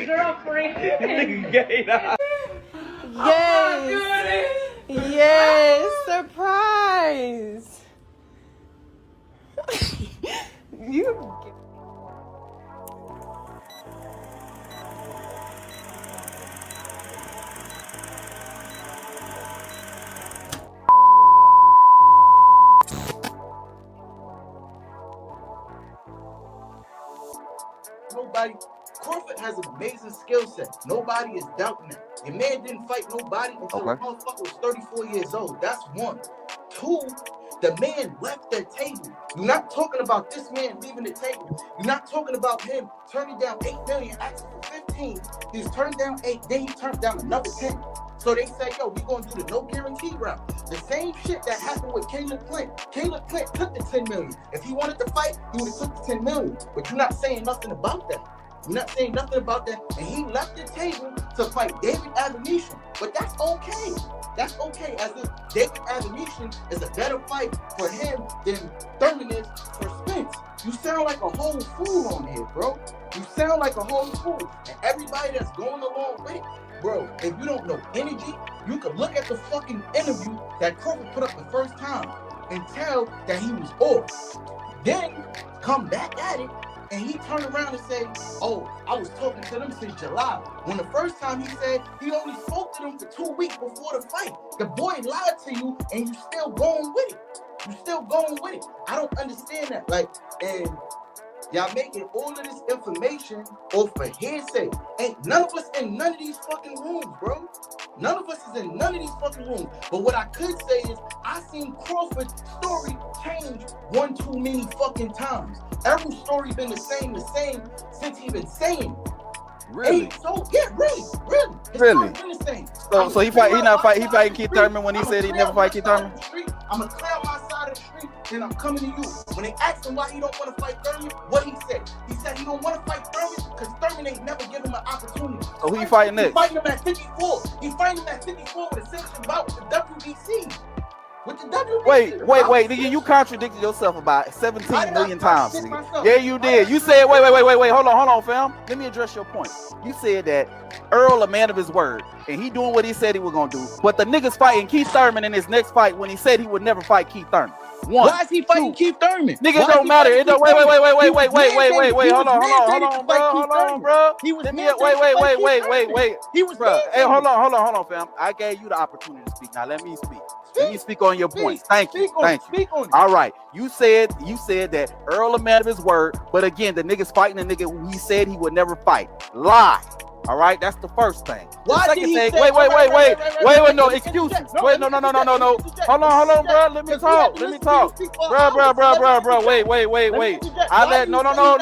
girlfriend. Yes. Oh, yes, surprise. You. Nobody. Crawford has an amazing skill set. Nobody is doubting that. Your man didn't fight nobody until the motherfucker was 34 years old. That's one. Two, the man left the table. You're not talking about this man leaving the table. You're not talking about him turning down $8 million, asking for 15. He's turned down 8, then he turned down another 10. So they say, yo, we're going to do the no guarantee route. The same shit that happened with Caleb Clint. Caleb Clint took the 10 million. If he wanted to fight, he would have took the 10 million. But you're not saying nothing about that. You're not saying nothing about that. And he left the table to fight David Adamishan. But that's okay. That's okay. As if David Adamishan is a better fight for him than Thurman is for Spence. You sound like a whole fool on here, bro. You sound like a whole fool. And everybody that's going along with it, bro, if you don't know energy, you can look at the fucking interview that Crawford put up the first time and tell that he was off. Then come back at it, and he turned around and said, oh, I was talking to them since July. When the first time he said he only spoke to them for 2 weeks before the fight. The boy lied to you, and you still going with it. You still going with it. I don't understand that. Like, and y'all making all of this information off for hearsay. Ain't none of us in none of these fucking rooms, bro. None of us is in none of these fucking rooms. But what I could say is I seen Crawford's story change one too many fucking times. Errol's story been the same since he been saying. Really? So yeah, really. His Really? story been the same. So he fighting Keith Thurman when he said he never fight Keith Thurman? I'm gonna clear my side of the street, then I'm coming to you. When they asked him why he don't want to fight Thurman, what he said? He said he don't want to fight Thurman because Thurman ain't never given him an opportunity. So who he fighting next? He fighting him at 54. He fighting him at 54 with a sanction bout with the WBC. With the WBC. Wait, nigga, you contradicted yourself about 17 million times, nigga. Yeah, you did. You said, wait, hold on, fam. Let me address your point. You said that Errol, a man of his word, and he doing what he said he was gonna do. But the nigga's fighting Keith Thurman in his next fight when he said he would never fight Keith Thurman. One. Why is he fighting Keith Thurman? Nigga, it don't matter. It don't. Wait. Hold on, bro. He was wait. He was bro. Hey, hold on, fam. I gave you the opportunity to speak. Now let me speak. Let me speak on your points. Thank you. Speak on it. All right. You said that Errol a man of his word, but again, the nigga's fighting a nigga who he said he would never fight. Lie. All right, that's the first thing. Why the second thing, wait, no excuses. Wait, no. Hold on, bro. Let me talk. Bro. Wait. I let no. Hold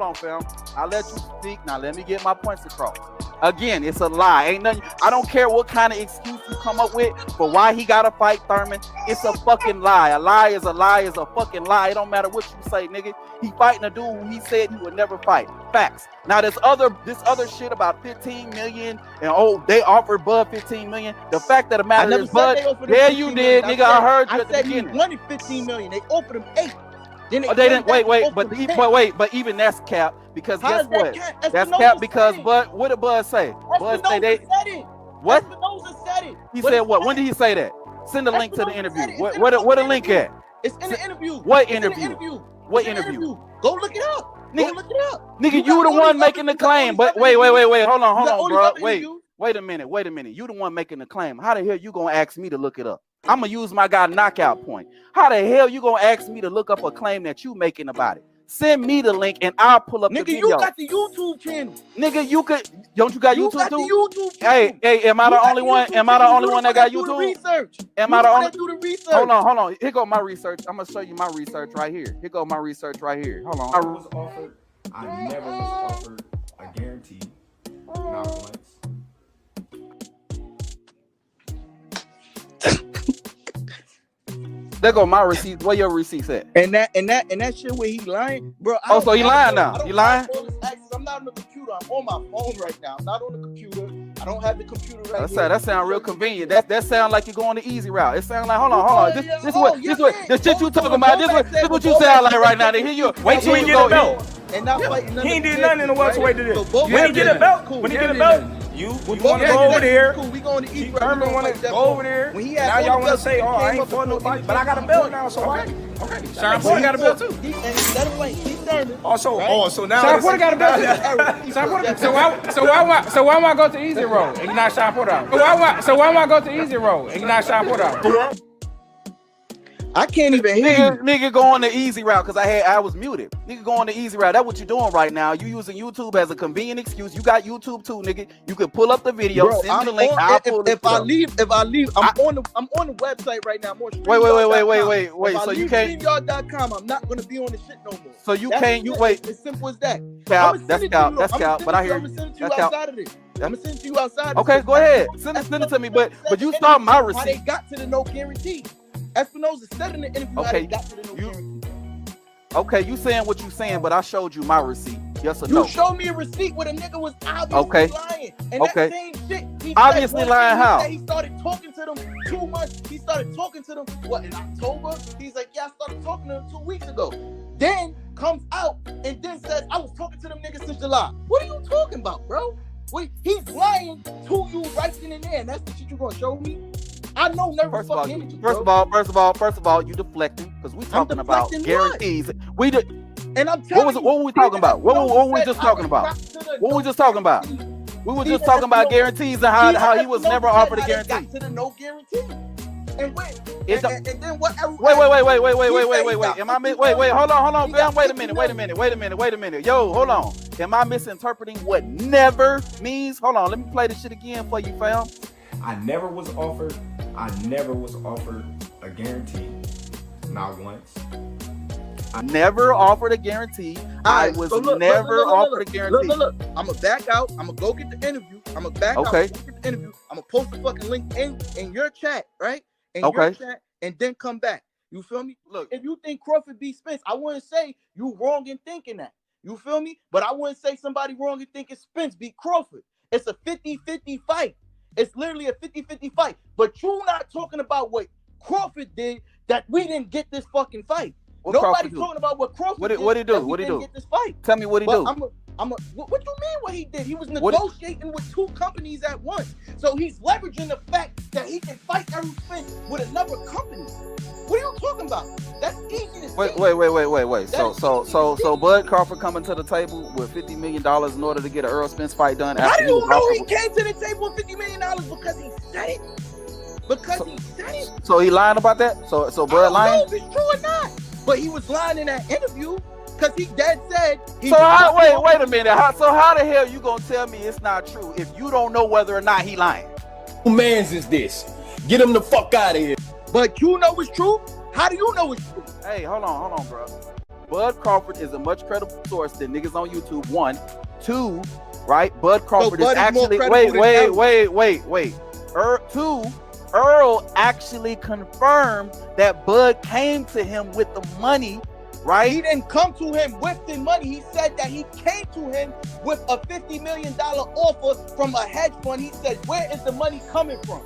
on, fam. I let you speak. Now let me get my points across. Again, it's a lie. Ain't nothing. I don't care what kind of excuse you come up with for why he gotta fight Thurman. It's a fucking lie. A lie is a fucking lie. It don't matter what you say, nigga. He fighting a dude who he said he would never fight. Facts. Now this other shit about 15 million and they offered Bud 15 million. The fact that the matter is, Bud, yeah, you did, nigga. I heard you at the beginning. He wanted 15 million. They offered him 8. They didn't but even that's cap because guess what? That's cap because Bud. What did Bud say? Bud say they. What? Said it. He said what? When did he say that? Send the link to the interview. What a link at? It's in the interview. What interview? What interview? Go look it up. Nigga, you the one making the claim. But wait. Hold on, bro. Wait a minute. You the one making the claim. How the hell you gonna ask me to look it up? I'm gonna use my guy knockout point. How the hell you gonna ask me to look up a claim that you making about it? Send me the link and I'll pull up the video. Nigga, you got the YouTube channel. Nigga, you could. Don't you got YouTube too? YouTube channel. Hey, am I the only one? Am I the only one that got YouTube? Research. Am I the only? Do the research. Hold on. Here go my research. I'm gonna show you my research right here. Here go my research right here. Hold on. I never was offered a guarantee. Not once. There go my receipts. Where your receipts at? And that shit where he lying, bro. So he lying now. You lying? I'm not on the computer. I'm on my phone right now. I'm not on the computer. I don't have the computer right here. That sound real convenient. That sound like you're going the easy route. It sound like hold on. This shit you talking about. This what you sound like right now. Here you wait till you go. and not fighting none He of ain't the did nothing in the champions, welterweight to right? this. So both When he get a belt, cool. when he get a belt, you want to go over there. Cool. We going to eat. Thurman want to go over there. When he Now had y'all want to say, oh, I ain't fought nobody, but I got a belt now, so why? Okay. Sean Porter got a belt too. And instead of like he's Thurman. Also, right? oh, so now Sean it's- Porter got a belt too. Sean Porter. So why am I go to easy road and not Sean Porter out? So why am I go to easy road and not Sean Porter out? I can't even hear you. Nigga go on the easy route because I was muted. Nigga go on the easy route. That's what you're doing right now. You using YouTube as a convenient excuse. You got YouTube too, nigga. You can pull up the video, Bro, send me the I'm link. on, I'll pull if I up. leave, I'm on the website right now. More Wait. So you can't. StreamYard.com. I'm not gonna be on the shit no more. So you can't. You wait. As simple as that. Cap. That's cap. That's cap. But I hear I'm you. gonna send it to you That's cap. outside of this. I'm gonna send it to you outside. Of Okay, this. go ahead. Send it to me. But you saw my How they receipt. got to the no guarantee. Espinosa said in the interview how they got to the no guarantee. Okay, you saying what you saying, but I showed you my receipt. Yes or You no? showed me a receipt where the nigga was obviously lying. And that same shit, he Obviously said, lying how? He started talking to them 2 months. He started talking to them, what, in October? He's like, yeah, I started talking to them 2 weeks ago. Then comes out and then says, I was talking to them niggas since July. What are you talking about, bro? Wait, he's lying to you right then and there. And that's the shit you gonna show me? I know nervous fucking energy, First of all, you deflecting because we talking about guarantees. We did. And I'm telling you, what were we talking about? What were we just talking about? What were we just talking about? We were just talking about guarantees and how he was never offered a guarantee. Got to the no guarantee. And when and then what? Wait. Am I wait? Hold on, fam. Wait a minute. Yo, hold on. Am I misinterpreting what never means? Hold on. Let me play this shit again for you, fam. I never was offered a guarantee, not once. I never offered a guarantee. I was never offered a guarantee. Look. I'm gonna back out. I'm gonna go get the interview. I'm gonna back out. Get the interview. I'm gonna post the fucking link in your chat, right? In your chat, and then come back. You feel me? Look, if you think Crawford beat Spence, I wouldn't say you wrong in thinking that. You feel me? But I wouldn't say somebody wrong in thinking Spence beat Crawford. It's a 50-50 fight. It's literally a 50-50 fight. But you not talking about what Crawford did that we didn't get this fucking fight. Nobody's talking about what Crawford did. What he do? What he do? Get this fight. Tell me what he do. What do you mean what he did? He was negotiating with 2 companies at once. So he's leveraging the fact that he can fight Errol Spence with another company. What are you talking about? That's easy to see. Wait. So Bud Crawford coming to the table with $50 million in order to get an Errol Spence fight done. How do you know he came to the table with $50 million? Because he said it. He said it. So he lying about that? So Bud lying? I don't know if it's true or not. But he was lying in that interview because he dead said. Wait a minute. So how the hell you gonna tell me it's not true if you don't know whether or not he lying? Who mans is this? Get him the fuck out of here. But you know it's true? How do you know it's true? Hey, hold on, bro. Bud Crawford is a much credible source than niggas on YouTube. 1, 2, right? Bud Crawford is actually wait. 2, Earl actually confirmed that Bud came to him with the money, right? He didn't come to him with the money. He said that he came to him with a $50 million offer from a hedge fund. He said, where is the money coming from?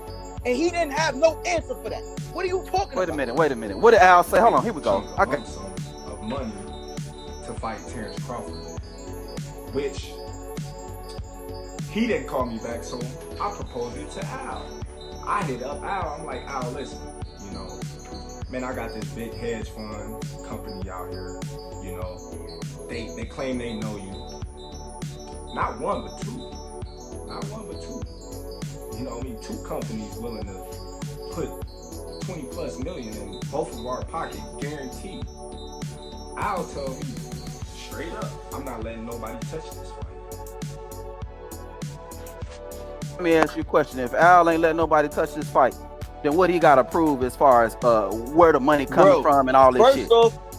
And he didn't have no answer for that. What are you talking about? Wait a minute. What did Al say? Hold on, here we go. Okay. Of money to fight Terence Crawford, which he didn't call me back, so I proposed it to Al. I hit up Al. I'm like, Al, listen, man, I got this big hedge fund company out here. They claim they know you. Not one, but two. You know what I mean? 2 companies willing to put 20+ million in both of our pockets, guaranteed. Al tell me straight up, I'm not letting nobody touch this fight. Let me ask you a question. If Al ain't letting nobody touch this fight, then what he got to prove as far as where the money coming from and all this shit?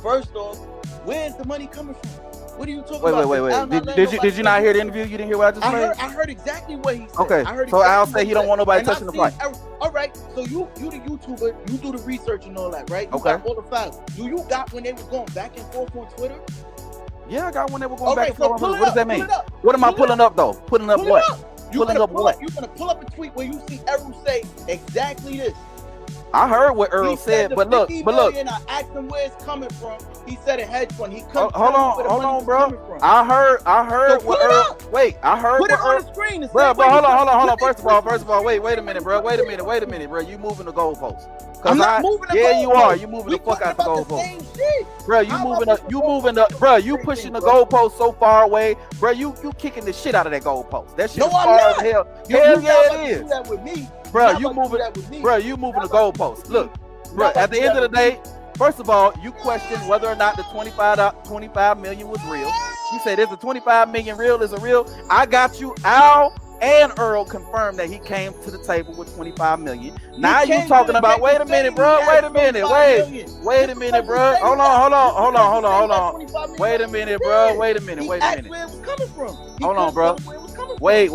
First off, where's the money coming from? What are you talking about? Wait. Did you not hear the interview? You didn't hear what I just said? I heard exactly what he said. Okay. So Al said he don't want nobody touching the fight. All right. So you the YouTuber, you do the research and all that, right? You okay. Got all the files. Do you got when they were going back and forth on Twitter? Yeah, I got when they were going back and forth. What does that mean? What am I pulling up though? Pulling up what? Pulling up what? You're gonna pull up a tweet where you see Errol say exactly this. I heard what Earl said, but look. I asked him where it's coming from. He said a hedge fund. He couldn't hold on, bro. I heard what Earl. Wait, I heard what Earl. on the screen. Bro, hold on. First of all, wait a minute, bro. Wait a minute, bro. You moving the goalposts? I'm not moving the goalposts. Yeah, you are. You moving the fuck out the goalposts. Bro, you pushing the goalpost so far away, bro. You kicking the shit out of that goalpost. That shit is far as hell. Hell yeah, it is. That with me. Bro, you moving the goalpost. Look, bro, at the end of the day, first of all, you question whether or not the 25 million was real. You said, is the 25 million real? Is it real? I got you. Al and Earl confirmed that he came to the table with 25 million. Now you talking about, wait a minute, bro. Wait a minute, bro. Hold on. Wait a minute, bro. Where it was coming from. Hold on, bro. Wait.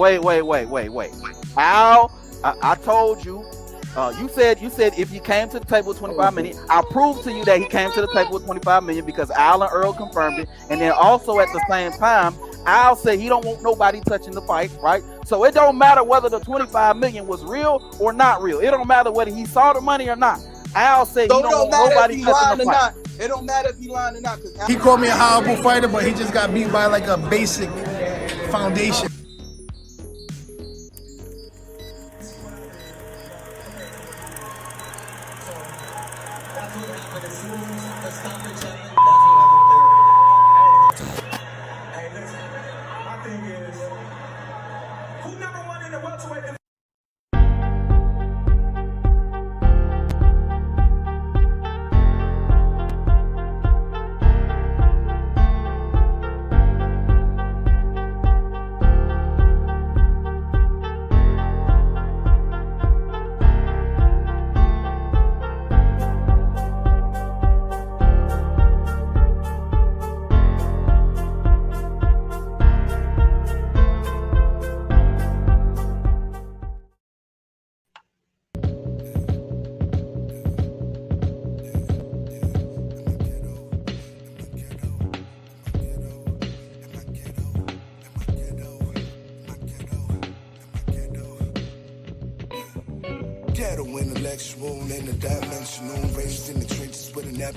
Al, I told you. You said if you came to the table with 25 million, I proved to you that he came to the table with 25 million because Al and Earl confirmed it. And then also at the same time, Al said he don't want nobody touching the fight, right? So it don't matter whether the 25 million was real or not real. It don't matter whether he saw the money or not. Al said he don't want nobody touching the fight. It don't matter if he lying or not. He called me a horrible fighter, but he just got beat by like a basic foundation.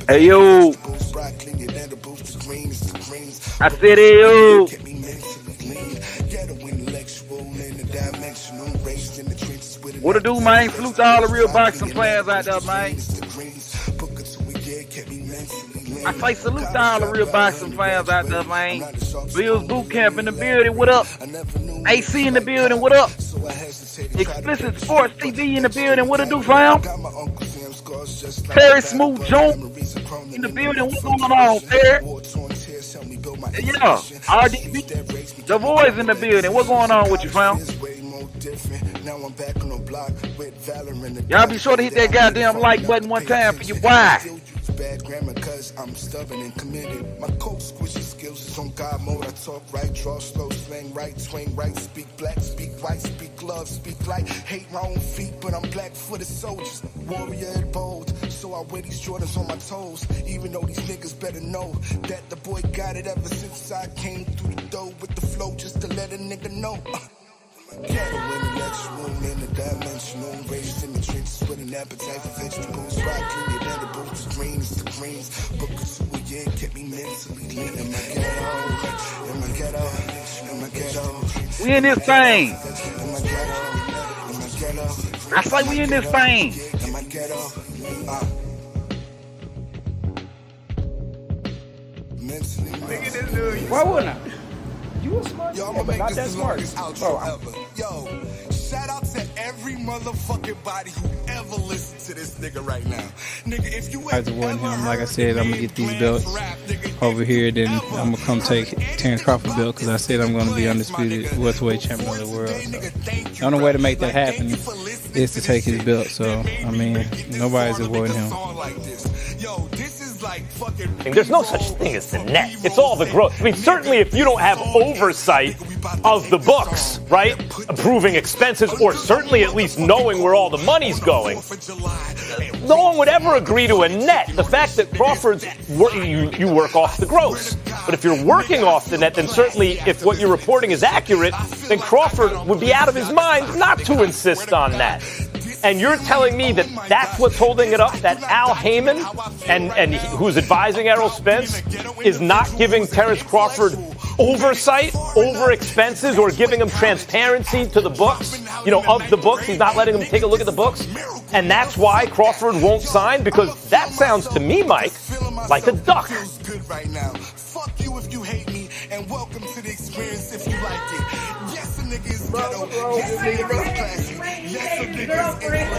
Hey yo, I said hey yo. What to do, man? Salute to all the real boxing fans out there, man. I say salute to all the real boxing fans out there, man. Bill's Boot Camp in the building, what up? AC in the building, what up? Explicit Sports TV in the building, what to do, fam? Terry Smooth Jones in the building, what's going on, Terry? Yeah, RDB, the boys in the building, what's going on with you, fam? Y'all be sure to hit that goddamn like button one time for your boy. Bad grammar cause I'm stubborn and committed. My coke squishy skills is on God mode. I talk right, draw slow, slang right, swing right, speak black, speak white, speak love, speak light. Hate my own feet, but I'm black-footed soldiers. Warrior and bold, so I wear these Jordans on my toes. Even though these niggas better know that the boy got it ever since I came through the door with the flow just to let a nigga know. Ghetto intellectual, interdimensional, raised in the trenches with an appetite for vegetables. Rock clean your edibles, the greens, book of super, yeah, kept me mentally lean. In my ghetto. We in this thing. I say we in this thing. In my ghetto. Why wouldn't I? You were smart, but not that smart. Yo, shout out to every motherfucking body who ever listened to this nigga right now. Nigga, if you ever him, like I said, I'm gonna get these belts over here, then I'm gonna come take Terence Crawford belt because I said I'm gonna be undisputed welterweight champion of the world. So the only way to make that happen is to take his belt. So I mean, nobody's avoiding him. Yo, this is like fucking. There's no such thing as the net. It's all the growth. I mean, certainly if you don't have oversight of the books, right? Approving expenses, or certainly at least knowing where all the money's going, no one would ever agree to a net. The fact that Crawford's you work off the gross. But if you're working off the net, then certainly if what you're reporting is accurate, then Crawford would be out of his mind not to insist on that. And you're telling me that that's what's holding it up, that Al Heyman, who's advising Errol Spence, is not giving Terence Crawford oversight over expenses or giving him transparency to the books, of the books. He's not letting him take a look at the books. And that's why Crawford won't sign, because that sounds to me, Mike, like a duck. Fuck you if you hate me, and welcome to the experience if you like it. Yes, a nigga is ghetto. Yes, a nigga is classy. Yes, a nigga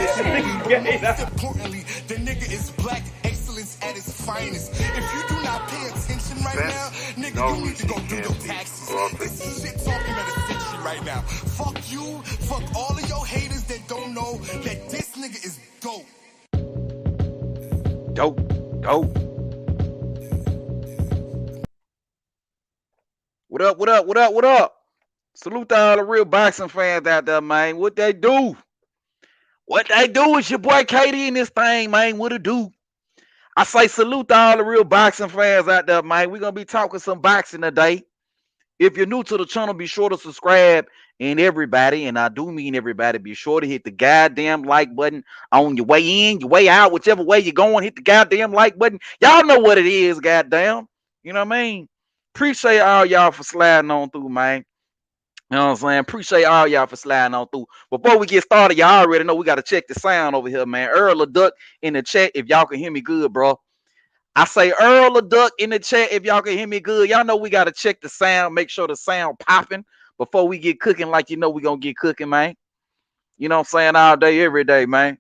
is Most importantly, the nigga is black excellence at its finest. If you do not pay attention right now, nigga, you need to go do your taxes. This is shit talking at a century right now. Fuck you. Fuck all of your haters that don't know that this nigga is dope. Dope. What up? Salute to all the real boxing fans out there, man. What they do? It's your boy Katie in this thing, man. What it do? I say salute to all the real boxing fans out there, man. We're going to be talking some boxing today. If you're new to the channel, be sure to subscribe. And everybody, and I do mean everybody, be sure to hit the goddamn like button on your way in, your way out, whichever way you're going, hit the goddamn like button. Y'all know what it is, goddamn. You know what I mean? Appreciate all y'all for sliding on through, man. You know what I'm saying? Appreciate all y'all for sliding on through. Before we get started, y'all already know we got to check the sound over here, man. Errol Duck in the chat if y'all can hear me good, bro. I say Errol Duck in the chat if y'all can hear me good. Y'all know we got to check the sound, make sure the sound popping before we get cooking like we're going to get cooking, man. You know what I'm saying? All day, every day, man.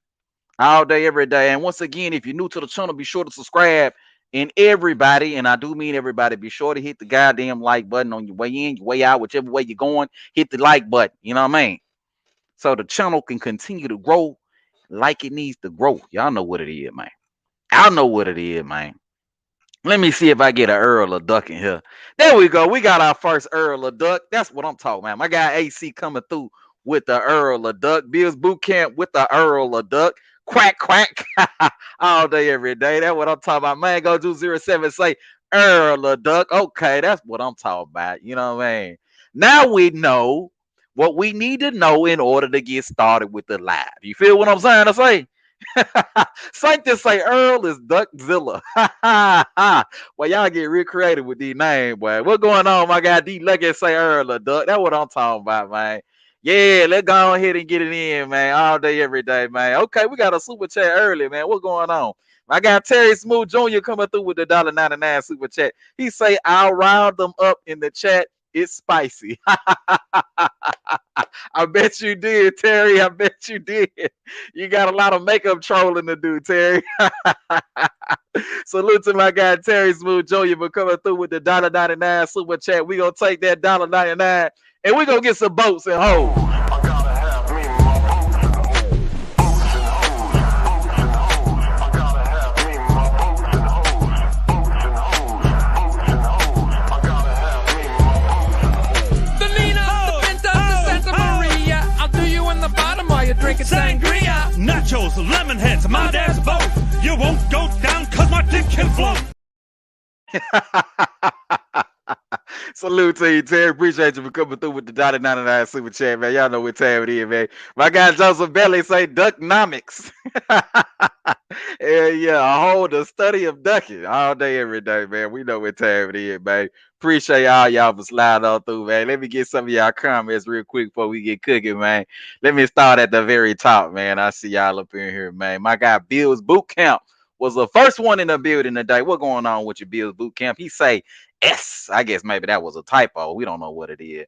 All day, every day. And once again, if you're new to the channel, be sure to subscribe. And everybody, and I do mean everybody, be sure to hit the goddamn like button on your way in, your way out, whichever way you're going, hit the like button. You know what I mean? So the channel can continue to grow like it needs to grow. Y'all know what it is, man. I know what it is, man. Let me see if I get an Errol or Duck in here. There we go. We got our first Errol or Duck. That's what I'm talking about. My guy AC coming through with the Errol or Duck. Bills Boot Camp with the Errol or Duck. Quack, quack. All day, every day. That's what I'm talking about. Man, go do 07. Say Errol or Duck. Okay, that's what I'm talking about. You know what I mean? Now we know what we need to know in order to get started with the live. You feel what I'm saying to say? Saint to say Earl is Duckzilla. Well, y'all get real creative with these names, boy. What's going on, my guy D? Lucky say Earl or Duck. That's what I'm talking about, man. Yeah, let's go ahead and get it in, man. All day, every day, man. Okay, we got a super chat early, man. What's going on? My guy Terry Smooth Jr. coming through with the $1.99 super chat. He say, I'll round them up in the chat. It's spicy. I bet you did, Terry. I bet you did. You got a lot of makeup trolling to do, Terry. Salute to my guy Terry Smooth Jr. for coming through with the $1.99 super chat. We're going to take that $1.99 and we're going to get some boats and hoes. Drinking sangria, nachos, lemon heads, my dad's boat. You won't go down cause my dick can float. Salute to you, Terry. Appreciate you for coming through with the $1.99 super chat, man. Y'all know what time it is, man. My guy Joseph Belly say Ducknomics. Yeah, a whole the study of ducking all day, every day, man. We know what time it is, man. Appreciate all y'all for sliding on through, man. Let me get some of y'all comments real quick before we get cooking, man. Let me start at the very top, man. I see y'all up in here, man. My guy Bill's Boot Camp was the first one in the building today. What going on with your Bill's Boot Camp? He say S. I guess maybe that was a typo. We don't know what it is.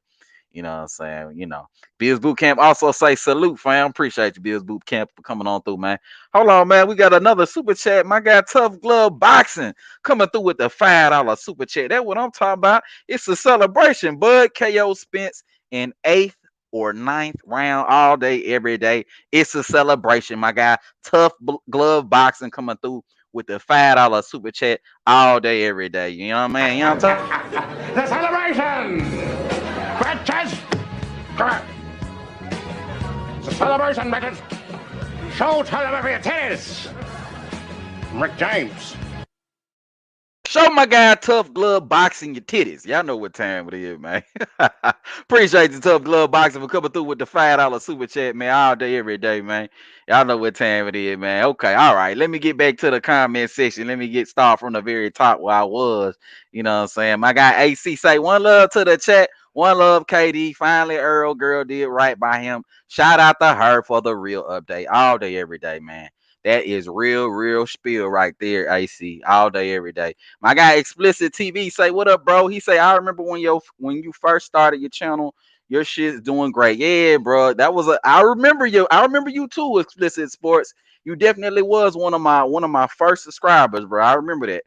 You know what I'm saying? You know, Bill's Boot Camp also say salute, fam. Appreciate you, Bill's Boot Camp, for coming on through, man. Hold on, man. We got another super chat. My guy Tough Glove Boxing coming through with the $5 super chat. That's what I'm talking about. It's a celebration, bud. KO Spence in 8th or 9th round all day, every day. It's a celebration, my guy. Tough Glove Boxing coming through with the $5 super chat all day, every day. You know what I mean? You know what I'm talking? The celebration! Bitches! Correct. It's a celebration, bitches! Show television titties! Rick James. Show my guy Tough Glove Boxing your titties. Y'all know what time it is, man. Appreciate the Tough Glove Boxing for coming through with the $5 super chat, man. All day, every day, man. Y'all know what time it is, man. Okay, all right. Let me get back to the comment section. Let me get started from the very top where I was. You know what I'm saying? My guy AC say one love to the chat. One love, KD. Finally, Earl girl did right by him. Shout out to her for the real update. All day, every day, man. That is real spiel right there, AC. All day, every day. My guy Explicit TV say, what up, bro? He say, I remember when you first started your channel, your shit's doing great. Yeah, bro. I remember you too, Explicit Sports. You definitely was one of my first subscribers, bro. I remember that.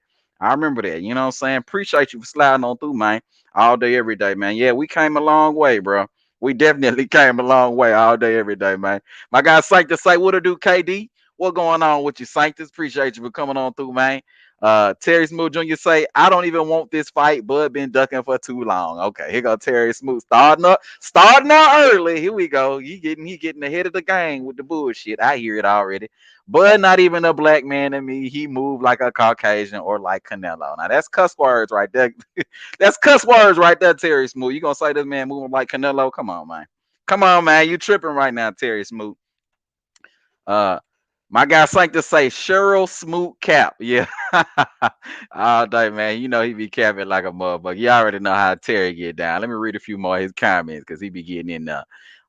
You know what I'm saying? Appreciate you for sliding on through, man. All day, every day, man. Yeah, we came a long way, bro. We definitely came a long way all day, every day, man. My guy Psych to say, what to do, KD? What going on with you, Sanctus? Appreciate you for coming on through, man. Terry Smooth Jr. say, I don't even want this fight. Bud been ducking for too long. Okay, here go Terry Smooth. Starting up early. Here we go. He getting ahead of the game with the bullshit. I hear it already. Bud not even a black man to me. He moved like a Caucasian or like Canelo. Now that's cuss words right there. That's cuss words right there, Terry Smooth. You gonna say this man moving like Canelo? Come on, man. Come on, man. You tripping right now, Terry Smooth. My guy Sank to say Cheryl Smoot cap. Yeah. All day, man. You know he be capping like a motherfucker. You already know how Terry get down. Let me read a few more of his comments because he be getting in there.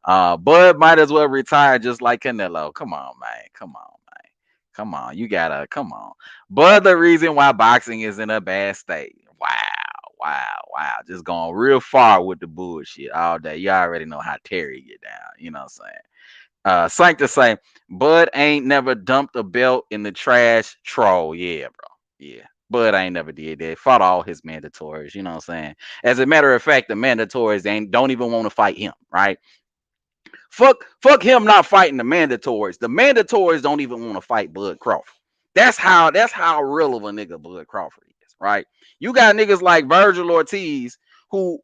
Bud might as well retire just like Canelo. Come on, man. Come on. Come on. You gotta come on. Bud, the reason why boxing is in a bad state. Wow. Just going real far with the bullshit all day. You already know how Terry get down. You know what I'm saying? Sank to say, Bud ain't never dumped a belt in the trash. Troll. Yeah, bro. Yeah. Bud ain't never did that. Fought all his mandatories. You know what I'm saying? As a matter of fact, the mandatories don't even want to fight him, right? Fuck him not fighting the mandatories. The mandatories don't even want to fight Bud Crawford. That's how real of a nigga Bud Crawford is, right? You got niggas like Virgil Ortiz who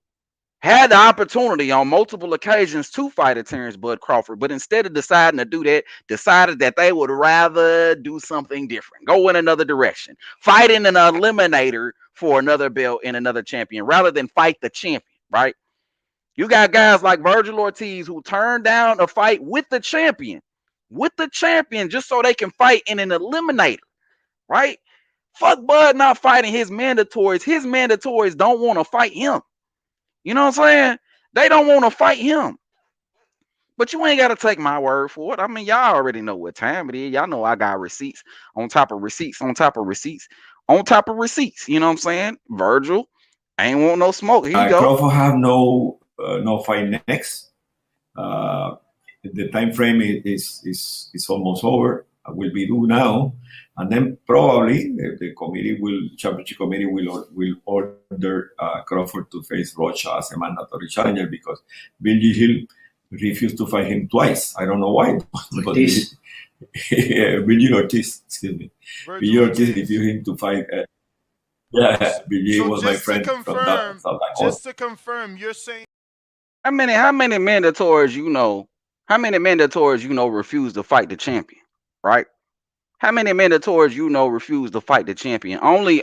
had the opportunity on multiple occasions to fight a Terence Bud Crawford, but instead of deciding to do that, decided that they would rather do something different, go in another direction, fighting an eliminator for another belt and another champion rather than fight the champion, right? You got guys like Virgil Ortiz who turned down a fight with the champion just so they can fight in an eliminator, right? Fuck Bud not fighting his mandatories. His mandatories don't want to fight him. You know what I'm saying? They don't want to fight him. But you ain't got to take my word for it. I mean, y'all already know what time it is. Y'all know I got receipts on top of receipts on top of receipts on top of receipts. You know what I'm saying? Virgil ain't want no smoke. Here you go. Crawford have no fight next. The time frame is almost over. Will be due now, and then probably the championship committee will order Crawford to face Rocha as a mandatory challenger because Bill Hill refused to fight him twice. I don't know why. But Ortiz, excuse me. Bill Ortiz refused him to fight. Bill was my friend from South Dakota. Just to confirm, you're saying how many mandatories you know? How many mandatories you know refuse to fight the champion? Right? How many mandatories you know refuse to fight the champion? Only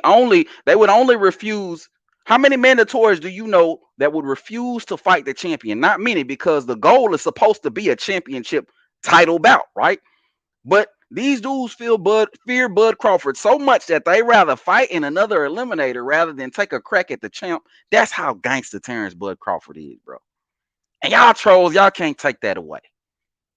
they would only refuse. How many mandatories do you know that would refuse to fight the champion? Not many, because the goal is supposed to be a championship title bout, right? But these dudes fear Bud Crawford so much that they rather fight in another eliminator rather than take a crack at the champ. That's how gangster Terence Bud Crawford is, bro. And y'all trolls, y'all can't take that away.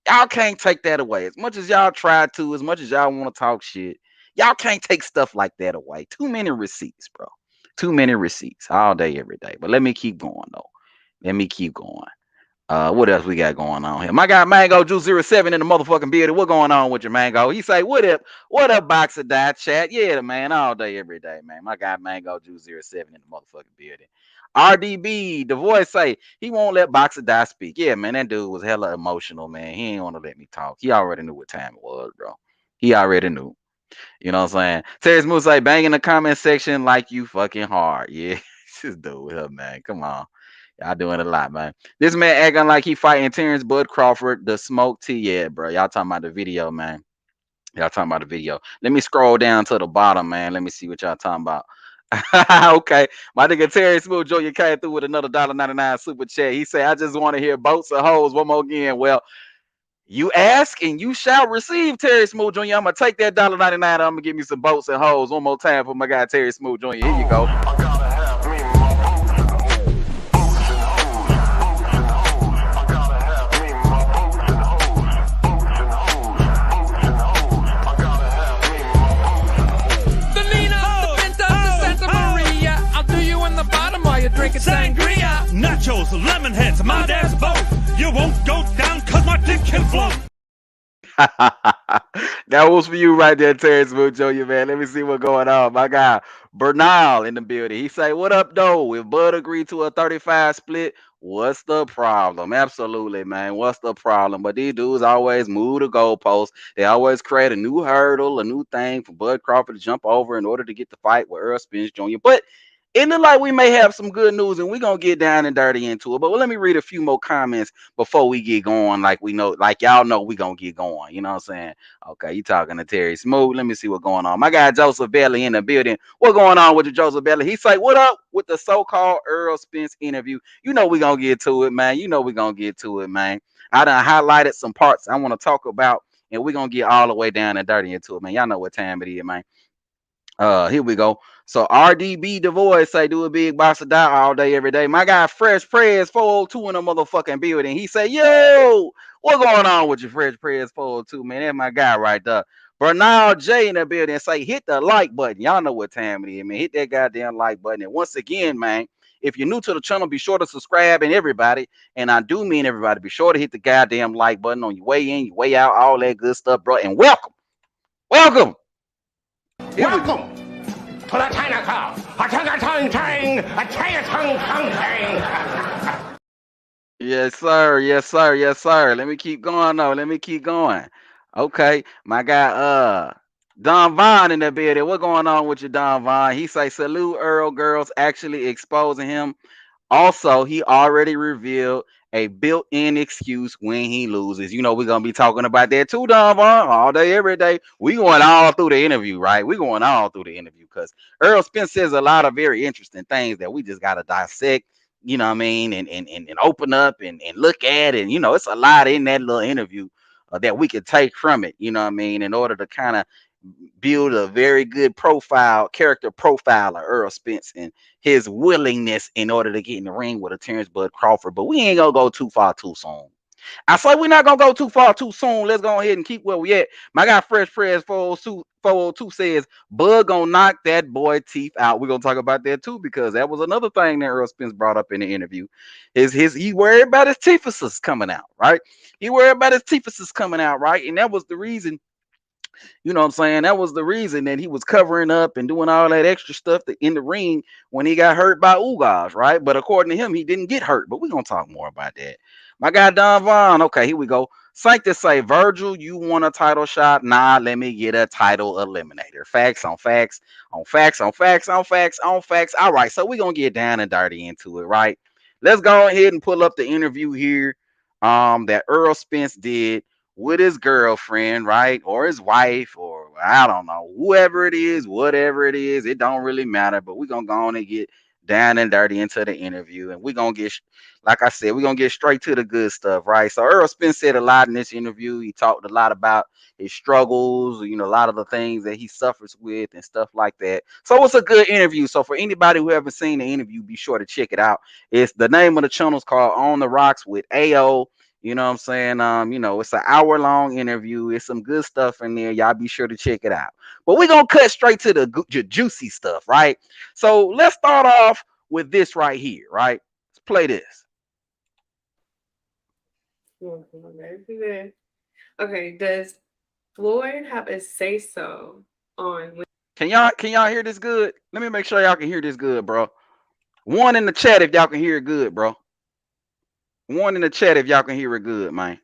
Y'all can't take that away. As much as y'all try to, as much as y'all want to talk shit, y'all can't take stuff like that away. Too many receipts, bro. Too many receipts all day, every day. But let me keep going, though. Let me keep going. What else we got going on here? My guy Mango Juice 07 in the motherfucking building. What going on with your Mango? He say, what up, Boxer Die Chat? Yeah, man, all day, every day, man. My guy Mango Juice 07 in the motherfucking building. RDB, the voice say he won't let Boxer Die speak. Yeah, man, that dude was hella emotional, man. He ain't want to let me talk. He already knew what time it was, bro. He already knew. You know what I'm saying? Terrence Moose say, bang in the comment section like you fucking hard. Yeah, this dude with her, man. Come on. Y'all doing a lot, man. This man acting like he fighting Terence Bud Crawford, the smoke T. Yeah, bro. Y'all talking about the video, man. Y'all talking about the video. Let me scroll down to the bottom, man. Let me see what y'all talking about. Okay, my nigga Terry Smooth Jr. came through with another $1.99 super chat. He said, "I just want to hear boats and hoes one more again." Well, you ask and you shall receive, Terry Smooth Jr. I'm gonna take that $1.99. I'm gonna give me some boats and hoes one more time for my guy Terry Smooth Jr. Here you go. Drinking sangria, nachos, lemon heads, my dad's boat. You won't go down cause my dick can float. That was for you right there, Terrence Smooth Jr., man. Let me see what's going on. My guy Bernal in the building. He say, "What up, though? If Bud agreed to a 35 split, what's the problem?" Absolutely, man. What's the problem? But these dudes always move the goalposts. They always create a new hurdle, a new thing for Bud Crawford to jump over in order to get the fight with Errol Spence Jr. But it look like we may have some good news, and we're gonna get down and dirty into it. But let me read a few more comments before we get going. Like we know, like y'all know, we gonna get going. You know what I'm saying? Okay, you talking to Terry Smooth. Let me see what's going on. My guy Joseph Belly in the building. What going on with the Joseph Belly? He say, "What up with the so-called Errol Spence interview?" You know we gonna get to it, man. You know we gonna get to it, man. I done highlighted some parts I want to talk about, and we're gonna get all the way down and dirty into it, man. Y'all know what time it is, man. Here we go. So RDB the voice say, "Do a big box of die all day, every day." My guy Fresh Prez 402 in the motherfucking building. He say, "Yo, what going on with your Fresh Prez 402, man?" That's my guy right there. Bernal J in the building say, "Hit the like button." Y'all know what time it is, man. Hit that goddamn like button. And once again, man, if you're new to the channel, be sure to subscribe. And everybody, and I do mean everybody, be sure to hit the goddamn like button on your way in, your way out, all that good stuff, bro. And welcome. Welcome to the Chinatown. A Chinatown, a Chinatown. Yes, sir. Yes, sir. Yes, sir. Let me keep going though. Let me keep going. Okay. My guy Don Vaughn in the building. What going on with you, Don Vaughn? He say salute Earl girls actually exposing him. Also, he already revealed a built-in excuse when he loses. You know, we're gonna be talking about that too, Don Vaughn, all day, every day. We going all through the interview, right? We going all through the interview because Errol Spence says a lot of very interesting things that we just gotta dissect, you know what I mean, and open up and look at, and you know, it's a lot in that little interview that we could take from it, you know what I mean, in order to kind of build a very good character profile of Errol Spence and his willingness in order to get in the ring with a Terence Bud Crawford. But we ain't gonna go too far too soon. I say we're not gonna go too far too soon. Let's go ahead and keep where we at. My guy Fresh Prez 402 says Bud gonna knock that boy teeth out. We're gonna talk about that too, because that was another thing that Errol Spence brought up in the interview. He worried about his teethuses coming out, right? He worried about his teethuses coming out, right? And that was the reason. You know what I'm saying? That was the reason that he was covering up and doing all that extra stuff in the ring when he got hurt by Ugas, right? But according to him, he didn't get hurt. But we're going to talk more about that. My guy Don Vaughn. Okay, here we go. Sanctus say, Virgil, you want a title shot? Nah, let me get a title eliminator. Facts on facts on facts on facts on facts on facts. All right, so we're going to get down and dirty into it, right? Let's go ahead and pull up the interview here that Errol Spence did with his girlfriend, right? Or his wife, or I don't know, whoever it is, whatever it is, it don't really matter. But we're gonna go on and get down and dirty into the interview. And we're gonna get, like I said, we're gonna get straight to the good stuff, right? So Errol Spence said a lot in this interview. He talked a lot about his struggles, you know, a lot of the things that he suffers with and stuff like that. So it's a good interview. So for anybody who haven't seen the interview, be sure to check it out. It's the name of the channel is called On the Rocks with AO. You know what I'm saying? You know, it's an hour-long interview. It's some good stuff in there. Y'all be sure to check it out. But we're going to cut straight to the juicy stuff, right? So let's start off with this right here, right? Let's play this. Okay, does Floyd have a say-so on... Can y'all hear this good? Let me make sure y'all can hear this good, bro. One in the chat if y'all can hear it good, bro. One in the chat if y'all can hear it good, man.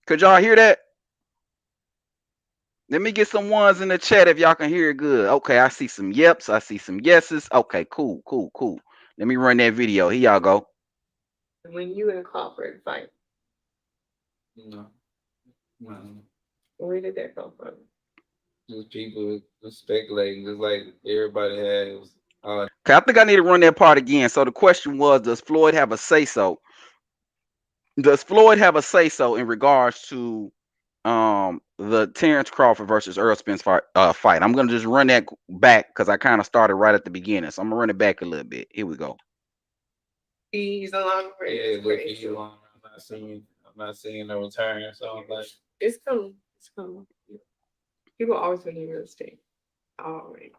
Could y'all hear that? Let me get some ones in the chat if y'all can hear it good. Okay, I see some yeps. I see some yeses. Okay, cool. Let me run that video. Here y'all go. When you and Crawford fight? No. Where did that come from? Just people speculating, just like everybody has. Okay, I think I need to run that part again. So the question was, does Floyd have a say so? Does Floyd have a say so in regards to the Terence Crawford versus Errol Spence fight? I'm gonna just run that back because I kind of started right at the beginning, so I'm gonna run it back a little bit. Here we go. He's along for Yeah, look, he's along. I'm not seeing no return. So I'm like, it's coming. It's coming. People always been in real estate. Always.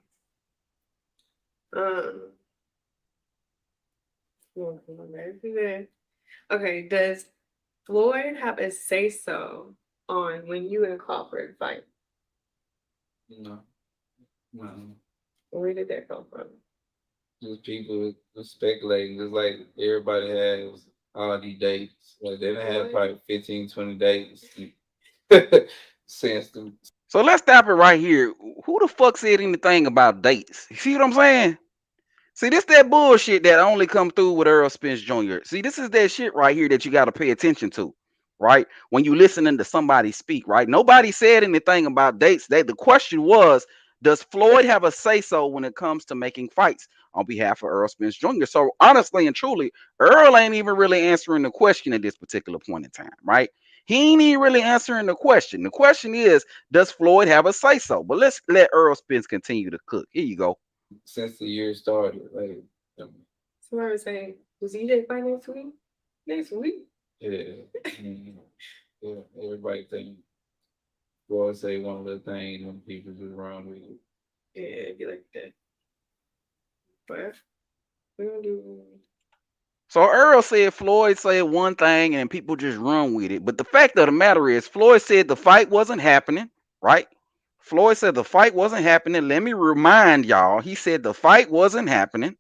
Okay, does Floyd have a say so on when you and Crawford fight? no. Where did that come from? Just people speculating, just like everybody has all these dates. Like they done had probably 15, 20 dates since the. So let's stop it right here. Who the fuck said anything about dates? You see what I'm saying? See, this that bullshit that only come through with Errol Spence Jr. See, this is that shit right here that you got to pay attention to, right? When you listening to somebody speak, right? Nobody said anything about dates. The question was, does Floyd have a say so when it comes to making fights on behalf of Errol Spence Jr.? So honestly and truly, Earl ain't even really answering the question at this particular point in time, right? He ain't even really answering the question. The question is, does Floyd have a say so? But let's let Errol Spence continue to cook. Here you go. Since the year started, like somebody was saying, was EJ fight next week? Next week? Yeah. Yeah, everybody think Floyd say one little thing and people just run with it. Yeah, it'd be like that. But we don't do. So Earl said Floyd said one thing and people just run with it. But the fact of the matter is, Floyd said the fight wasn't happening, right? Floyd said the fight wasn't happening. Let me remind y'all, he said the fight wasn't happening,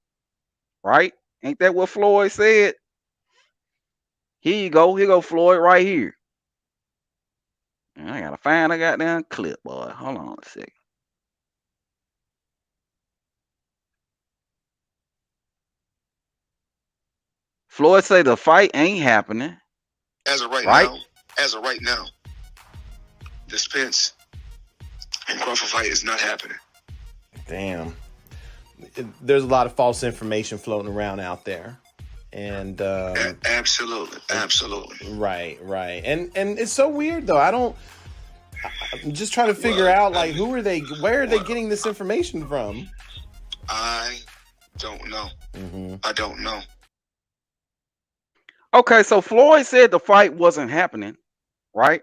right? Ain't that what Floyd said? Here you go. Here go Floyd right here. I gotta find a goddamn clip, boy. Hold on a second. Floyd said the fight ain't happening. As of right now, the Spence and Crawford fight is not happening. Damn. There's a lot of false information floating around out there. And absolutely. Right. And it's so weird though. I'm just trying to figure out like where are they getting this information from? I don't know. I don't know. Okay, so Floyd said the fight wasn't happening, right?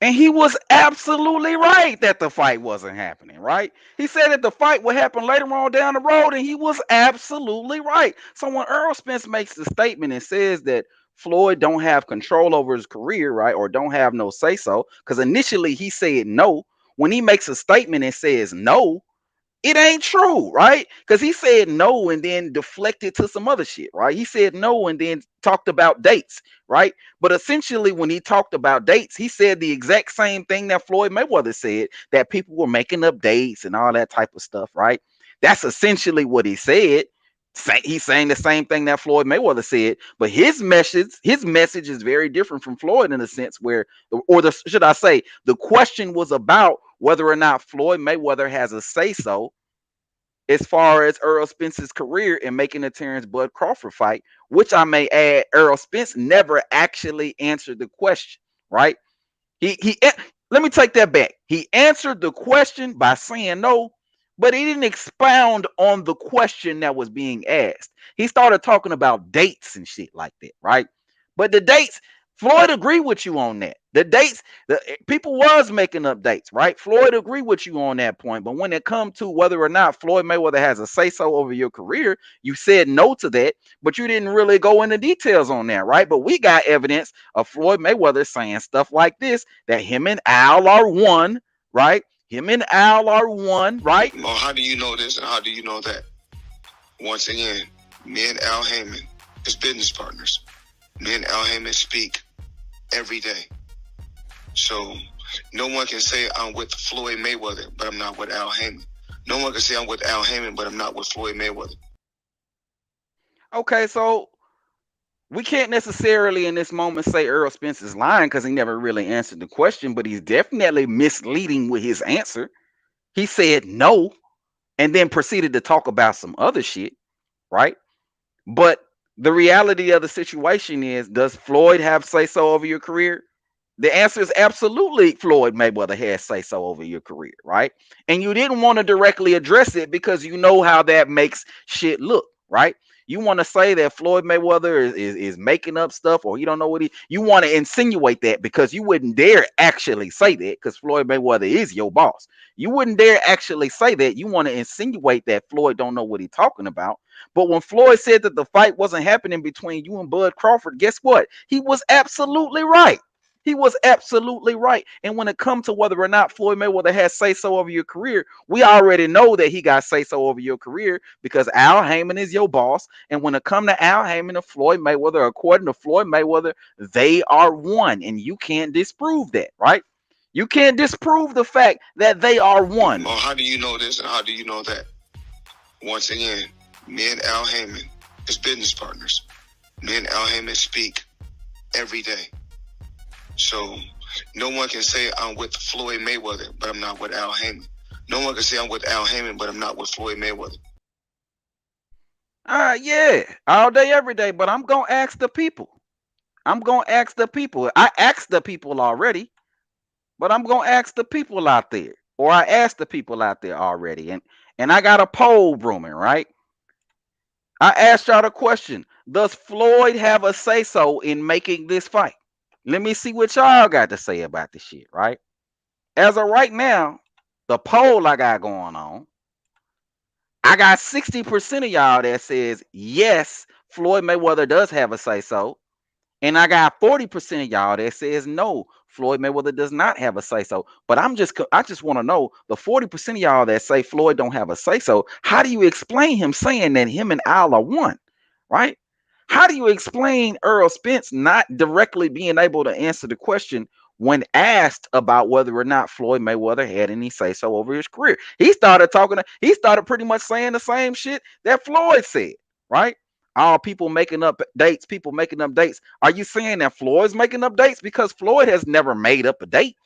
And he was absolutely right that the fight wasn't happening, right? He said that the fight would happen later on down the road, and he was absolutely right. So when Errol Spence makes the statement and says that Floyd don't have control over his career, right, or don't have no say so, because initially he said no. When he makes a statement and says no, it ain't true, right? Because he said no and then deflected to some other shit, right? He said no and then talked about dates, right? But essentially, when he talked about dates, he said the exact same thing that Floyd Mayweather said, that people were making up dates and all that type of stuff, right? That's essentially what he said. He's saying the same thing that Floyd Mayweather said, but his message is very different from Floyd in a sense where, should I say, the question was about whether or not Floyd Mayweather has a say so as far as Errol Spence's career in making the Terence Bud Crawford fight, which I may add, Errol Spence never actually answered the question, right? Let me take that back. He answered the question by saying no, but he didn't expound on the question that was being asked. He started talking about dates and shit like that, right? But the dates, Floyd agreed with you on that. The dates, people was making up dates, right? Floyd agreed with you on that point. But when it comes to whether or not Floyd Mayweather has a say-so over your career, you said no to that, but you didn't really go into details on that, right? But we got evidence of Floyd Mayweather saying stuff like this, that him and Al are one, right? Him and Al are one, right? Well, how do you know this and how do you know that? Once again, me and Al Heyman is business partners. Me and Al Heyman speak every day. So no one can say I'm with Floyd Mayweather, but I'm not with Al Heyman. No one can say I'm with Al Heyman, but I'm not with Floyd Mayweather. Okay, so we can't necessarily in this moment say Errol Spence is lying because he never really answered the question, but he's definitely misleading with his answer. He said no, and then proceeded to talk about some other shit, right? But the reality of the situation is, does Floyd have say so over your career? The answer is absolutely Floyd Mayweather has say so over your career, right? And you didn't want to directly address it because you know how that makes shit look, right? You want to say that Floyd Mayweather is making up stuff, or you don't know what you want to insinuate that because you wouldn't dare actually say that because Floyd Mayweather is your boss. You wouldn't dare actually say that. You want to insinuate that Floyd don't know what he's talking about. But when Floyd said that the fight wasn't happening between you and Bud Crawford, guess what? He was absolutely right. He was absolutely right. And when it comes to whether or not Floyd Mayweather has say so over your career, we already know that he got say so over your career because Al Heyman is your boss. And when it comes to Al Heyman and Floyd Mayweather, according to Floyd Mayweather, they are one, and you can't disprove that, right? You can't disprove the fact that they are one. Well, how do you know this and how do you know that? Once again, me and Al Heyman is business partners. Me and Al Heyman speak every day. So no one can say I'm with Floyd Mayweather, but I'm not with Al Heyman. No one can say I'm with Al Heyman, but I'm not with Floyd Mayweather. Yeah, all day, every day. But I'm gonna ask the people. I'm gonna ask the people. I asked the people already, but I'm gonna ask the people out there, or I asked the people out there already, and I got a poll brewing, right? I asked y'all the question: does Floyd have a say so in making this fight? Let me see what y'all got to say about this shit, right? As of right now, the poll I got going on, I got 60% of y'all that says yes, Floyd Mayweather does have a say so. And I got 40% of y'all that says no, Floyd Mayweather does not have a say so. But I just want to know the 40% of y'all that say Floyd don't have a say so. How do you explain him saying that him and Al are one, right? How do you explain Errol Spence not directly being able to answer the question when asked about whether or not Floyd Mayweather had any say so over his career? He started pretty much saying the same shit that Floyd said, right? All people making up dates, Are you saying that Floyd's making up dates? Because Floyd has never made up a date.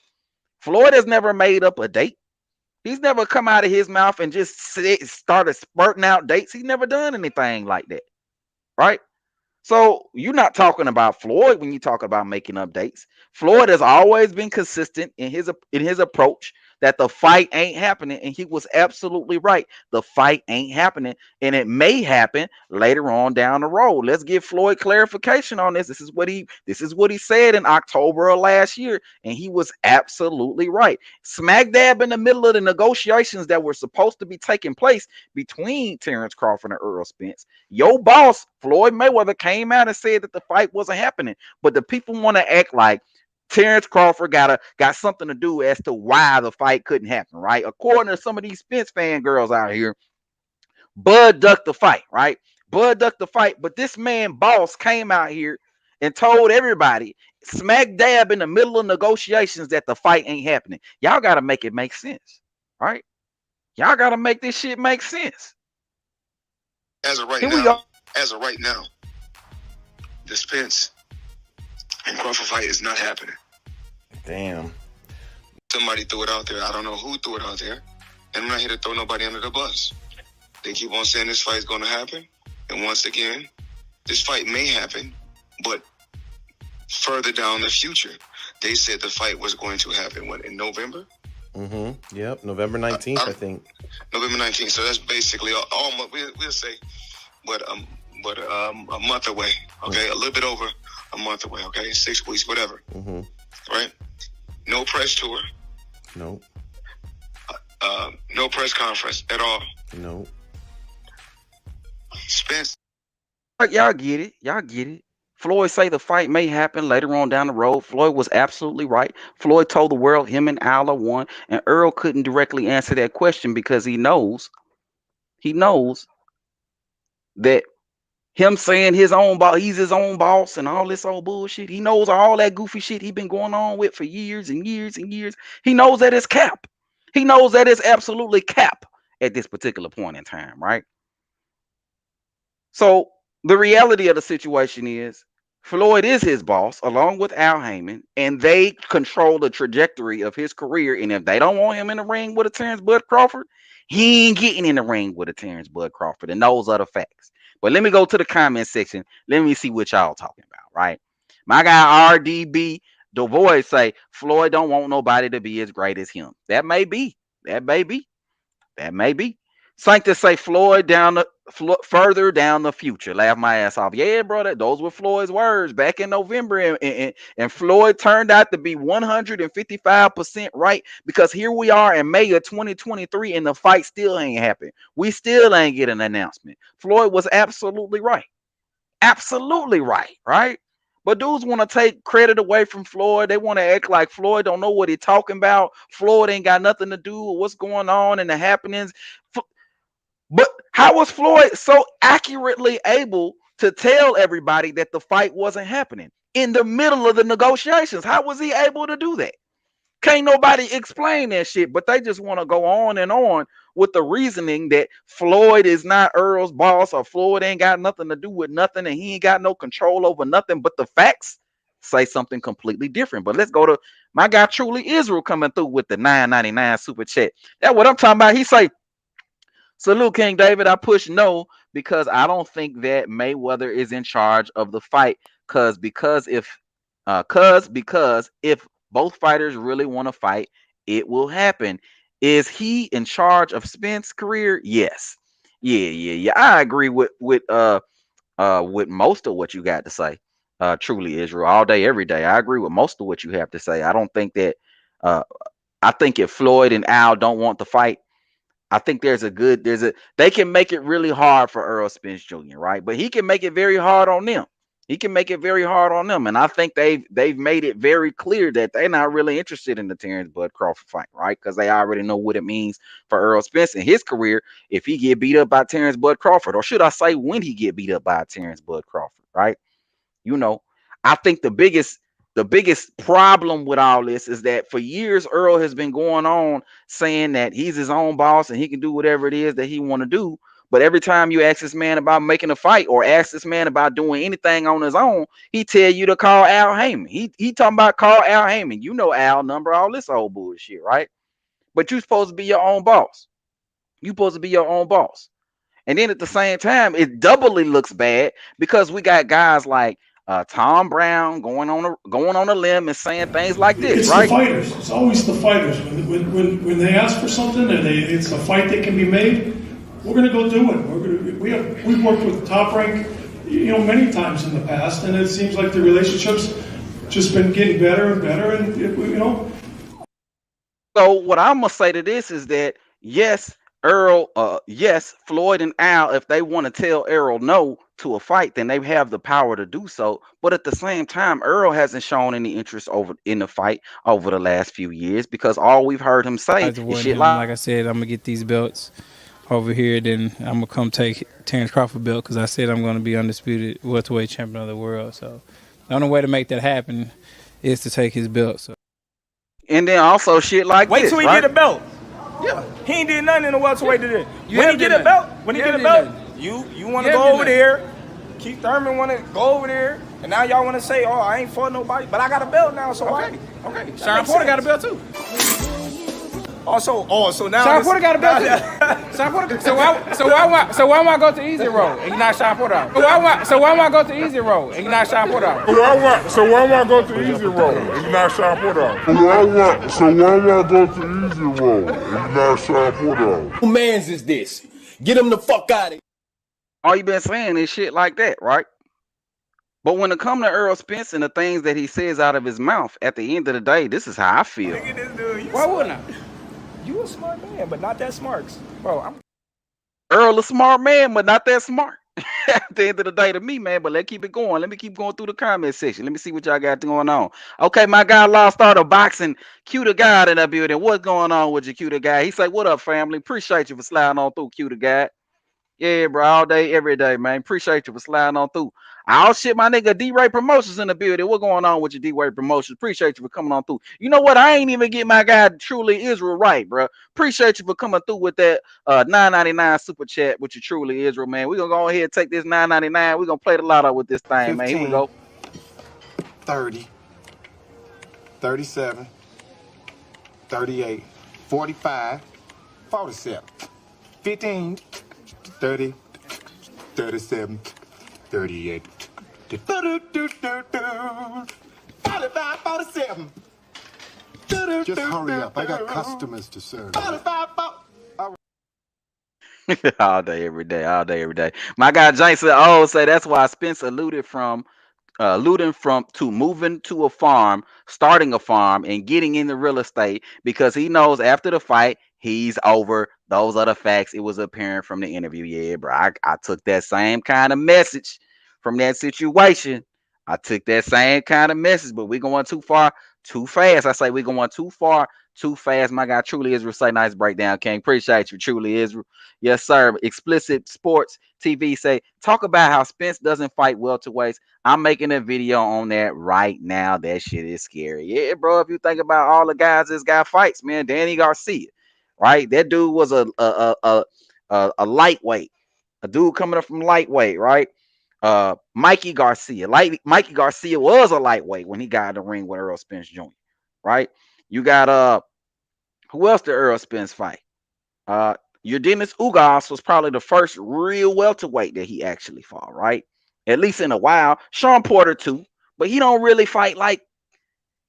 Floyd has never made up a date. He's never come out of his mouth and just started spurting out dates. He's never done anything like that, right? So you're not talking about Floyd when you talk about making updates. Floyd has always been consistent in his approach that the fight ain't happening, and he was absolutely right. The fight ain't happening, and it may happen later on down the road. Let's give Floyd clarification on this. This is what he said in October of last year, and he was absolutely right. Smack dab in the middle of the negotiations that were supposed to be taking place between Terence Crawford and Errol Spence, your boss Floyd Mayweather came out and said that the fight wasn't happening, but the people want to act like Terence Crawford got something to do as to why the fight couldn't happen, right? According to some of these Spence fangirls out here, Bud ducked the fight, right? Bud ducked the fight, but this man boss came out here and told everybody smack dab in the middle of negotiations that the fight ain't happening. Y'all got to make it make sense, right? Y'all got to make this shit make sense. As of right now, the Spence and Crawford fight is not happening. Damn. Somebody threw it out there. I don't know who threw it out there. And I'm not here to throw nobody under the bus. They keep on saying this fight is going to happen. And once again, this fight may happen, but further down the future. They said the fight was going to happen, in November? Mm-hmm. Yep, November 19th, I think. November 19th. So that's basically almost, we'll say, but a month away, okay? A little bit over a month away, okay? 6 weeks, whatever. Mm-hmm. Right? No press tour. Nope. No press conference at all. Nope. Spence. Y'all get it. Floyd say the fight may happen later on down the road. Floyd was absolutely right. Floyd told the world him and Al are one, and Earl couldn't directly answer that question because he knows that him saying his own boss, he's his own boss and all this old bullshit. He knows all that goofy shit he been going on with for years and years and years. He knows that it's cap. He knows that it's absolutely cap at this particular point in time, right? So the reality of the situation is Floyd is his boss, along with Al Heyman, and they control the trajectory of his career. And if they don't want him in the ring with a Terence Bud Crawford, he ain't getting in the ring with a Terence Bud Crawford. And those are the facts. But let me go to the comment section. Let me see what y'all talking about, right? My guy RDB, the voice say, Floyd don't want nobody to be as great as him. That may be. That may be. That may be. Sanctus say Floyd further down the future. Laugh my ass off. Yeah, brother. Those were Floyd's words back in November. And Floyd turned out to be 155% right, because here we are in May of 2023 and the fight still ain't happened. We still ain't get an announcement. Floyd was absolutely right. Absolutely right. Right? But dudes want to take credit away from Floyd. They want to act like Floyd don't know what he's talking about. Floyd ain't got nothing to do with what's going on and the happenings. But how was Floyd so accurately able to tell everybody that the fight wasn't happening in the middle of the negotiations? How was he able to do that? Can't nobody explain that shit, but they just want to go on and on with the reasoning that Floyd is not Earl's boss, or Floyd ain't got nothing to do with nothing and he ain't got no control over nothing. But the facts say something completely different. But let's go to my guy Truly Israel coming through with the $9.99 super chat. That's what I'm talking about. He say, salute King David. I push no because I don't think that Mayweather is in charge of the fight. Because if both fighters really want to fight, it will happen. Is he in charge of Spence's career? Yes. Yeah. I agree with most of what you got to say. Truly Israel, all day, every day. I agree with most of what you have to say. I don't think that I think if Floyd and Al don't want to fight, I think they can make it really hard for Errol Spence Jr., right? But he can make it very hard on them. And I think they've made it very clear that they're not really interested in the Terence Bud Crawford fight, right? Because they already know what it means for Errol Spence in his career if he get beat up by Terence Bud Crawford, or should I say when he get beat up by Terence Bud Crawford, right? I think the biggest problem with all this is that for years Earl has been going on saying that he's his own boss and he can do whatever it is that he want to do. But every time you ask this man about making a fight or ask this man about doing anything on his own, he tell you to call Al Heyman. He talking about call Al Heyman. You know Al number, all this old bullshit, right? But you're supposed to be your own boss. And then at the same time, it doubly looks bad because we got guys like Tom Brown going on a limb and saying things like this, it's right? The fighters. It's always the fighters. When they ask for something and it's a fight that can be made, we're going to go do it. We've worked with Top Rank, many times in the past, and it seems like the relationship's just been getting better and better, and So what I'm gonna say to this is that yes, Floyd and Al, if they want to tell Errol no to a fight, then they have the power to do so. But at the same time, Errol hasn't shown any interest in the fight over the last few years, because all we've heard him say is shit like I said, I'm gonna get these belts over here, then I'm gonna come take Terence Crawford belt, because I said I'm gonna be undisputed welterweight champion of the world. So the only way to make that happen is to take his belt. So. And then also shit like wait this, till he right? get a belt. Yeah, he ain't did nothing in the welterweight today. When he get a belt, you want to go over there. Keith Thurman want to go over there, and now y'all want to say, "Oh, I ain't fought nobody," but I got a belt now, so okay. Sean Porter got a belt too. So now Sean Porter got a belt too. Sean Porter. So why am I go to easy road and not Sean Porter? So why am I go to easy road and not Sean Porter? So why am I go to easy road and not Sean Porter? So why am I go to easy road and not Sean Porter? Who mans is this? Get him the fuck out of here. All you been saying is shit like that, right? But when it comes to Errol Spence and the things that he says out of his mouth, at the end of the day, this is how I feel. Look at this dude. Why wouldn't I? You a smart man, but not that smart. Bro, Earl a smart man, but not that smart. At the end of the day to me, man. But let's keep it going. Let me keep going through the comment section. Let me see what y'all got going on. Okay, my guy Lost Art of Boxing, Cuter God in that building. What's going on with you, Cuter Guy? He said, what up, family? Appreciate you for sliding on through, Cuter Guy. Yeah, bro, all day, every day, man. Appreciate you for sliding on through. I'll shit my nigga D-Ray Promotions in the building. What going on with your D-Ray Promotions? Appreciate you for coming on through. You know what? I ain't even get my guy Truly Israel right, bro. Appreciate you for coming through with that $9.99 super chat with your Truly Israel, man. We're going to go ahead and take this $9.99. We're going to play the lotto with this thing, 15. Man. Here we go. 30, 37, 38, 45, 47, 15, 30, 37, 38, 45, 47. Just hurry up. I got customers to serve. 45, All day, every day, all day, every day. My guy Jason say that's why Spence alluding from to moving to a farm, starting a farm, and getting into real estate because he knows after the fight he's over. Those are the facts. It was apparent from the interview. Yeah, bro. I took that same kind of message from that situation. I took that same kind of message, but we're going too far, too fast. I say we're going too far, too fast. My guy Truly Israel say nice breakdown, King. Appreciate you, Truly Israel. Yes, sir. Explicit Sports TV say talk about how Spence doesn't fight welterweights. I'm making a video on that right now. That shit is scary. Yeah, bro. If you think about all the guys this guy fights, man, Danny Garcia, right? That dude was a lightweight, a dude coming up from lightweight, right? Mikey Garcia, Mikey Garcia was a lightweight when he got in the ring with Errol Spence Jr., right? You got who else did Errol Spence fight? Your Dennis Ugas was probably the first real welterweight that he actually fought, right? At least in a while. Sean Porter too, but he don't really fight like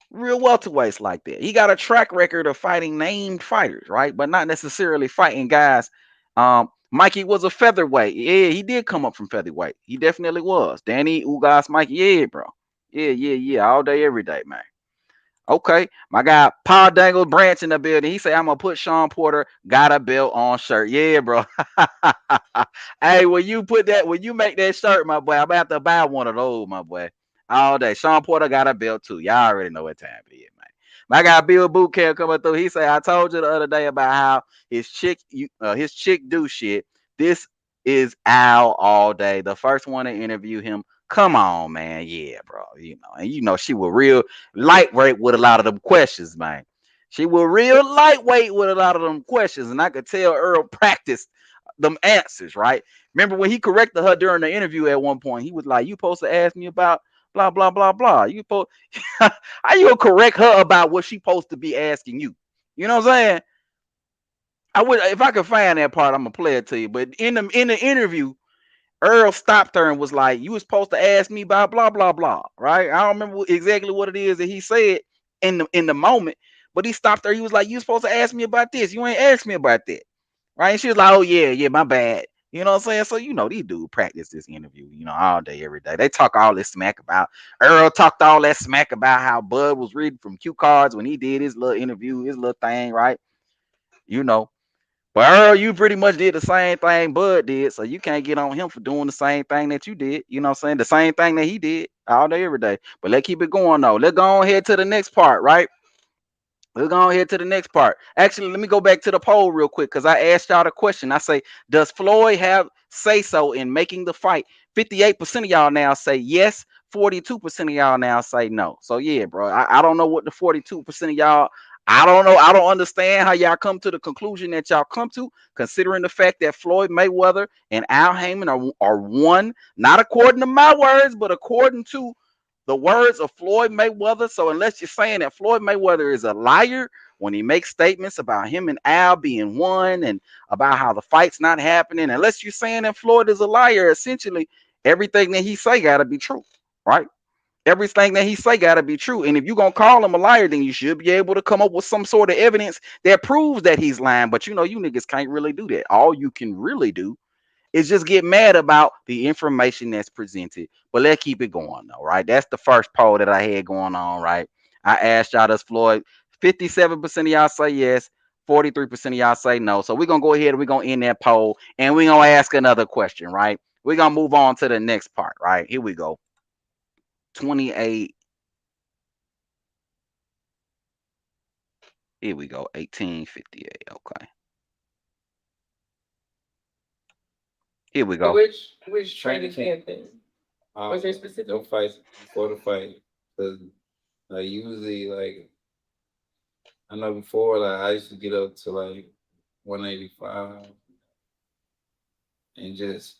real welterweights like that. He got a track record of fighting named fighters, right? But not necessarily fighting guys. Mikey was a featherweight. Yeah, he did come up from featherweight. He definitely was. Danny Ugas, Mikey, yeah, bro. Yeah. All day, every day, man. Okay, my guy Paul Dangle Branch in the building. He say I'm gonna put Sean Porter got a belt on shirt. Yeah, bro. Hey, when you make that shirt, my boy, I'm gonna have to buy one of those, my boy. All day. Sean Porter got a belt too. Y'all already know what time it is, man. My guy Bill Bootcamp coming through. He say I told you the other day about how his chick do shit. This is Al all day. The first one to interview him. Come on, man. Yeah, bro. And she was real lightweight with a lot of them questions, man. She was real lightweight with a lot of them questions, and I could tell Earl practiced them answers, right? Remember when he corrected her during the interview at one point? He was like, "You supposed to ask me about blah blah blah blah. You supposed how you gonna correct her about what she supposed to be asking you? You know what I'm saying? I would if I could find that part, I'm gonna play it to you. But in the interview, Earl stopped her and was like, "You was supposed to ask me about blah blah blah," right? I don't remember exactly what it is that he said in the moment, but he stopped her. He was like, "You supposed to ask me about this. You ain't asked me about that," right? And she was like, "Oh yeah, my bad." You know what I'm saying? So these dudes practice this interview, all day, every day. They talk all this smack about Earl talked all that smack about how Bud was reading from cue cards when he did his little interview, his little thing, right? But Earl, you pretty much did the same thing Bud did, so you can't get on him for doing the same thing that you did. You know what I'm saying? The same thing that he did all day, every day. But let's keep it going, though. Let's go on ahead to the next part, right? Let's go ahead to the next part. Actually, let me go back to the poll real quick because I asked y'all the question. I say, does Floyd have say-so in making the fight? 58% of y'all now say yes. 42% of y'all now say no. So, yeah, bro, I don't know what the 42% of y'all I don't know. I don't understand how y'all come to the conclusion that y'all come to, considering the fact that Floyd Mayweather and Al Haymon are one, not according to my words, but according to the words of Floyd Mayweather. So unless you're saying that Floyd Mayweather is a liar when he makes statements about him and Al being one and about how the fight's not happening, unless you're saying that Floyd is a liar, essentially everything that he say got to be true, right? Everything that he say gotta be true. And if you're gonna call him a liar, then you should be able to come up with some sort of evidence that proves that he's lying. But you niggas can't really do that. All you can really do is just get mad about the information that's presented. But let's keep it going though, right? That's the first poll that I had going on, right? I asked y'all, does Floyd 57% of y'all say yes, 43% of y'all say no. So we're gonna go ahead and we're gonna end that poll and we're gonna ask another question, right? We're gonna move on to the next part, right? Here we go. 28. Here we go. 1858. Okay. Here we go. Which training camp then? Was there specific? No fights before the fight. Because usually, I know before, I used to get up to 185 and just,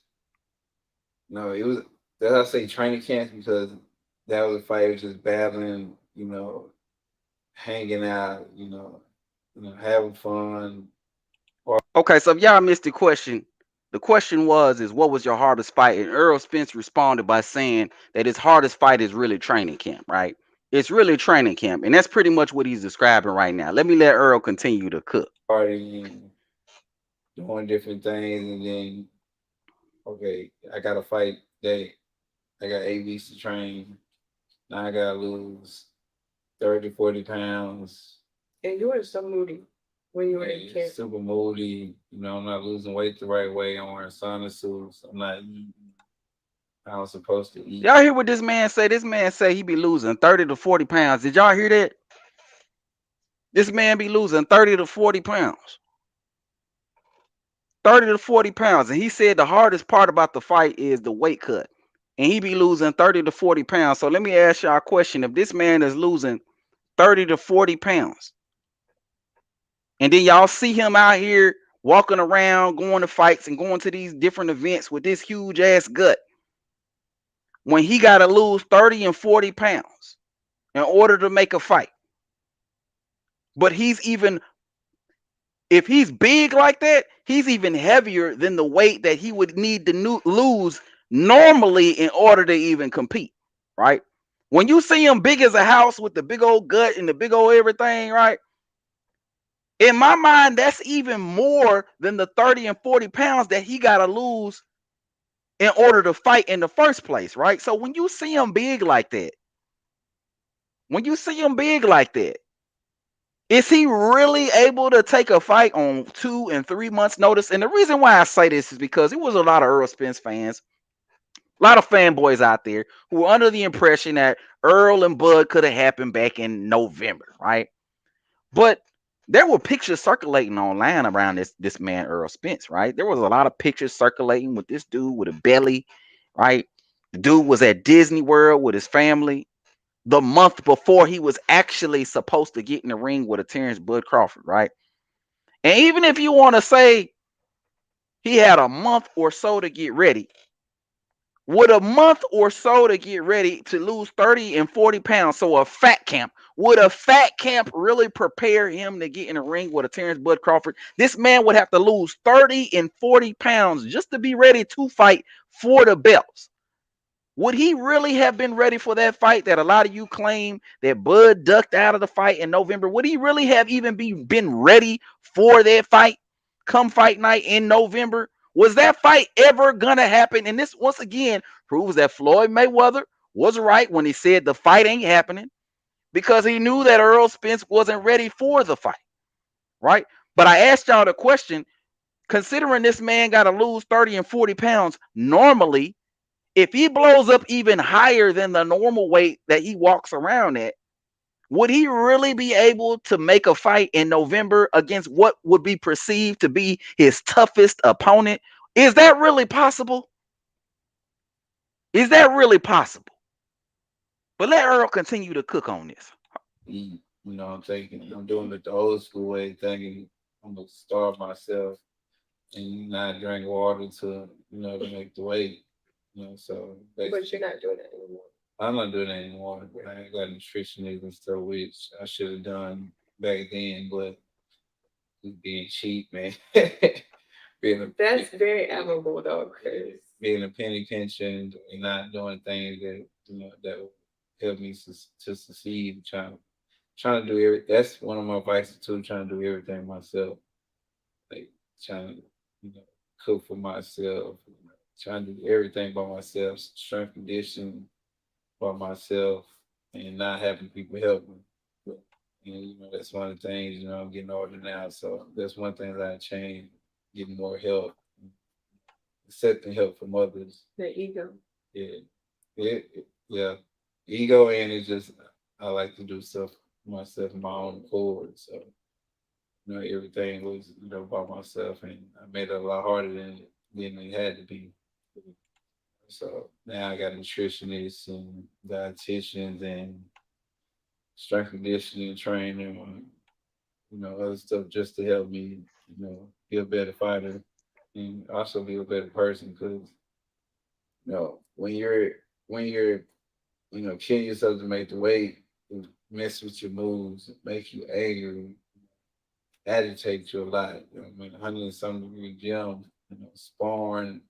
it was, that's I say training camps because that was a fight, was just battling, hanging out, having fun. Okay, so if y'all missed the question is what was your hardest fight? And Errol Spence responded by saying that his hardest fight is really training camp, right? It's really training camp, and that's pretty much what he's describing right now. Let me let Earl continue to cook. Partying, doing different things, and then okay, I got a fight day. I got 8 weeks to train. Now I gotta lose 30, 40 pounds. And you were so moody when you were in camp. Super moody. I'm not losing weight the right way. I'm wearing sauna suits. I'm not eating how I'm supposed to eat. Y'all hear what this man say? This man say he be losing 30 to 40 pounds. Did y'all hear that? This man be losing 30 to 40 pounds. 30 to 40 pounds. And he said the hardest part about the fight is the weight cut. And he be losing 30 to 40 pounds. So let me ask y'all a question. If this man is losing 30 to 40 pounds, and then y'all see him out here walking around, going to fights and going to these different events with this huge ass gut, when he got to lose 30 and 40 pounds in order to make a fight. But if he's big like that, he's even heavier than the weight that he would need to lose normally in order to even compete, right? When you see him big as a house with the big old gut and the big old everything, right? In my mind, that's even more than the 30 and 40 pounds that he got to lose in order to fight in the first place, right? So when you see him big like that, is he really able to take a fight on 2 and 3 months notice? And the reason why I say this is because it was a lot of Errol Spence fans, a lot of fanboys out there who were under the impression that Earl and Bud could have happened back in November, right? But there were pictures circulating online around this man, Errol Spence, right? There was a lot of pictures circulating with this dude with a belly, right? The dude was at Disney World with his family the month before he was actually supposed to get in the ring with a Terence Bud Crawford, right? And even if you want to say he had a month or so to get ready, with a month or so to get ready to lose 30 and 40 pounds, so a fat camp, would a fat camp really prepare him to get in the ring with a Terence Bud Crawford? This man would have to lose 30 and 40 pounds just to be ready to fight for the belts. Would he really have been ready for that fight that a lot of you claim that Bud ducked out of the fight in November? Would he really have even been ready for that fight come fight night in November? Was that fight ever gonna happen? And this once again proves that Floyd Mayweather was right when he said the fight ain't happening, because he knew that Errol Spence wasn't ready for the fight, right? But I asked y'all the question, considering this man got to lose 30 and 40 pounds normally, if he blows up even higher than the normal weight that he walks around at, would he really be able to make a fight in November against what would be perceived to be his toughest opponent? Is that really possible? Is that really possible? But let Earl continue to cook on this. I'm doing it the old school way, thinking I'm gonna starve myself and not drink water to make the weight. So but you're not doing it anymore. I'm not doing it anymore. I got nutritionists and stuff, which I should have done back then, but being cheap, man. That's very admirable, though, Chris. Being a penny pincher and not doing things that that will help me to succeed. Trying to do everything. That's one of my vices too. Trying to do everything myself, like trying to cook for myself. Trying to do everything by myself, strength conditioning by myself, and not having people help me. And, that's one of the things, I'm getting older now. So that's one thing that I changed, getting more help, accepting help from others. The ego. Yeah. Ego, and it's just, I like to do stuff myself in my own accord. So, everything was, by myself, and I made it a lot harder than it had to be. So now I got nutritionists and dietitians and strength conditioning training, other stuff just to help me, be a better fighter and also be a better person. Because, when you're killing yourself to make the weight, mess with your moves, make you angry, agitate you a lot. 100 and some degree gym, sparring.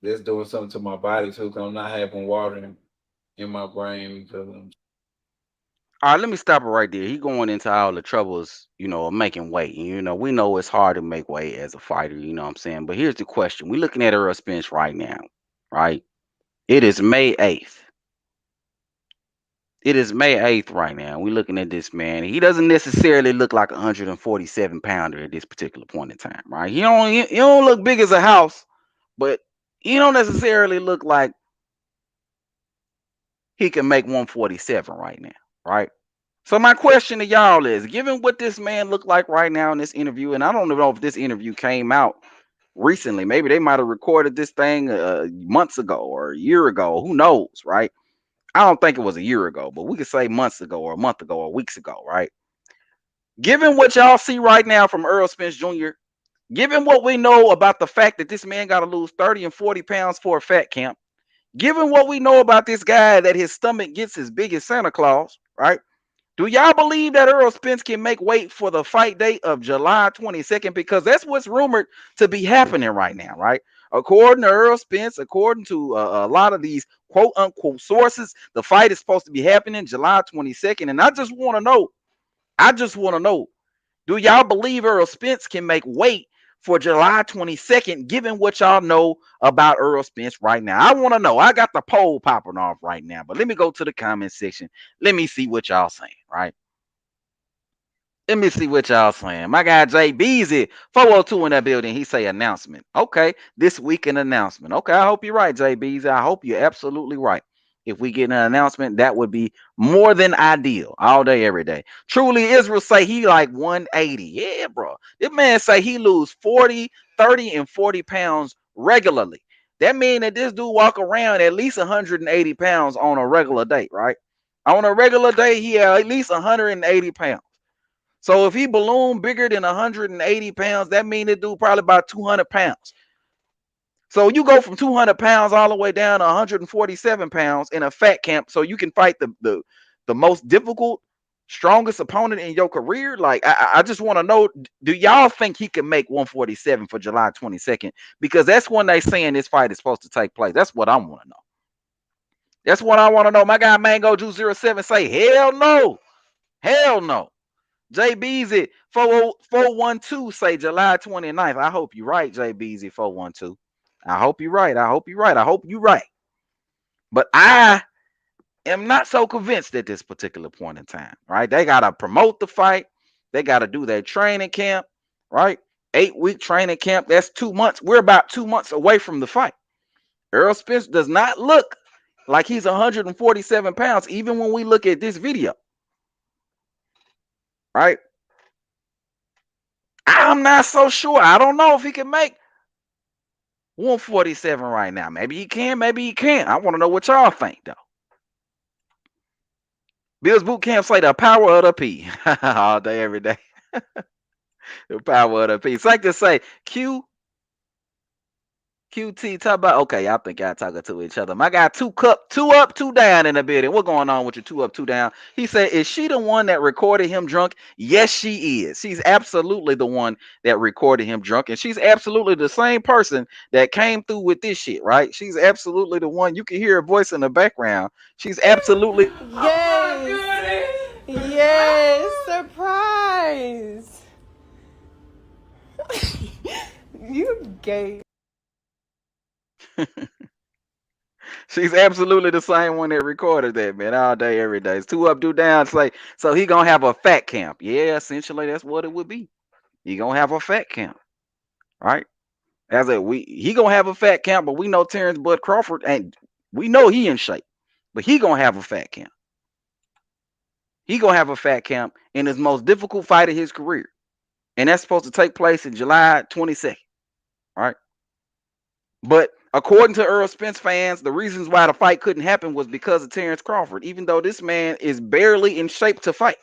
That's doing something to my body too, because I'm not having water in my brain because I'm. All right, let me stop it right there. He going into all the troubles, of making weight. And, we know it's hard to make weight as a fighter, you know what I'm saying? But here's the question. We're looking at Errol Spence right now, right? It is May 8th. It is May 8th right now. We're looking at this man. He doesn't necessarily look like a 147 pounder at this particular point in time, right? He don't look big as a house, but he don't necessarily look like he can make 147 right now, right? So my question to y'all is, given what this man looked like right now in this interview, and I don't know if this interview came out recently, maybe they might have recorded this thing months ago or a year ago, who knows, right? I don't think it was a year ago, but we could say months ago or a month ago or weeks ago, right? Given what y'all see right now from Errol Spence Jr., given what we know about the fact that this man got to lose 30 and 40 pounds for a fat camp, given what we know about this guy that his stomach gets as big as Santa Claus, right? Do y'all believe that Errol Spence can make weight for the fight date of July 22nd? Because that's what's rumored to be happening right now, right? According to Errol Spence, according to a lot of these quote unquote sources, the fight is supposed to be happening July 22nd. And I just want to know, do y'all believe Errol Spence can make weight for July 22nd, given what y'all know about Errol Spence right now? I want to know. I got the poll popping off right now, but let me go to the comment section. Let me see what y'all saying, right? Let me see what y'all saying. My guy Jay Beezy, 402 in that building. He say announcement. Okay, this week an announcement. Okay, I hope you're right, Jay Beezy. I hope you're absolutely right. If we get an announcement, that would be more than ideal. All day, every day. Truly, Israel say he like 180. Yeah, bro. This man say he lose 40, 30, and 40 pounds regularly. That means that this dude walk around at least 180 pounds on a regular day, right? On a regular day, he at least 180 pounds. So if he balloon bigger than 180 pounds, that means it do probably about 200 pounds. So you go from 200 pounds all the way down to 147 pounds in a fat camp so you can fight the most difficult, strongest opponent in your career. Like, I just want to know, do y'all think he can make 147 for July 22nd? Because that's when they saying this fight is supposed to take place. That's what I want to know. That's what I want to know. My guy Mango Juice 07 say, hell no. Hell no. JBZ 412 say July 29th. I hope you're right, JBZ 412. I hope you're right. I hope you're right. I hope you're right. But I am not so convinced at this particular point in time, right? They got to promote the fight. They got to do their training camp, right? 8-week training camp. That's 2 months. We're about 2 months away from the fight. Errol Spence does not look like he's 147 pounds, even when we look at this video. Right? I'm not so sure. I don't know if he can make 147 right now. Maybe he can, maybe he can't. I want to know what y'all think, though. Bill's Boot Camp say the power of the P. All day, every day. The power of the P. It's like to say, QT talk about, okay, I think y'all talking to each other. My guy, 2 up, 2 down in the building. What's going on with your 2 up, 2 down? He said, is she the one that recorded him drunk? Yes, she is. She's absolutely the one that recorded him drunk. And she's absolutely the same person that came through with this shit, right? She's absolutely the one. You can hear her voice in the background. She's absolutely. Yes. Yes. Surprise. You gay. She's absolutely the same one that recorded that, man, all day, every day. It's 2 up, 2 down. So he gonna have a fat camp. Yeah, essentially that's what it would be. He gonna have a fat camp, right? He gonna have a fat camp, but we know Terence Bud Crawford, and we know he in shape, but he gonna have a fat camp. He gonna have a fat camp in his most difficult fight of his career, and that's supposed to take place in July 22nd, right? But according to Errol Spence fans, the reasons why the fight couldn't happen was because of Terence Crawford, even though this man is barely in shape to fight.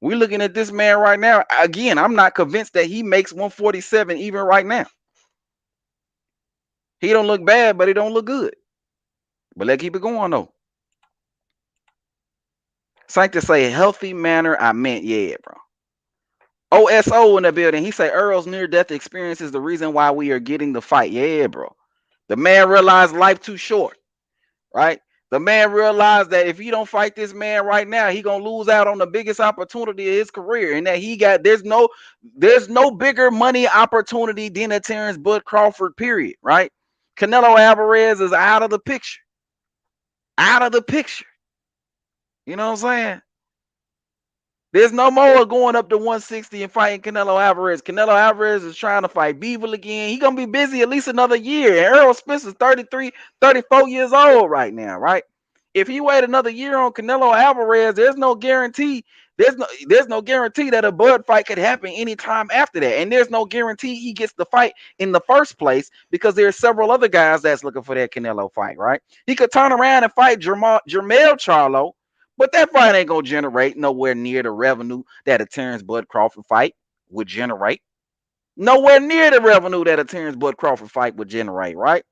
We're looking at this man right now. Again, I'm not convinced that he makes 147 even right now. He don't look bad, but he don't look good. But let's keep it going though. Saint to say healthy manner, I meant yeah, bro. OSO in the building. He say Earl's near-death experience is the reason why we are getting the fight. Yeah, bro. The man realized life too short, right? The man realized that if he don't fight this man right now, he gonna lose out on the biggest opportunity of his career, and that he got there's no bigger money opportunity than a Terence Bud Crawford. Period. Right? Canelo Alvarez is out of the picture. Out of the picture. You know what I'm saying? There's no more going up to 160 and fighting Canelo Alvarez. Canelo Alvarez is trying to fight Beevil again. He's going to be busy at least another year. And Errol Spence is 33, 34 years old right now, right? If he wait another year on Canelo Alvarez, there's no guarantee. There's no guarantee that a Bud fight could happen anytime after that. And there's no guarantee he gets the fight in the first place because there's several other guys that's looking for that Canelo fight, right? He could turn around and fight Jermell Charlo. But that fight ain't gonna generate nowhere near the revenue that a Terence Bud Crawford fight would generate. Nowhere near the revenue that a Terence Bud Crawford fight would generate, right?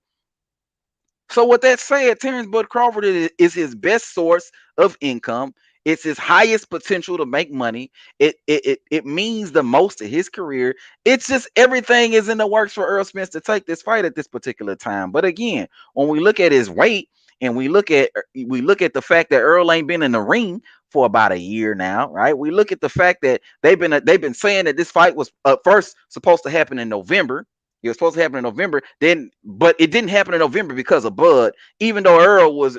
So with that said, Terence Bud Crawford is his best source of income. It's his highest potential to make money. It means the most to his career. It's just everything is in the works for Errol Spence to take this fight at this particular time. But again, when we look at his weight and we look at the fact that Earl ain't been in the ring for about a year now, right? We look at the fact that they've been saying that this fight was first supposed to happen in November. It was supposed to happen in November, but it didn't happen in November because of Bud. Even though Earl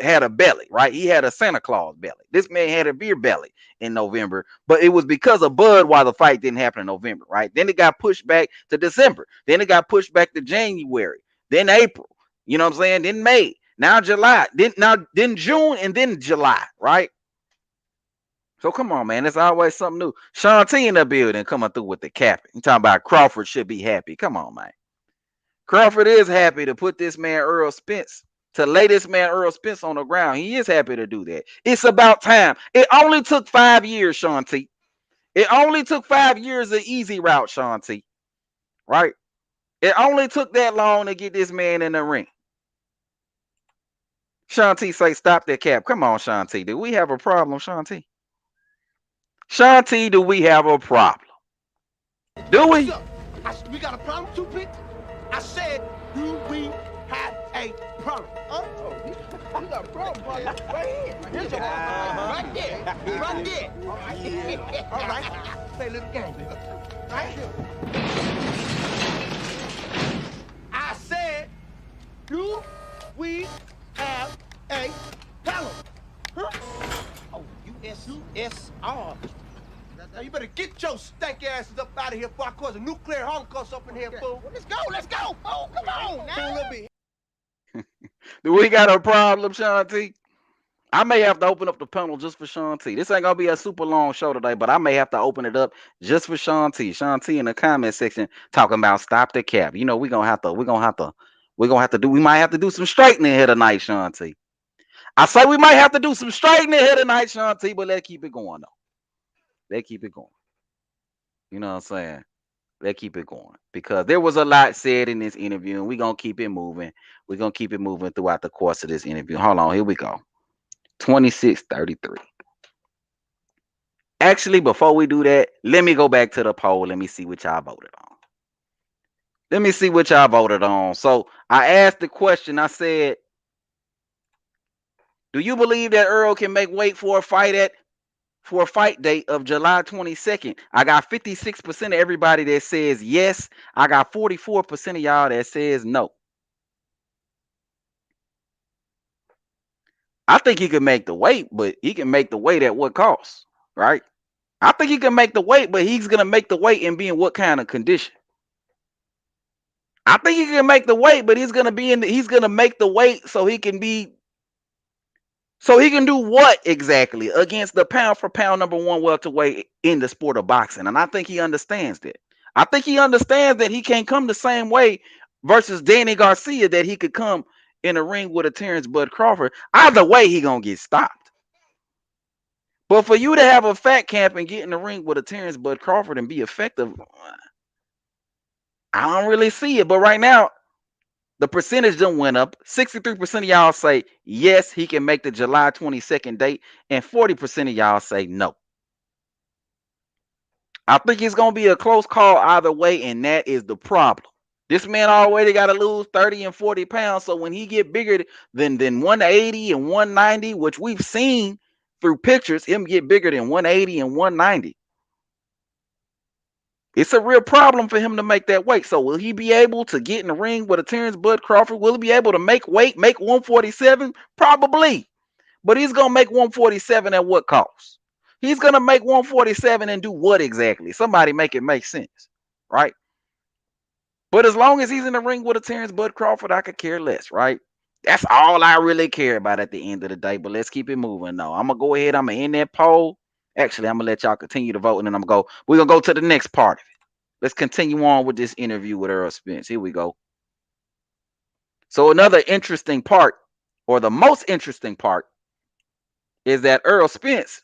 had a belly, right? He had a Santa Claus belly. This man had a beer belly in November, but it was because of Bud why the fight didn't happen in November, right? Then it got pushed back to December. Then it got pushed back to January. Then April. You know what I'm saying? Then May. Now July. Then June, and then July, right? So come on, man. It's always something new. Sean T in the building coming through with the cap. You talking about Crawford should be happy. Come on, man. Crawford is happy to put this man Errol Spence, to lay this man Errol Spence on the ground. He is happy to do that. It's about time. It only took 5 years, Sean T. It only took 5 years of easy route, Sean T. Right? It only took that long to get this man in the ring. Sean T say, stop that cap. Come on, Sean T. Do we have a problem, Sean T? Sean T, do we have a problem? Do we? We got a problem too, Pete? I said, do we have a problem? Oh, you got a problem right here. Here's your problem. Right there. Right there. All right. Play a little game. Right here. I said, do we have a problem? Huh? Oh, USSR. Now you better get your stank asses up out of here before I cause a nuclear holocaust up in here, fool. Let's go, fool. Come on now. Do we got a problem, Sean T? I may have to open up the panel just for Sean T. This ain't gonna be a super long show today, but I may have to open it up just for Sean T. Sean T in the comment section talking about stop the cap. You know, we might have to do some straightening here tonight, Sean T. I say we might have to do some straightening here tonight, Sean T, but let's keep it going though. Let's keep it going. You know what I'm saying? Let's keep it going. Because there was a lot said in this interview, and we're gonna keep it moving. We're gonna keep it moving throughout the course of this interview. Hold on, here we go. 26-33. Actually, before we do that, let me go back to the poll. Let me see what y'all voted on. So I asked the question. I said, do you believe that Earl can make weight for a fight date of July 22nd? I got 56% of everybody that says yes. I got 44% of y'all that says no. I think he can make the weight, but he can make the weight at what cost, right? I think he can make the weight, but he's going to make the weight and be in what kind of condition? I think he can make the weight, but he's going to make the weight so he can do what exactly against the pound for pound number one welterweight in the sport of boxing. And I think he understands that. I think he understands that he can't come the same way versus Danny Garcia that he could come in a ring with a Terence Bud Crawford. Either way, he gonna get stopped. But for you to have a fat camp and get in the ring with a Terence Bud Crawford and be effective, I don't really see it. But right now, The percentage done went up. 63% of y'all say yes, he can make the July 22nd date, and 40% of y'all say no. I think it's gonna be a close call either way, and that is the problem. This man already got to lose 30 and 40 pounds. So when he get bigger than 180 and 190, which we've seen through pictures, him get bigger than 180 and 190. It's a real problem for him to make that weight. So will he be able to get in the ring with a Terence Bud Crawford? Will he be able to make weight, make 147? Probably. But he's going to make 147 at what cost? He's going to make 147 and do what exactly? Somebody make it make sense, right? But as long as he's in the ring with a Terence Bud Crawford, I could care less, right? That's all I really care about at the end of the day. But let's keep it moving. No, I'm going to go ahead. I'm going to end that poll. Actually, I'm going to let y'all continue to vote, and then we're going to go to the next part of it. Let's continue on with this interview with Errol Spence. Here we go. So another interesting part, or the most interesting part, is that Errol Spence,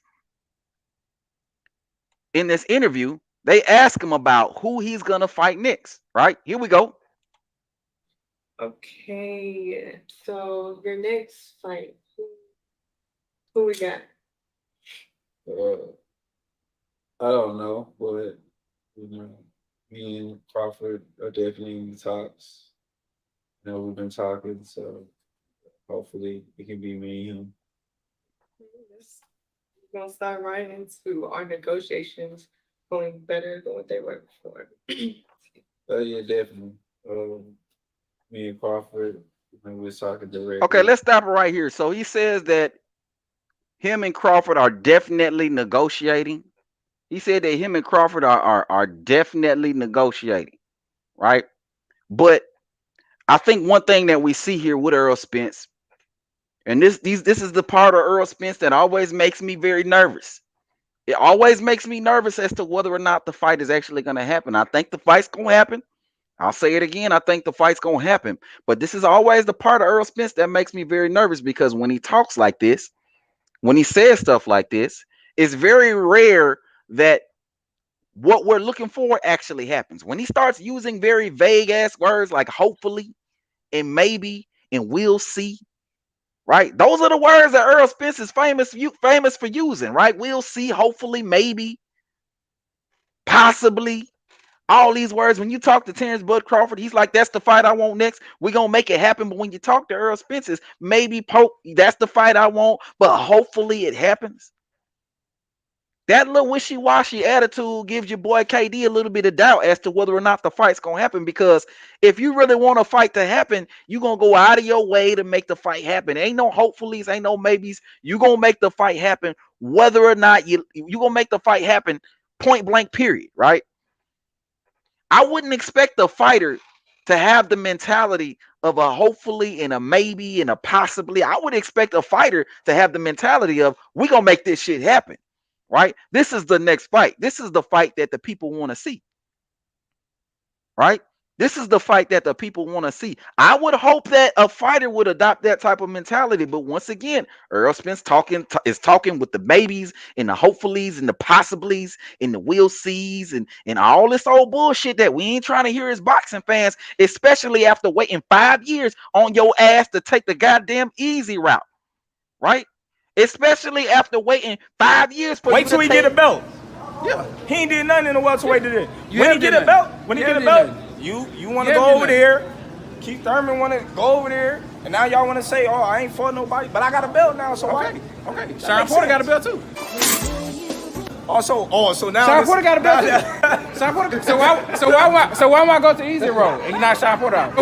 in this interview, they ask him about who he's going to fight next, right? Here we go. Okay, so your next fight, who we got? I don't know, but me and Crawford are definitely in the talks. We've been talking, so hopefully it can be me and him. We're gonna start right into our negotiations going better than what they were before. Yeah, definitely. Me and Crawford, we're talking directly. Okay, let's stop it right here. So he says that him and Crawford are definitely negotiating. He said that him and Crawford are definitely negotiating, right? But I think one thing that we see here with Errol Spence, and this is the part of Errol Spence that always makes me very nervous. It always makes me nervous as to whether or not the fight is actually going to happen. I think the fight's going to happen. I'll say it again. I think the fight's going to happen. But this is always the part of Errol Spence that makes me very nervous, because when he talks like this, when he says stuff like this, it's very rare that what we're looking for actually happens. When he starts using very vague ass words like hopefully and maybe and we'll see, right? Those are the words that Errol Spence is famous for using, right? We'll see, hopefully, maybe, possibly. All these words. When you talk to Terence Bud Crawford, he's like, that's the fight I want next. We're going to make it happen. But when you talk to Errol Spence, maybe that's the fight I want, but hopefully it happens. That little wishy-washy attitude gives your boy KD a little bit of doubt as to whether or not the fight's going to happen, because if you really want a fight to happen, you're going to go out of your way to make the fight happen. Ain't no hopefullys, ain't no maybes. You're going to make the fight happen whether or not you're going to make the fight happen, point blank, period, right? I wouldn't expect the fighter to have the mentality of a hopefully and a maybe and a possibly. I would expect a fighter to have the mentality of, we're going to make this shit happen. Right? This is the next fight. This is the fight that the people want to see. Right? This is the fight that the people want to see. I would hope that a fighter would adopt that type of mentality. But once again, Errol Spence is talking with the maybes and the hopefullys and the possiblies and the we'll sees and all this old bullshit that we ain't trying to hear as boxing fans, especially after waiting 5 years on your ass to take the goddamn easy route. Right? Especially after waiting 5 years for wait till he get a belt. Yeah, he ain't did nothing in the welterweight today. When he get a belt, you want to go over there. Keith Thurman want to go over there, and now y'all want to say, "Oh, I ain't fought nobody," but I got a belt now, so okay. Sean Porter got a belt too. So now Sean Porter got a belt too. Sean Porter. So why want to go to easy road and you not Sean Porter?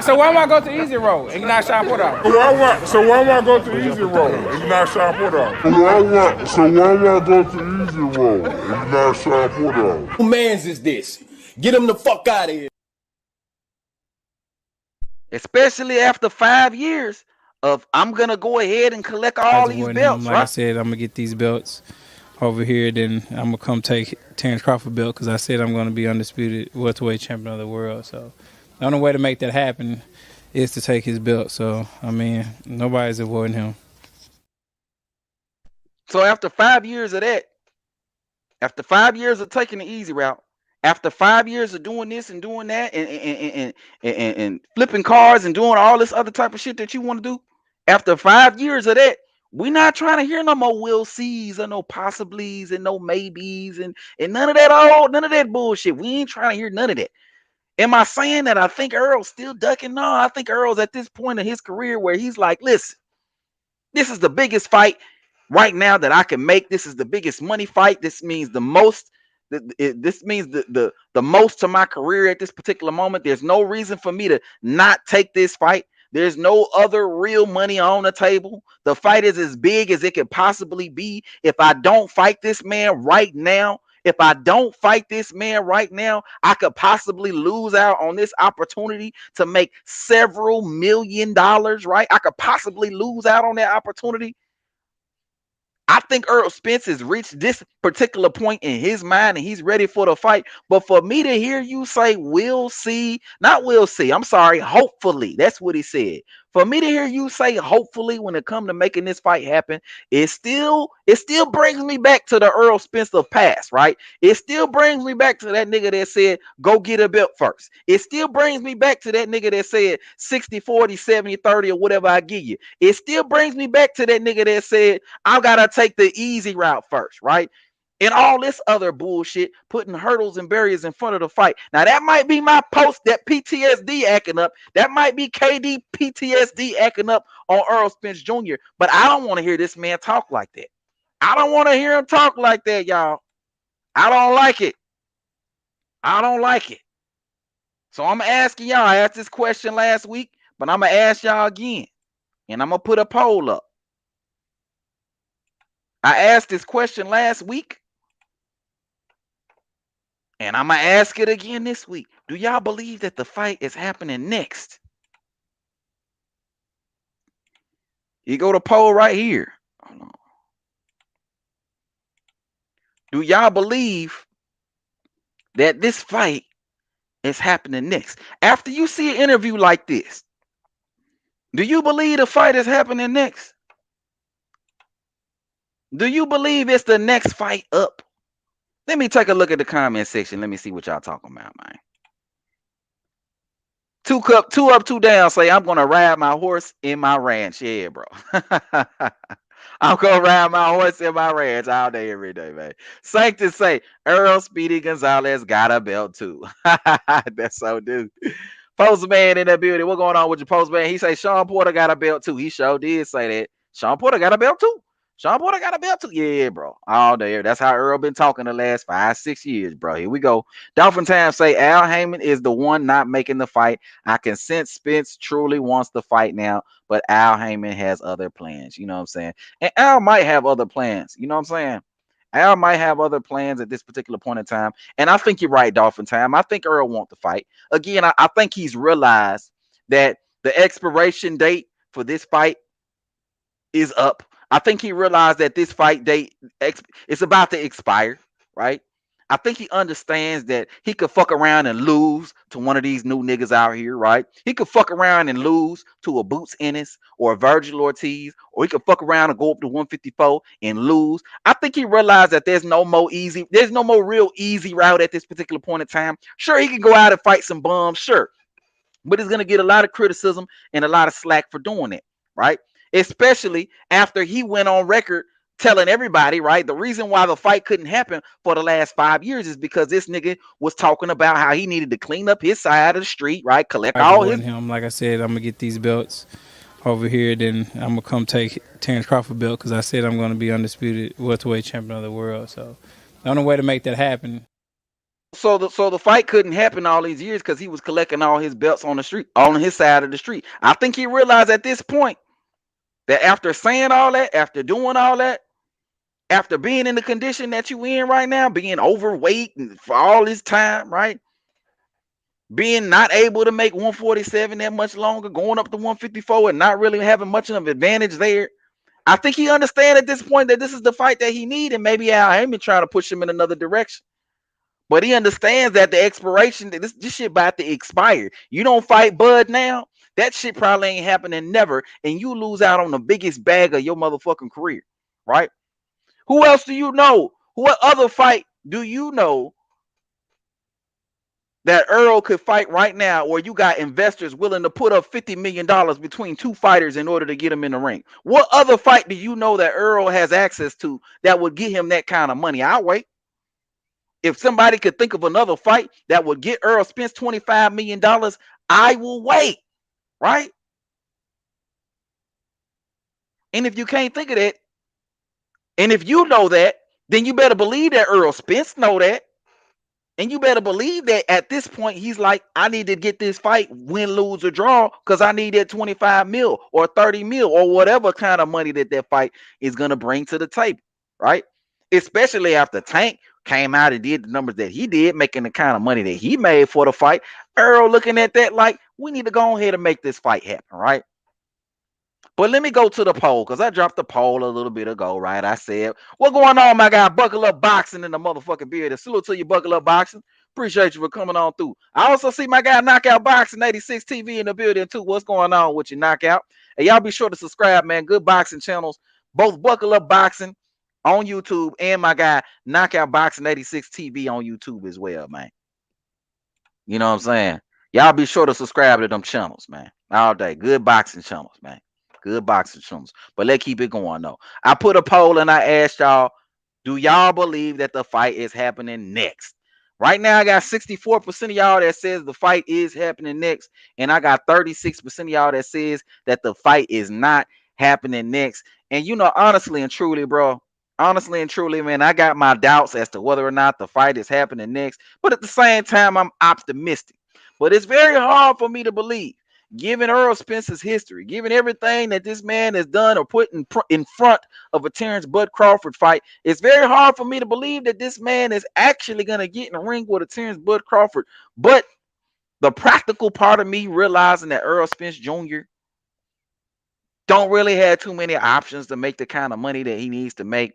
So why want to go to easy road and you not Sean Porter? So why want to go to easy road and you not Sean Porter? So why want to go to easy road and you not Sean Porter? Who mans is this? Get him the fuck out of here. Especially after 5 years of, I'm gonna go ahead and collect all these belts. Like I said, I'm gonna get these belts over here, then I'm gonna come take Terence Crawford belt, because I said I'm gonna be undisputed welterweight champion of the world. So the only way to make that happen is to take his belt. So I mean, nobody's avoiding him. So after 5 years of that, after 5 years of taking the easy route, After 5 years of doing this and doing that and flipping cars and doing all this other type of shit that you want to do, after 5 years of that, we're not trying to hear no more will sees or no possiblies and no maybes and none of that bullshit. We ain't trying to hear none of that. Am I saying that I think Earl's still ducking? No, I think Earl's at this point in his career where he's like, listen, this is the biggest fight right now that I can make. This is the biggest money fight. This means the most. This means the most to my career at this particular moment. There's no reason for me to not take this fight. There's no other real money on the table. The fight is as big as it could possibly be. If I don't fight this man right now, I could possibly lose out on this opportunity to make several $1 million, right? I could possibly lose out on that opportunity. I think Errol Spence has reached this particular point in his mind and he's ready for the fight. But for me to hear you say we'll see, not we'll see, I'm sorry, hopefully, that's what he said. For me to hear you say hopefully when it comes to making this fight happen, it still brings me back to the Errol Spence of past, right? It still brings me back to that nigga that said, go get a belt first. It still brings me back to that nigga that said 60, 40, 70, 30 or whatever I give you. It still brings me back to that nigga that said, I gotta take the easy route first, right? And all this other bullshit, putting hurdles and barriers in front of the fight. Now, that might be my post, that PTSD acting up. That might be KD PTSD acting up on Errol Spence Jr. But I don't want to hear this man talk like that. I don't want to hear him talk like that, y'all. I don't like it. I don't like it. So I'm asking y'all. I asked this question last week, but I'm going to ask y'all again. And I'm going to put a poll up. I asked this question last week. And I'm going to ask it again this week. Do y'all believe that the fight is happening next? You go to poll right here. Hold on. Do y'all believe that this fight is happening next? After you see an interview like this, do you believe the fight is happening next? Do you believe it's the next fight up? Let me take a look at the comment section. Let me see what y'all talking about, man. Two up, two down. Say, I'm going to ride my horse in my ranch. Yeah, bro. I'm going to ride my horse in my ranch all day, every day, man. Sanctus say, Errol Speedy Gonzalez got a belt too. That's so dude. Postman in that building. What going on with your postman? He say Sean Porter got a belt too. He sure did say that. Sean Porter got a belt too. Sean Porter got a belt too. Yeah, bro. All day. That's how Earl been talking the last 5-6 years, bro. Here we go. Dolphin Time say Al Heyman is the one not making the fight. I can sense Spence truly wants the fight now, but Al Heyman has other plans. You know what I'm saying? And Al might have other plans. You know what I'm saying? Al might have other plans at this particular point in time. And I think you're right, Dolphin Time. I think Earl wants the fight. Again, I think he's realized that the expiration date for this fight is up. I think he realized that this fight date is about to expire, right? I think he understands that he could fuck around and lose to one of these new niggas out here, right? He could fuck around and lose to a Boots Ennis or a Virgil Ortiz, or he could fuck around and go up to 154 and lose. I think he realized that there's no more real easy route at this particular point in time. Sure, he can go out and fight some bums, sure, but he's gonna get a lot of criticism and a lot of slack for doing it, right? Especially after he went on record telling everybody, right, the reason why the fight couldn't happen for the last 5 years is because this nigga was talking about how he needed to clean up his side of the street, right, collect all his. Him, like I said, I'm gonna get these belts over here, then I'm gonna come take Terence Crawford belt because I said I'm gonna be undisputed welterweight champion of the world. So the only way to make that happen. So the fight couldn't happen all these years because he was collecting all his belts on the street, on his side of the street. I think he realized at this point that after saying all that, after doing all that, after being in the condition that you in right now, being overweight and for all this time, right? Being not able to make 147 that much longer, going up to 154 and not really having much of an advantage there. I think he understands at this point that this is the fight that he needs, and maybe Al Heyman trying to push him in another direction. But he understands that the expiration, this shit about to expire. You don't fight Bud now, that shit probably ain't happening never, and you lose out on the biggest bag of your motherfucking career, right? Who else do you know? What other fight do you know that Earl could fight right now, or you got investors willing to put up $50 million between two fighters in order to get him in the ring? What other fight do you know that Earl has access to that would get him that kind of money? I'll wait. If somebody could think of another fight that would get Errol Spence $25 million, I will wait, right? And if you can't think of that, and if you know that, then you better believe that Errol Spence know that. And you better believe that at this point, he's like, I need to get this fight, win, lose, or draw, because I need that 25 mil or 30 mil or whatever kind of money that fight is going to bring to the table, right? Especially after Tank came out and did the numbers that he did, making the kind of money that he made for the fight. Earl looking at that like, we need to go ahead and make this fight happen, right? But let me go to the poll, because I dropped the poll a little bit ago, right? I said, what going on, my guy? Buckle Up Boxing in the motherfucking beard. Salute to you, Buckle Up Boxing. Appreciate you for coming on through. I also see my guy Knockout Boxing 86 TV in the building too. What's going on with you, Knockout? And y'all be sure to subscribe, man. Good boxing channels. Both Buckle Up Boxing on YouTube and my guy Knockout Boxing 86 TV on YouTube as well, man. You know what I'm saying? Y'all be sure to subscribe to them channels, man. All day. Good boxing channels, man. Good boxing channels. But let's keep it going, though. I put a poll and I asked y'all, do y'all believe that the fight is happening next? Right now, I got 64% of y'all that says the fight is happening next. And I got 36% of y'all that says that the fight is not happening next. And, you know, honestly and truly, bro, honestly and truly, man, I got my doubts as to whether or not the fight is happening next. But at the same time, I'm optimistic. But it's very hard for me to believe, given Errol Spence's history, given everything that this man has done or put in front of a Terence Bud Crawford fight, it's very hard for me to believe that this man is actually going to get in the ring with a Terence Bud Crawford. But the practical part of me realizing that Errol Spence Jr. don't really have too many options to make the kind of money that he needs to make.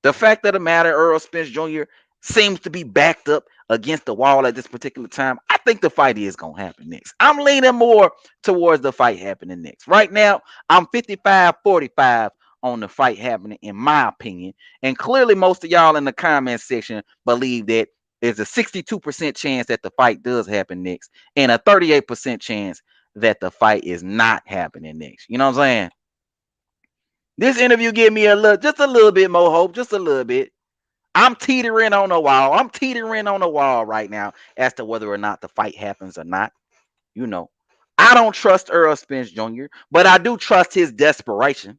The fact of the matter, Errol Spence Jr. seems to be backed up against the wall at this particular time. I think the fight is going to happen next. I'm leaning more towards the fight happening next. Right now, I'm 55-45 on the fight happening, in my opinion. And clearly, most of y'all in the comment section believe that there's a 62% chance that the fight does happen next and a 38% chance that the fight is not happening next. You know what I'm saying? This interview gave me just a little bit more hope, just a little bit. I'm teetering on the wall. I'm teetering on the wall right now as to whether or not the fight happens or not. You know, I don't trust Errol Spence Jr., but I do trust his desperation.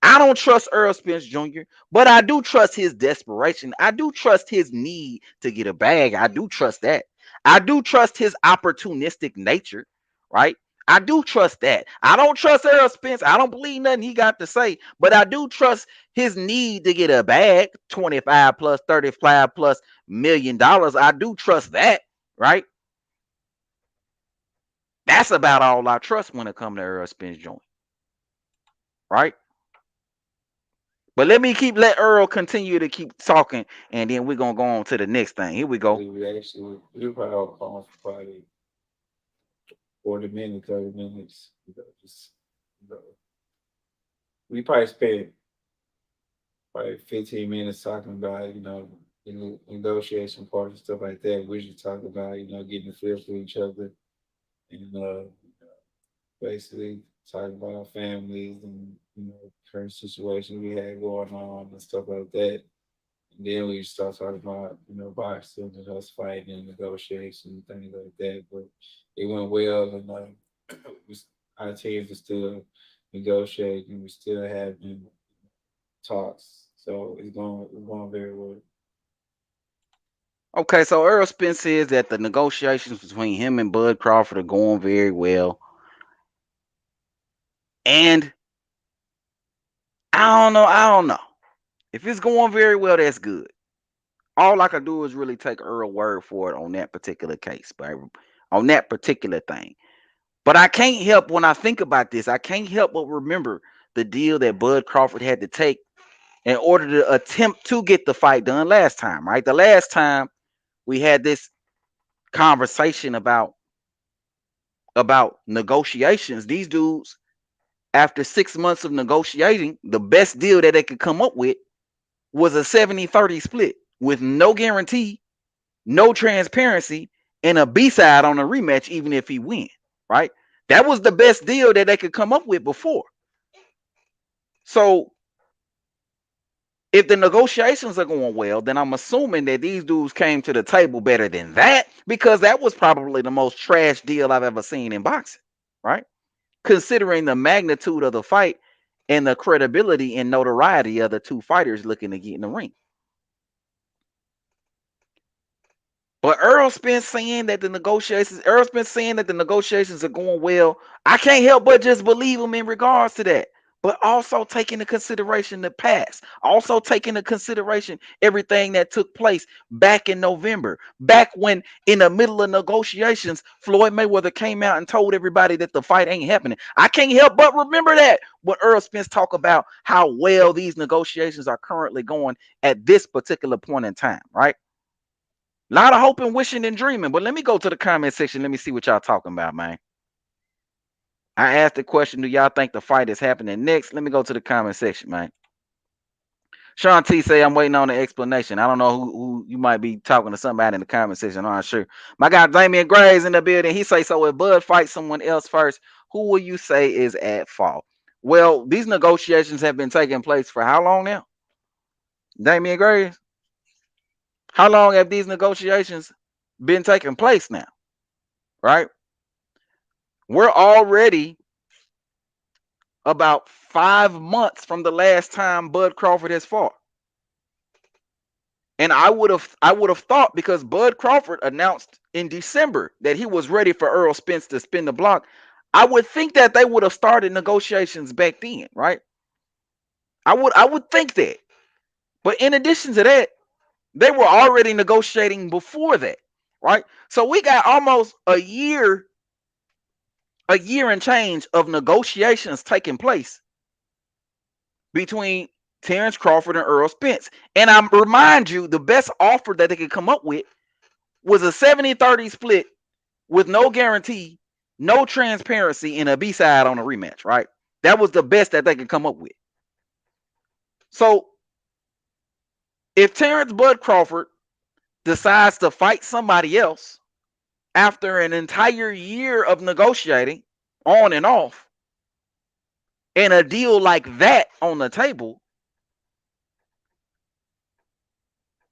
I don't trust Errol Spence Jr., but I do trust his desperation. I do trust his need to get a bag. I do trust that. I do trust his opportunistic nature, right? I do trust that. I don't trust Errol Spence. I don't believe nothing he got to say, but I do trust his need to get a bag, 25 plus, 35 plus $million. I do trust that, right? That's about all I trust when it comes to Errol Spence Jr., right? But let Earl continue to keep talking, and then we're gonna go on to the next thing. Here we go. We probably on the phone for probably 40 minutes, 30 minutes. We probably spent probably 15 minutes talking about, negotiation part and stuff like that. We just talk about, getting the feel for each other and basically talking about our families and, current situations we had going on and stuff like that. And then we start talking about, boxing and us fighting and negotiations and things like that. But it went well, and our teams are still negotiating. We're still having talks. So it's going very well. Okay, so Errol Spence says that the negotiations between him and Bud Crawford are going very well. And I don't know. If it's going very well, that's good. All I can do is really take Earl's word for it on that particular case, but on that particular thing. But I can't help, when I think about this, I can't help but remember the deal that Bud Crawford had to take in order to attempt to get the fight done last time, right? The last time we had this conversation about negotiations, these dudes, after 6 months of negotiating, the best deal that they could come up with was a 70-30 split with no guarantee, no transparency, and a B-side on a rematch, even if he win, right? That was the best deal that they could come up with before. So if the negotiations are going well, then I'm assuming that these dudes came to the table better than that, because that was probably the most trash deal I've ever seen in boxing, right? Considering the magnitude of the fight and the credibility and notoriety of the two fighters looking to get in the ring. But Errol Spence saying that the negotiations are going well. I can't help but just believe him in regards to that. But also taking into consideration the past, also taking into consideration everything that took place back in November, back when in the middle of negotiations, Floyd Mayweather came out and told everybody that the fight ain't happening. I can't help but remember that when Errol Spence talk about how well these negotiations are currently going at this particular point in time, right? A lot of hope and wishing and dreaming. But let me go to the comment section. Let me see what y'all talking about, man. I asked the question, do y'all think the fight is happening next? Let me go to the comment section, man. Sean T say, I'm waiting on the explanation. I don't know who you might be talking to somebody in the comment section. I'm not sure. My guy Damian Gray's in the building. He say, so if Bud fights someone else first, who will you say is at fault? Well, these negotiations have been taking place for how long now? Damian Grays? How long have these negotiations been taking place now? Right? We're already about 5 months from the last time Bud Crawford has fought. And I would have thought, because Bud Crawford announced in December that he was ready for Errol Spence to spin the block, I would think that they would have started negotiations back then, right? I would think that. But in addition to that, they were already negotiating before that, right? So we got almost a year and change of negotiations taking place between Terence Crawford and Errol Spence. And I remind you, the best offer that they could come up with was a 70-30 split with no guarantee, no transparency, and a B-side on a rematch, right? That was the best that they could come up with. So if Terence Bud Crawford decides to fight somebody else after an entire year of negotiating on and off, and a deal like that on the table,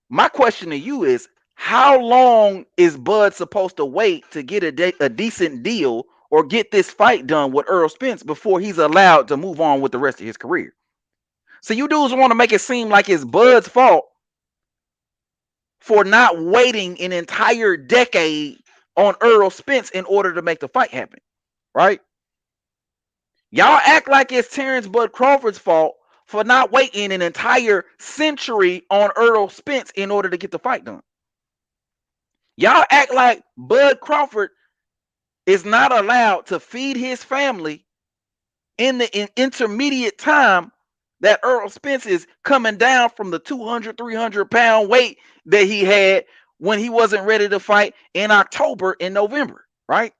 my question to you is, how long is Bud supposed to wait to get a decent deal or get this fight done with Errol Spence before he's allowed to move on with the rest of his career? So you dudes want to make it seem like it's Bud's fault for not waiting an entire decade on Errol Spence in order to make the fight happen, right? Y'all act like it's Terence Bud Crawford's fault for not waiting an entire century on Errol Spence in order to get the fight done. Y'all act like Bud Crawford is not allowed to feed his family in the intermediate time that Errol Spence is coming down from the 200, 300-pound weight that he had when he wasn't ready to fight in October and November, right?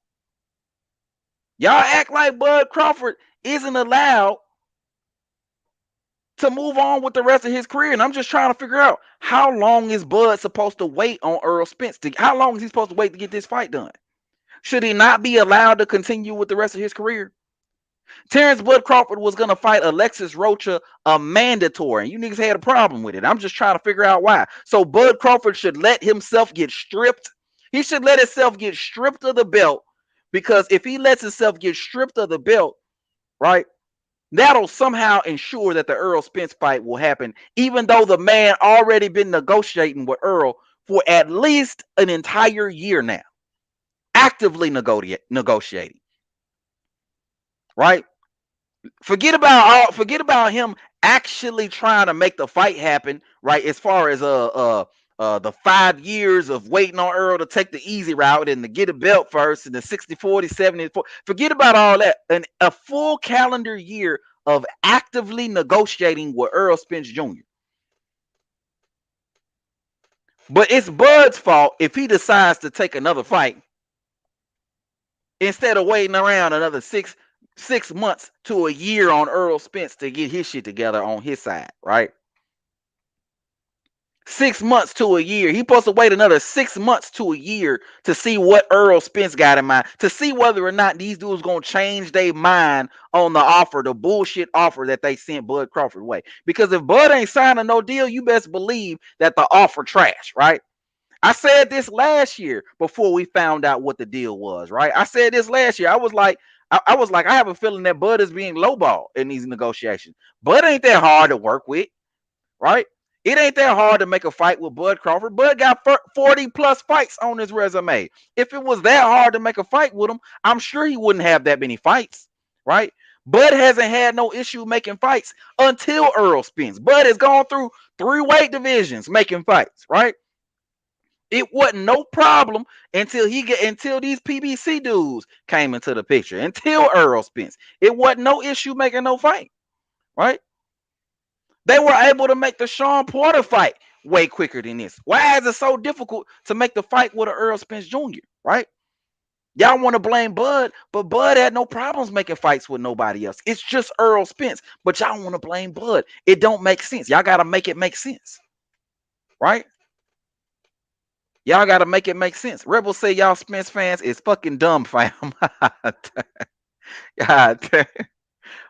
Y'all act like Bud Crawford isn't allowed to move on with the rest of his career. And I'm just trying to figure out, how long is Bud supposed to wait on Errol Spence? How long is he supposed to wait to get this fight done? Should he not be allowed to continue with the rest of his career? Terence Bud Crawford was going to fight Alexis Rocha, a mandatory. And you niggas had a problem with it. I'm just trying to figure out why. So Bud Crawford should let himself get stripped. He should let himself get stripped of the belt, because if he lets himself get stripped of the belt, right, that'll somehow ensure that the Errol Spence fight will happen, even though the man already been negotiating with Errol for at least an entire year now, actively negotiating. Right? Forget about him actually trying to make the fight happen, right? As far as the 5 years of waiting on Errol to take the easy route and to get a belt first, and the 60-40, 70-40. Forget about all that. And a full calendar year of actively negotiating with Errol Spence Jr. But it's Bud's fault if he decides to take another fight instead of waiting around another six months to a year on Errol Spence to get his shit together on his side, right? 6 months to a year. He supposed to wait another 6 months to a year to see what Errol Spence got in mind, to see whether or not these dudes gonna change their mind on the offer, the bullshit offer that they sent Bud Crawford way. Because if Bud ain't signing no deal, you best believe that the offer trash, right? I said this last year before we found out what the deal was, right? I said this last year. I was like, I have a feeling that Bud is being lowballed in these negotiations. Bud ain't that hard to work with, right? It ain't that hard to make a fight with Bud Crawford. Bud got 40 plus fights on his resume. If it was that hard to make a fight with him, I'm sure he wouldn't have that many fights, right? Bud hasn't had no issue making fights until Errol Spence. Bud has gone through 3 weight divisions making fights, right? It wasn't no problem until these PBC dudes came into the picture, until Errol Spence. It wasn't no issue making no fight, right? They were able to make the Sean Porter fight way quicker than this. Why is it so difficult to make the fight with an Errol Spence Jr., right? Y'all want to blame Bud, but Bud had no problems making fights with nobody else. It's just Errol Spence, but y'all want to blame Bud. It don't make sense. Y'all got to make it make sense, right? Y'all got to make it make sense. Rebel say y'all Spence fans is fucking dumb, fam. God damn.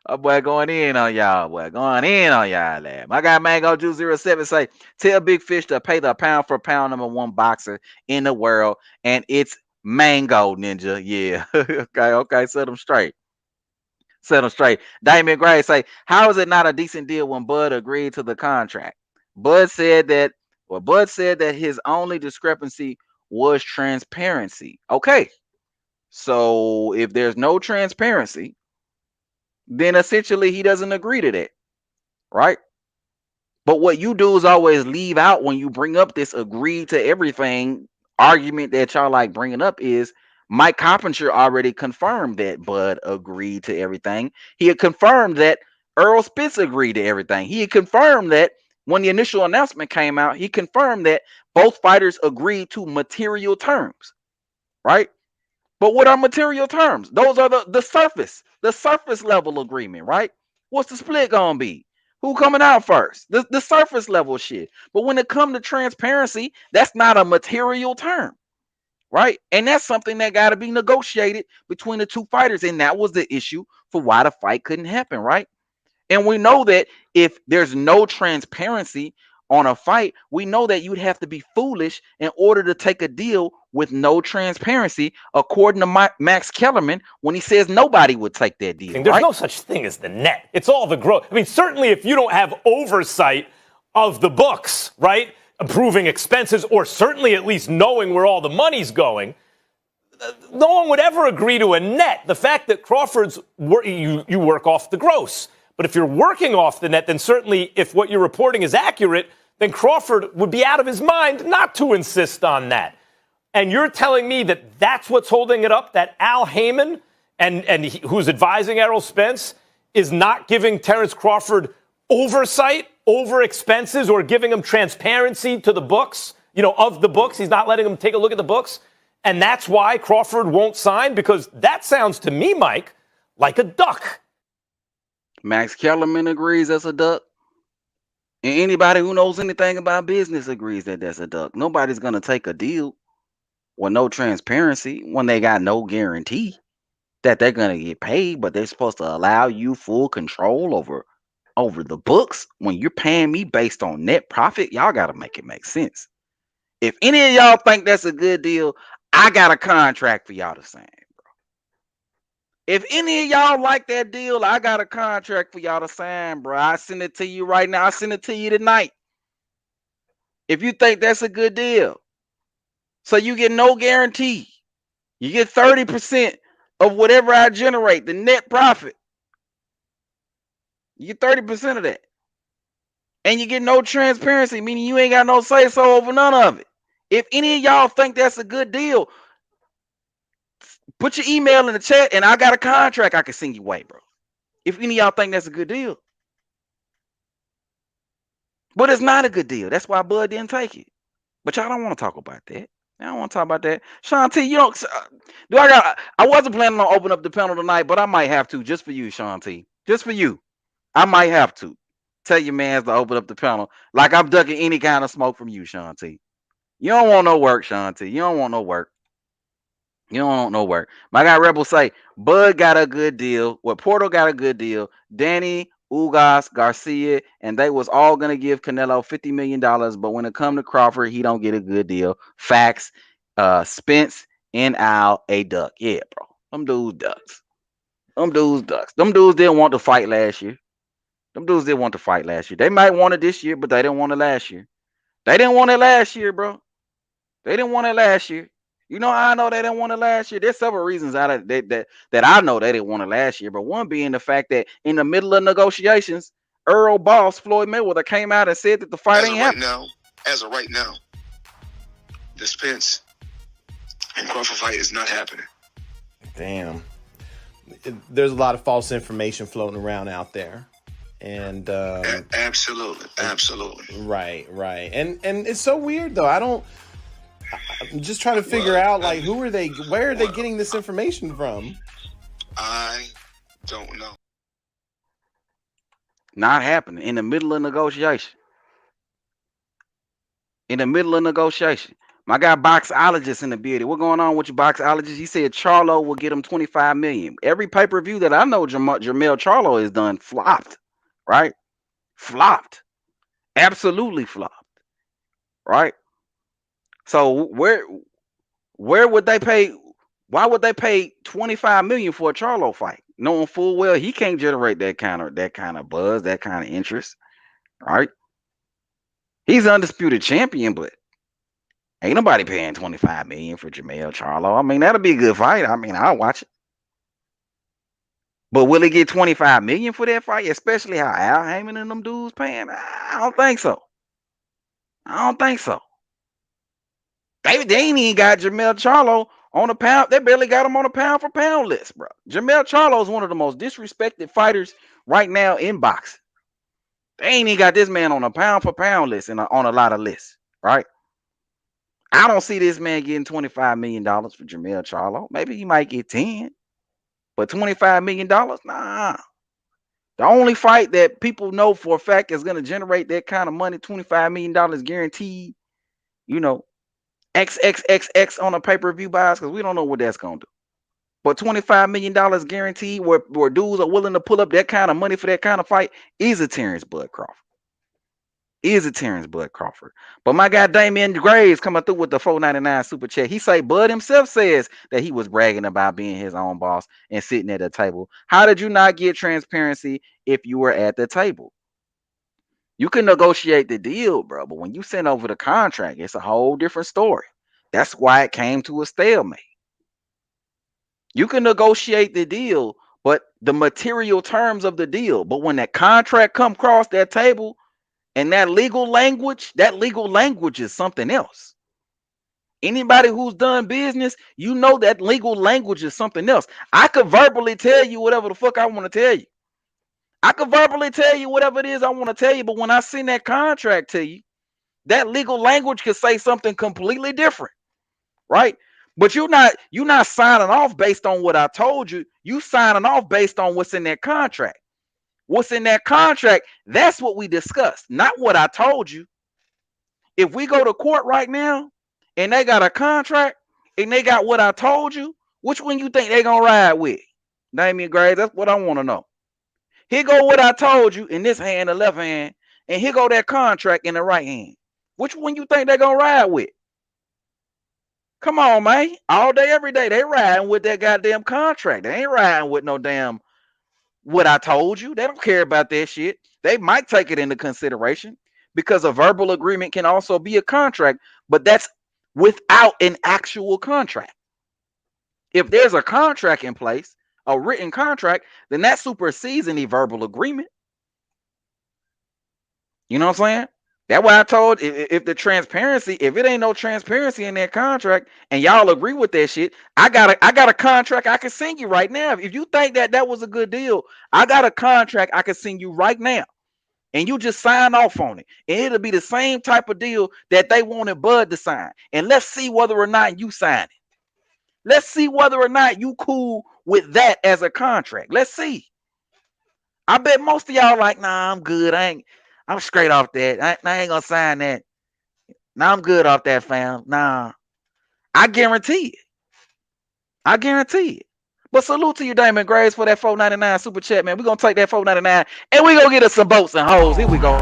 Oh, boy, going in on y'all, boy. Going in on y'all, lad. My guy Mango Juice 07 say, tell Big Fish to pay the pound for pound #1 boxer in the world, and it's Mango Ninja. Yeah. Okay. Set them straight. Set them straight. Damon Gray say, how is it not a decent deal when Bud agreed to the contract? Bud said that his only discrepancy was transparency. Okay. So if there's no transparency, then essentially he doesn't agree to that, right? But what you do is always leave out when you bring up this agree to everything argument that y'all like bringing up is Mike Coppinger already confirmed that Bud agreed to everything. He had confirmed that Errol Spence agreed to everything. He had confirmed that when the initial announcement came out, he confirmed that both fighters agreed to material terms, right? But what are material terms? Those are the surface level agreement, right? What's the split gonna be? Who coming out first? The surface level shit. But when it comes to transparency, that's not a material term, right? And that's something that got to be negotiated between the two fighters. And that was the issue for why the fight couldn't happen, right? And we know that if there's no transparency on a fight, we know that you'd have to be foolish in order to take a deal with no transparency, according to Max Kellerman, when he says nobody would take that deal. There's no such thing as the net. It's all the growth. I mean, certainly if you don't have oversight of the books, right, approving expenses, or certainly at least knowing where all the money's going, no one would ever agree to a net. The fact that Crawford's you work off the gross. But if you're working off the net, then certainly if what you're reporting is accurate, then Crawford would be out of his mind not to insist on that. And you're telling me that that's what's holding it up, that Al Heyman, who's advising Errol Spence, is not giving Terence Crawford oversight over expenses or giving him transparency to the books, of the books. He's not letting him take a look at the books. And that's why Crawford won't sign, because that sounds to me, Mike, like a duck. Max Kellerman agrees that's a duck. And anybody who knows anything about business agrees that that's a duck. Nobody's going to take a deal with no transparency when they got no guarantee that they're going to get paid, but they're supposed to allow you full control over the books. When you're paying me based on net profit, y'all got to make it make sense. If any of y'all think that's a good deal, I got a contract for y'all to sign, bro. If any of y'all like that deal, I got a contract for y'all to sign, bro. I send it to you right now. I send it to you tonight. If you think that's a good deal. So you get no guarantee. You get 30% of whatever I generate, the net profit. You get 30% of that. And you get no transparency, meaning you ain't got no say-so over none of it. If any of y'all think that's a good deal, put your email in the chat and I got a contract I can send you away, bro. If any of y'all think that's a good deal. But it's not a good deal. That's why Bud didn't take it. But y'all don't want to talk about that. I don't want to talk about that. Sean T, I wasn't planning on opening up the panel tonight, but I might have to just for you, Sean T. Just for you. I might have to tell your mans to open up the panel. Like I'm ducking any kind of smoke from you, Sean T. You don't want no work, Sean T. You don't want no work. You don't want no work. My guy Rebel say Bud got a good deal. Well, Porto got a good deal. Danny, Ugas, Garcia, and they was all gonna give Canelo $50 million. But when it come to Crawford, he don't get a good deal. Facts. Spence and Al a duck. Yeah, bro. Them dudes ducks. Them dudes ducks. Them dudes didn't want to fight last year. Them dudes didn't want to fight last year. They might want it this year, but they didn't want it last year. They didn't want it last year, bro. They didn't want it last year. You know how I know they didn't want it last year? There's several reasons that I know they didn't want it last year, but one being the fact that in the middle of negotiations, Earl boss Floyd Mayweather came out and said that the fight ain't happening. As of right now, the Spence and Crawford fight is not happening. Damn. There's a lot of false information floating around out there. And absolutely. Right. And it's so weird though. I'm just trying to figure out like where are they getting this information from? I don't know. Not happening in the middle of negotiation. My guy Boxologist in the building. What going on with you, Boxologist? He said Charlo will get him $25 million. Every pay-per-view that I know Jermell Charlo has done flopped, right? Flopped. Absolutely flopped. Right? So where would they pay? Why would they pay $25 million for a Charlo fight, knowing full well he can't generate that kind of buzz, that kind of interest, right? He's undisputed champion, but ain't nobody paying $25 million for Jermell Charlo. I mean, that'll be a good fight. I mean, I'll watch it. But will he get $25 million for that fight, especially how Al Heyman and them dudes paying? I don't think so. They ain't even got Jermell Charlo on a pound. They barely got him on a pound for pound list, bro. Jermell Charlo is one of the most disrespected fighters right now in boxing. They ain't even got this man on a pound for pound list and on a lot of lists, right? I don't see this man getting $25 million for Jermell Charlo. Maybe he might get 10, but $25 million? Nah. The only fight that people know for a fact is going to generate that kind of money, $25 million guaranteed, XXXX on a pay-per-view buys, because we don't know what that's going to do. But $25 million guaranteed where dudes are willing to pull up that kind of money for that kind of fight is a Terence Bud Crawford. But my guy Damian Graves coming through with the $4.99 super chat. He say Bud himself says that he was bragging about being his own boss and sitting at the table. How did you not get transparency if you were at the table? You can negotiate the deal, bro, but when you send over the contract, it's a whole different story. That's why it came to a stalemate. You can negotiate the deal, but the material terms of the deal. But when that contract come across that table and that legal language is something else. Anybody who's done business, you know that legal language is something else. I could verbally tell you whatever the fuck I want to tell you. I could verbally tell you whatever it is I want to tell you, but when I send that contract to you, that legal language could say something completely different, right? But you're not signing off based on what I told you. You signing off based on what's in that contract. What's in that contract, that's what we discussed, not what I told you. If we go to court right now and they got a contract and they got what I told you, which one you think they gonna ride with? Damian Graves, that's what I want to know. Here go what I told you in this hand, the left hand, and here go that contract in the right hand. Which one you think they gonna ride with? Come on, man. All day, every day, they riding with that goddamn contract. They ain't riding with no damn what I told you. They don't care about that shit. They might take it into consideration because a verbal agreement can also be a contract, but that's without an actual contract. If there's a contract in place, a written contract, then that supersedes any verbal agreement. You know what I'm saying? That's why I told if it ain't no transparency in that contract and y'all agree with that shit, I got a contract I can send you right now. If you think that was a good deal, I got a contract I can send you right now. And you just sign off on it. And it'll be the same type of deal that they wanted Bud to sign. And let's see whether or not you sign it. Let's see whether or not you cool with that as a contract. Let's see. I bet most of y'all like, nah, I'm good. I'm straight off that. I ain't gonna sign that. Nah, I'm good off that, fam. Nah, I guarantee it. I guarantee it. But salute to you, Damon Graves, for that $4.99 super chat, man. We're gonna take that $4.99 and we gonna get us some boats and hoes. Here we go.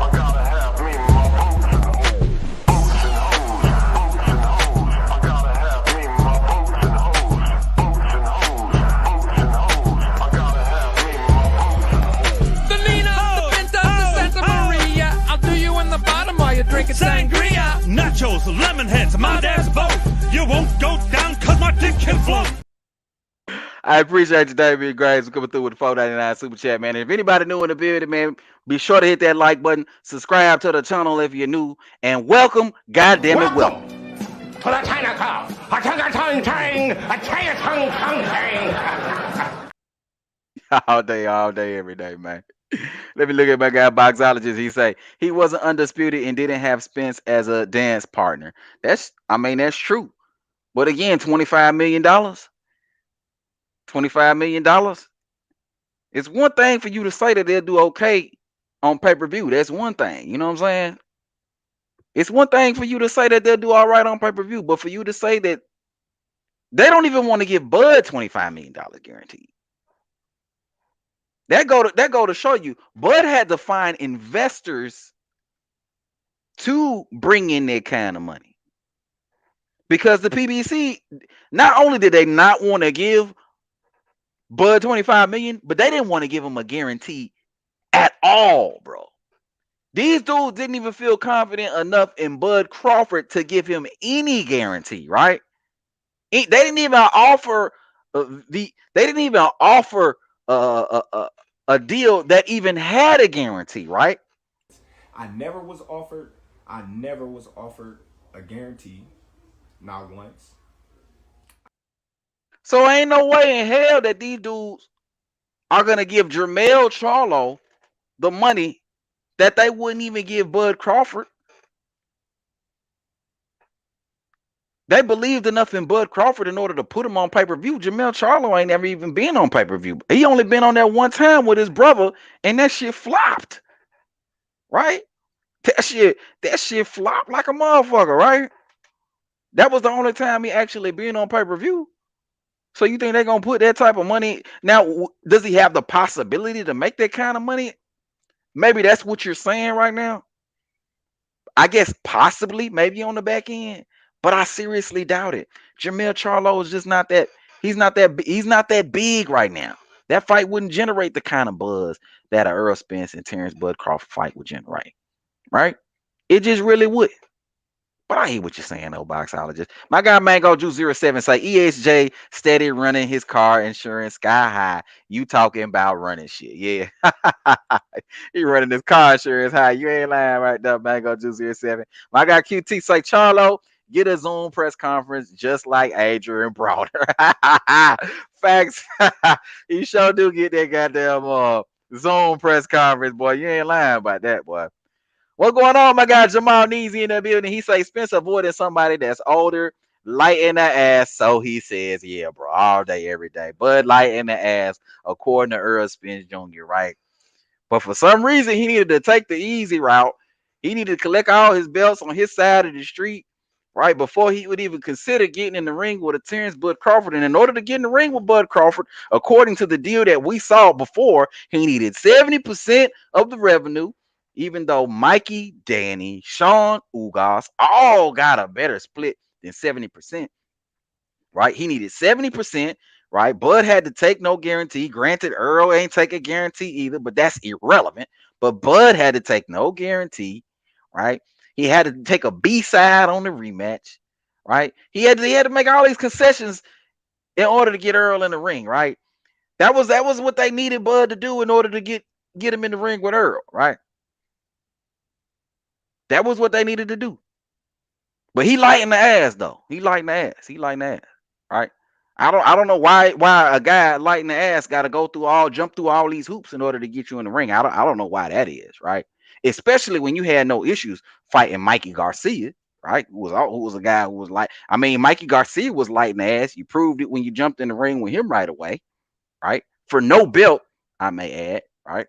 Drinking sangria, nachos, lemon heads, my dad's boat. You won't go down cause my dick can float. I appreciate you, David Graves, for coming through with the $4.99 super chat, man. And if anybody new in the building, man, be sure to hit that like button, subscribe to the channel if you're new, and welcome, goddamn it, welcome. To the China Club. A China Tong Tang. A China Tong Tong Tang. All day, every day, man. Let me look at my guy Boxologist. He say he wasn't undisputed and didn't have Spence as a dance partner. That's true. But again, $25 million. $25 million. It's one thing for you to say that they'll do okay on pay-per-view. That's one thing. You know what I'm saying? It's one thing for you to say that they'll do all right on pay-per-view, but for you to say that they don't even want to give Bud $25 million guaranteed. That go to show you, Bud had to find investors to bring in that kind of money. Because the PBC, not only did they not want to give Bud $25 million, but they didn't want to give him a guarantee at all, bro. These dudes didn't even feel confident enough in Bud Crawford to give him any guarantee, right? They didn't even offer a deal that even had a guarantee, right? I never was offered a guarantee, not once. So ain't no way in hell that these dudes are gonna give Jermell Charlo the money that they wouldn't even give Bud Crawford. They believed enough in Bud Crawford in order to put him on pay-per-view. Jermell Charlo ain't never even been on pay-per-view. He only been on there one time with his brother, and that shit flopped. Right? That shit flopped like a motherfucker, right? That was the only time he actually been on pay-per-view. So you think they're gonna put that type of money? Now, does he have the possibility to make that kind of money? Maybe that's what you're saying right now. I guess possibly, maybe on the back end, but I seriously doubt it. Jermell Charlo is just not that. He's not that big right now. That fight wouldn't generate the kind of buzz that a Errol Spence and Terence Bud Crawford fight would generate, right? It just really would. But I hear what you're saying, though, Boxologist. My guy Mango Juice 07 say ESJ steady running his car insurance sky high. You talking about running shit. Yeah. He running his car insurance high. You ain't lying right there, Mango Juice 07. My guy QT say Charlo, get a Zoom press conference just like Adrian Browder. Facts. He sure do get that goddamn Zoom press conference, boy. You ain't lying about that, boy. What's going on, my guy Jamal Neezy in the building? He say Spence avoided somebody that's older, light in the ass. So he says, yeah, bro, all day, every day. Bud Light in the ass, according to Errol Spence Jr., right? But for some reason, he needed to take the easy route. He needed to collect all his belts on his side of the street, right, before he would even consider getting in the ring with a Terence Bud Crawford. And in order to get in the ring with Bud Crawford, according to the deal that we saw before, he needed 70% of the revenue. Even though Mikey, Danny, Sean, Ugas all got a better split than 70%, right? He needed 70%, right? Bud had to take no guarantee. Granted, Earl ain't take a guarantee either, but that's irrelevant. But Bud had to take no guarantee, right? He had to take a B-side on the rematch, right? He had to make all these concessions in order to get Earl in the ring, right? That was what they needed Bud to do in order to get him in the ring with Earl, right? That was what they needed to do. But he lighting the ass though. He lighting the ass. Right? I don't know why a guy lighting the ass got to jump through all these hoops in order to get you in the ring. I don't know why that is, right? Especially when you had no issues fighting Mikey Garcia, right? Who was a guy who was Mikey Garcia was lighting the ass. You proved it when you jumped in the ring with him right away, right? For no belt, I may add, right?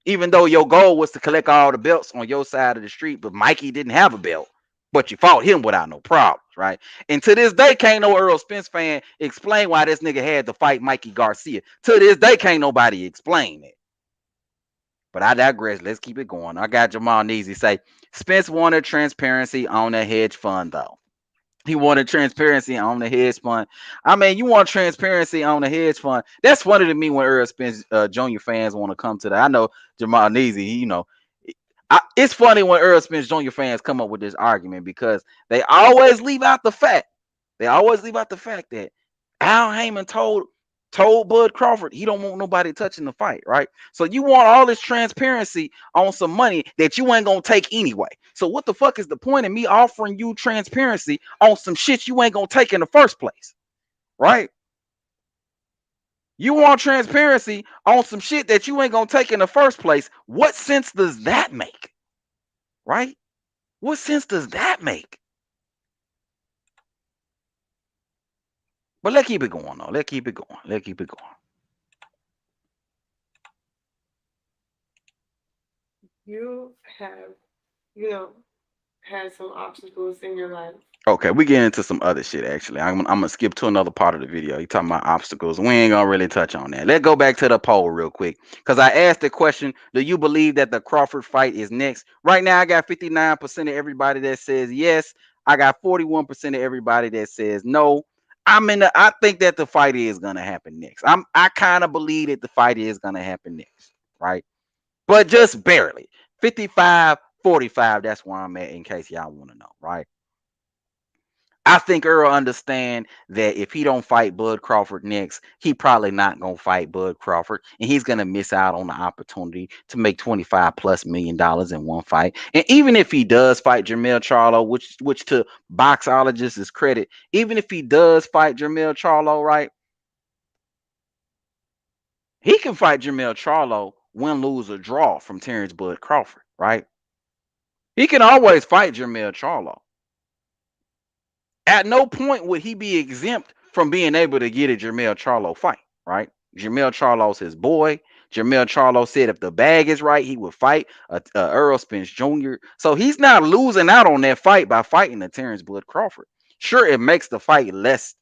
Even though your goal was to collect all the belts on your side of the street, but Mikey didn't have a belt, but you fought him without no problems, right? And to this day, can't no Errol Spence fan explain why this nigga had to fight Mikey Garcia. To this day, can't nobody explain it. But I digress. Let's keep it going. I got Jamal Neasy say Spence wanted transparency on the hedge fund, though. He wanted transparency on the hedge fund. I mean, you want transparency on the hedge fund. That's funny to me when Errol Spence Jr. fans want to come to that. I know Jamal Neasy, it's funny when Errol Spence Jr. fans come up with this argument because they always leave out the fact. That Al Heyman told Bud Crawford he don't want nobody touching the fight, right? So you want all this transparency on some money that you ain't gonna take anyway. So what the fuck is the point of me offering you transparency on some shit you ain't gonna take in the first place, right? You want transparency on some shit that you ain't gonna take in the first place. What sense does that make, right? What sense does that make? But let's keep it going, though. Let's keep it going. You have, had some obstacles in your life. Okay, we get into some other shit, actually. I'm gonna skip to another part of the video. You talking about obstacles. We ain't gonna really touch on that. Let's go back to the poll real quick. Because I asked the question, do you believe that the Crawford fight is next? Right now, I got 59% of everybody that says yes. I got 41% of everybody that says no. I think that the fight is gonna happen next. I kind of believe that the fight is gonna happen next, right? But just barely. 55-45, that's where I'm at in case y'all want to know, right? I think Earl understand that if he don't fight Bud Crawford next, he probably not gonna fight Bud Crawford, and he's gonna miss out on the opportunity to make $25+ million in one fight. And even if he does fight Jermell Charlo, which to boxologists is credit, even if he does fight Jermell Charlo, right, he can fight Jermell Charlo, win, lose, or draw from Terence Bud Crawford, right? He can always fight Jermell Charlo. At no point would he be exempt from being able to get a Jermell Charlo fight, right? Jermell Charlo's his boy. Jermell Charlo said if the bag is right, he would fight Errol Spence Jr. So he's not losing out on that fight by fighting the Terence Bud Crawford. Sure, it makes the fight less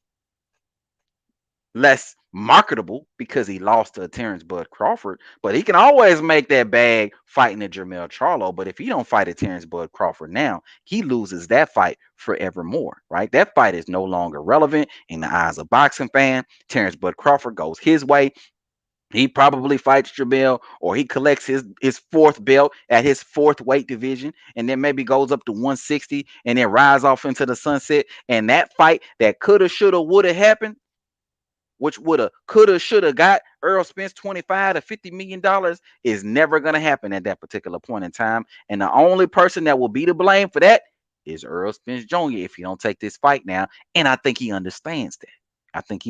marketable because he lost to Terence Bud Crawford, but he can always make that bag fighting a Jermell Charlo. But if he don't fight a Terence Bud Crawford now, he loses that fight forevermore, right? That fight is no longer relevant in the eyes of boxing fan. Terence Bud Crawford goes his way. He probably fights Jermell, or he collects his fourth belt at his fourth weight division, and then maybe goes up to 160 and then rides off into the sunset. And that fight that coulda, shoulda, woulda happened, which woulda, coulda, shoulda got Errol Spence $25-50 million, is never gonna happen at that particular point in time. And the only person that will be to blame for that is Errol Spence Jr. if he don't take this fight now. And I think he understands that. I think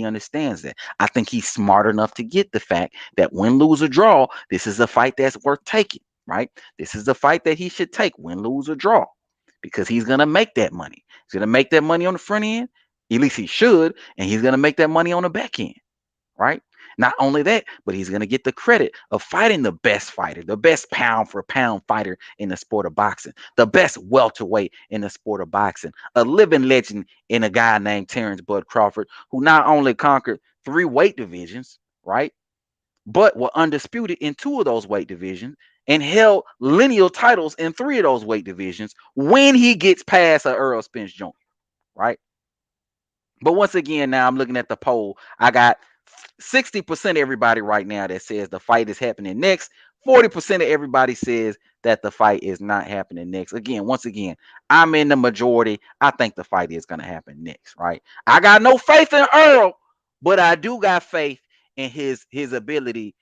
he's smart enough to get the fact that win, lose, or draw, this is a fight that's worth taking, right? This is a fight that he should take, win, lose, or draw, because he's gonna make that money. He's gonna make that money on the front end. At least he should, and he's going to make that money on the back end, right? Not only that, but he's going to get the credit of fighting the best fighter, the best pound for pound fighter in the sport of boxing, the best welterweight in the sport of boxing, a living legend in a guy named Terence Bud Crawford, who not only conquered 3 weight divisions, right, but were undisputed in 2 of those weight divisions and held lineal titles in 3 of those weight divisions when he gets past a Errol Spence Jr., right? But once again, now I'm looking at the poll. I got 60% of everybody right now that says the fight is happening next. 40% of everybody says that the fight is not happening next. Once again, I'm in the majority. I think the fight is going to happen next, right? I got no faith in Earl, but I do got faith in his ability,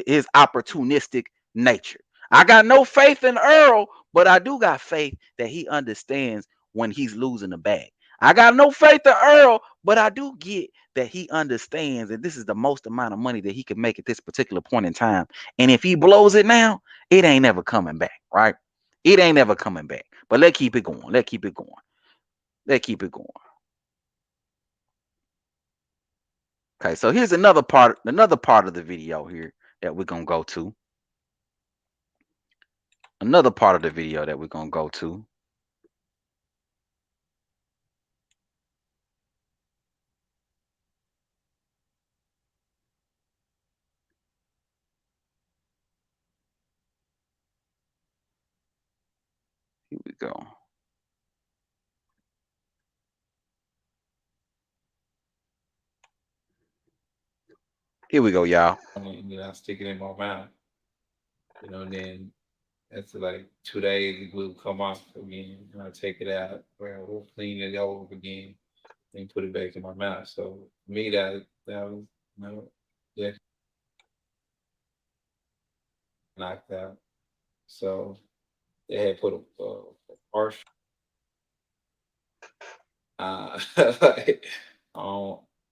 his opportunistic nature. I got no faith in Earl, but I do got faith that he understands when he's losing the bag. I got no faith in Earl, but I do get that he understands that this is the most amount of money that he can make at this particular point in time. And if he blows it now, it ain't never coming back, right? It ain't never coming back. But let's keep it going. Okay, so here's another part of the video here that we're gonna go to. another part of the video that we're gonna go to. Here we go. Here we go, y'all. And then I stick it in my mouth. You know, and then after like 2 days, it will come off again, and I take it out, where we'll clean it over again, and put it back in my mouth. So for me, that was, you know, yeah, knocked out. So they had put a partial like,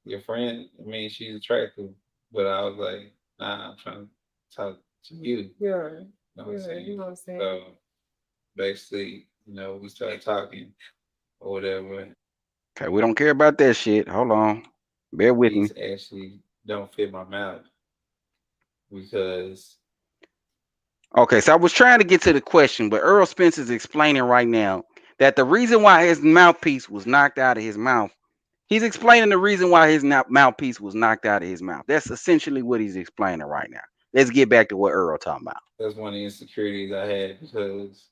your friend. I mean, she's attractive, but I was like, nah, I'm trying to talk to you. Yeah. You know what I'm Yeah, saying? you know what I'm saying? So basically, you know, we started talking or whatever. Okay, we don't care about that shit. Hold on. Bear with me. These actually don't fit my mouth because Okay, so I was trying to get to the question, but Errol Spence is explaining right now that the reason why his mouthpiece was knocked out of his mouth, he's explaining the reason why his mouthpiece was knocked out of his mouth. That's essentially what he's explaining right now. Let's get back to what Errol talking about. that's one of the insecurities I had because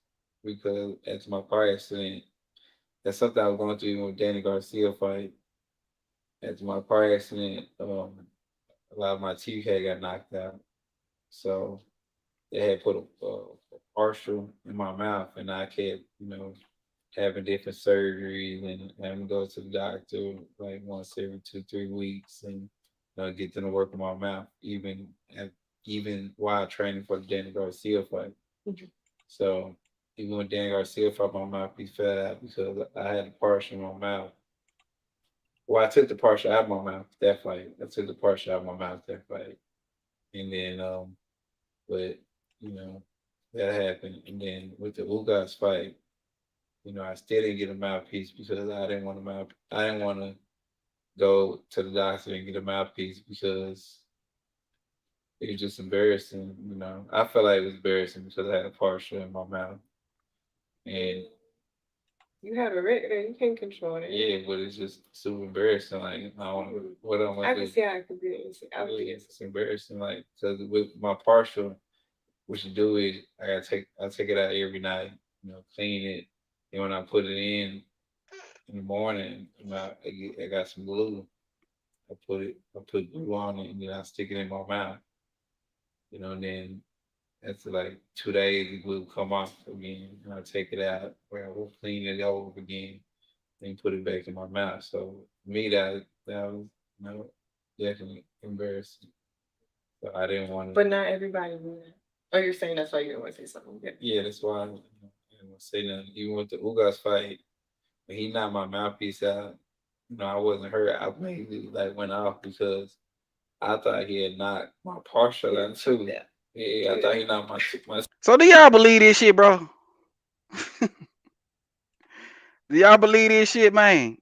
after my car accident, that's something I was going through even with Danny Garcia fight. After my car accident, a lot of my teeth had got knocked out. So they had put a partial in my mouth, and I kept, you know, having different surgeries and having to go to the doctor like once every 2-3 weeks, and get them to work on my mouth, even while training for the Danny Garcia fight. So even when Danny Garcia fought, my mouthpiece fell out because I had a partial in my mouth. Well, I took the partial out of my mouth that fight. I took the partial out of my mouth that fight, and then but you know, that happened. And then with the Ugas fight, you know, I still didn't get a mouthpiece because I didn't want to go to the doctor and get a mouthpiece because it was just embarrassing. You know, I felt like it was embarrassing because I had a partial in my mouth, and You have a record, you can't control it. yeah, but it's just super embarrassing. Like, I don't know what I'm I gonna can do. see how it could be. It's embarrassing, like, because with my partial, what you do is I take it out every night, you know, clean it, and when I put it in the morning, you know, I got some glue. I put glue on it, and then I stick it in my mouth, you know, and then after like 2 days, the glue come off again, and I take it out, where I will clean it over again, and put it back in my mouth. So for me, that was, you know, definitely embarrassing. So I didn't want to. But not everybody would. Oh, you're saying that's why you don't want to say something. Yeah. Yeah, that's why I didn't want to say nothing. Even with the Ugas fight, when he knocked my mouthpiece out, you know, I wasn't hurt. I mainly like went off because I thought he had knocked my partial out too. Yeah, I thought he knocked my. So do y'all believe this shit, bro? Do y'all believe this shit, man?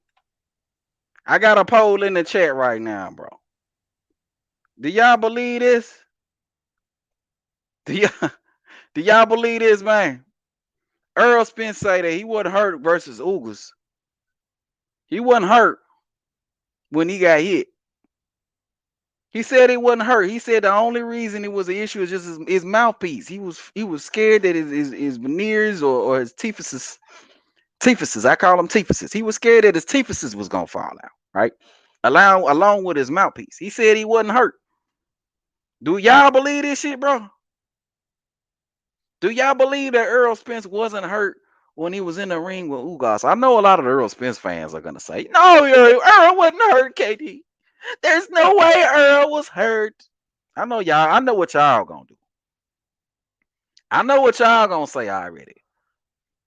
I got a poll in the chat right now, bro. Do y'all believe this? Do y'all believe this, man? Errol Spence say that he wasn't hurt versus Ugas. He wasn't hurt when he got hit. He said he wasn't hurt. He said the only reason it was an issue is just his mouthpiece. He was scared that his veneers or his teephuses, I call them teephuses. He was scared that his teephuses was gonna fall out, right? Along with his mouthpiece. He said he wasn't hurt. Do y'all believe this shit, bro? Do y'all believe that Errol Spence wasn't hurt when he was in the ring with Ugas? I know a lot of the Errol Spence fans are gonna say, no, Errol wasn't hurt, KD. There's no way Earl was hurt. I know y'all. I know what y'all gonna do. I know what y'all gonna say already.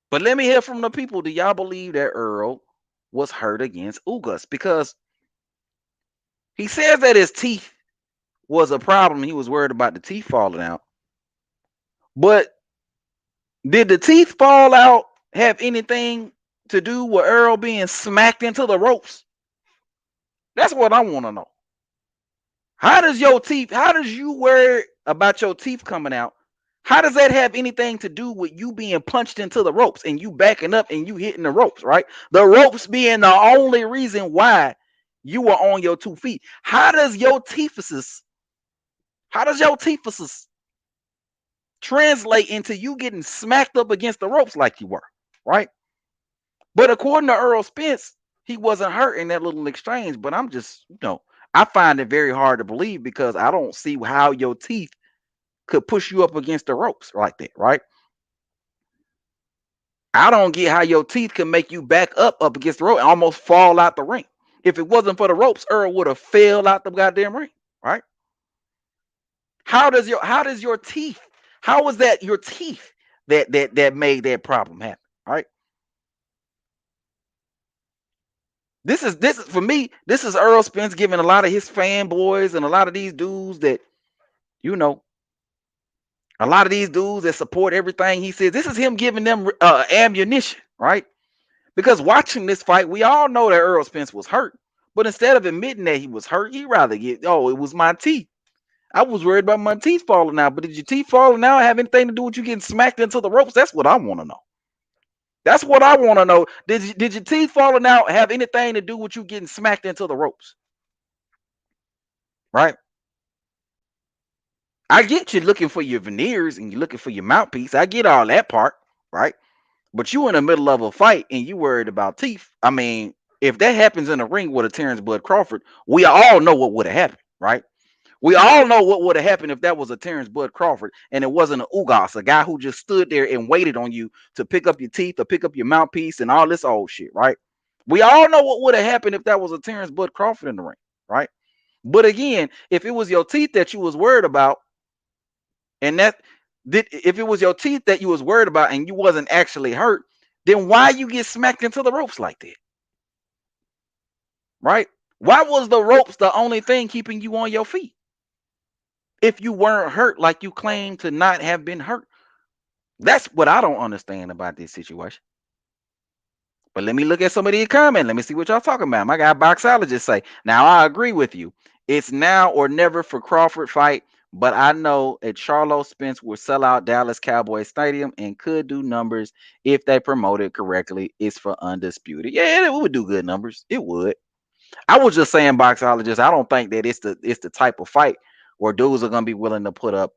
But let me hear from the people. Do y'all believe that Earl was hurt against Ugas? Because he says that his teeth was a problem. He was worried about the teeth falling out. But did the teeth fall out have anything to do with Earl being smacked into the ropes? That's what I want to know. How does you worry about your teeth coming out? How does that have anything to do with you being punched into the ropes and you backing up and you hitting the ropes, right? The ropes being the only reason why you were on your 2 feet. How does your teephuses translate into you getting smacked up against the ropes like you were, right? But according to Errol Spence, he wasn't hurt in that little exchange. But I'm just, I find it very hard to believe because I don't see how your teeth could push you up against the ropes like that, right? I don't get how your teeth can make you back up against the rope and almost fall out the ring. If it wasn't for the ropes, Earl would have fell out the goddamn ring, right? How was that your teeth that made that problem happen, right? This is for me, this is Errol Spence giving a lot of his fanboys and a lot of these dudes that, a lot of these dudes that support everything he says. This is him giving them ammunition, right? Because watching this fight, we all know that Errol Spence was hurt. But instead of admitting that he was hurt, he'd rather it was my teeth. I was worried about my teeth falling out. But did your teeth falling out have anything to do with you getting smacked into the ropes? That's what I want to know. That's what I want to know. Did your teeth falling out have anything to do with you getting smacked into the ropes? Right? I get you looking for your veneers and you're looking for your mouthpiece. I get all that part, right? But you in the middle of a fight and you worried about teeth. I mean, if that happens in a ring with a Terence Bud Crawford, we all know what would have happened, right? We all know what would have happened if that was a Terence Bud Crawford and it wasn't an Ugas, a guy who just stood there and waited on you to pick up your teeth or pick up your mouthpiece and all this old shit, right? We all know what would have happened if that was a Terence Bud Crawford in the ring, right? But again, if it was your teeth that you was worried about, and if it was your teeth that you was worried about and you wasn't actually hurt, then why you get smacked into the ropes like that? Right? Why was the ropes the only thing keeping you on your feet? If you weren't hurt like you claim to not have been hurt. That's what I don't understand about this situation. But let me look at some of these comments. Let me see what y'all talking about. My guy Boxologist say, now I agree with you. It's now or never for Crawford fight. But I know a Charlo Spence will sell out Dallas Cowboys Stadium and could do numbers if they promote it correctly. It's for Undisputed. Yeah, it would do good numbers. It would. I was just saying, Boxologist, I don't think that it's the type of fight where dudes are gonna be willing to put up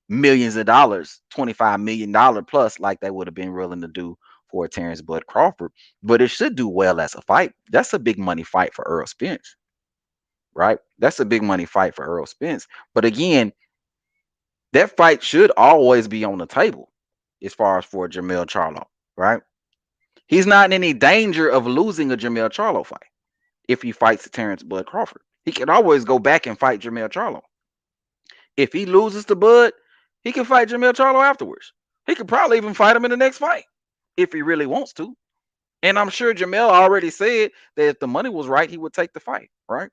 millions of dollars, $25 million plus, like they would have been willing to do for Terence Bud Crawford. But it should do well as a fight. That's a big money fight for Errol Spence. Right? That's a big money fight for Errol Spence. But again, that fight should always be on the table as far as for Jermell Charlo, right? He's not in any danger of losing a Jermell Charlo fight if he fights Terence Bud Crawford. He can always go back and fight Jermell Charlo. If he loses to Bud, he can fight Jermell Charlo afterwards. He could probably even fight him in the next fight if he really wants to. And I'm sure Jermell already said that if the money was right, he would take the fight, right?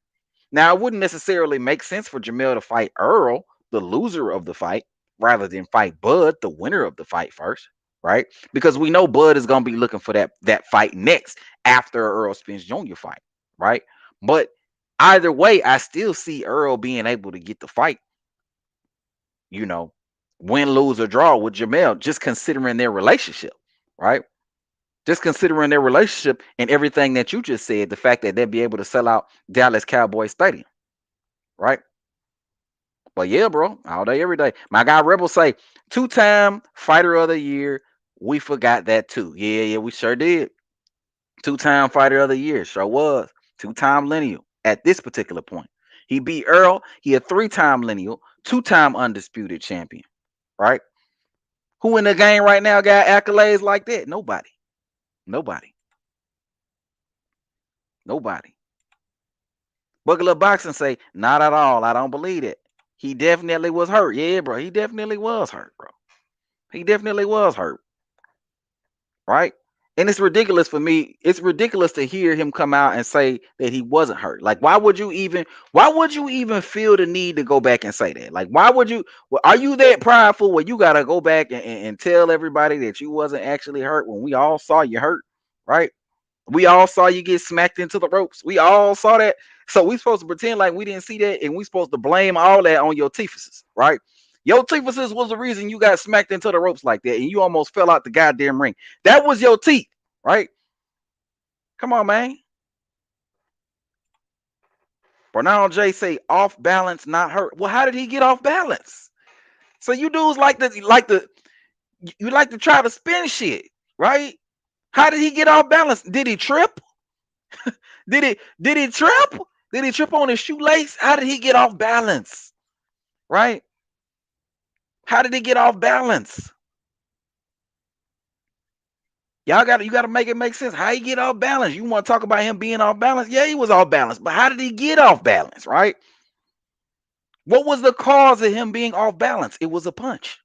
Now, it wouldn't necessarily make sense for Jermell to fight Earl, the loser of the fight, rather than fight Bud, the winner of the fight first, right? Because we know Bud is going to be looking for that fight next after Errol Spence Jr. fight, right? But either way, I still see Earl being able to get the fight, win, lose, or draw with Jermell, just considering their relationship, right? Just considering their relationship and everything that you just said, the fact that they'll be able to sell out Dallas Cowboys Stadium, right? But yeah, bro, all day, every day. My guy Rebel say, 2-time fighter of the year. We forgot that too. Yeah, we sure did. 2-time fighter of the year, sure was. 2-time lineal at this particular point. He beat Earl. He a 3-time lineal, 2-time undisputed champion, right? Who in the game right now got accolades like that? Nobody. Buckle Up Boxing say, not at all. I don't believe it. He definitely was hurt. Yeah, bro. He definitely was hurt, bro. He definitely was hurt. Right? And it's ridiculous for me. It's ridiculous to hear him come out and say that he wasn't hurt. Like, why would you even feel the need to go back and say that? Like, why would you? Are you that prideful where you gotta go back and tell everybody that you wasn't actually hurt when we all saw you hurt, right? We all saw you get smacked into the ropes. We all saw that. So we supposed to pretend like we didn't see that, and we supposed to blame all that on your teephuses, right? Your teeth assist was the reason you got smacked into the ropes like that, and you almost fell out the goddamn ring. That was your teeth, right? Come on, man. Bernal J say off balance, not hurt. Well, how did he get off balance? So you dudes like to try to spin shit, right? How did he get off balance? Did he trip? Did he trip? Did he trip on his shoelace? How did he get off balance? Right? How did he get off balance? You gotta make it make sense. How he get off balance? You want to talk about him being off balance? Yeah, he was off balance, but how did he get off balance? Right? What was the cause of him being off balance? It was a punch.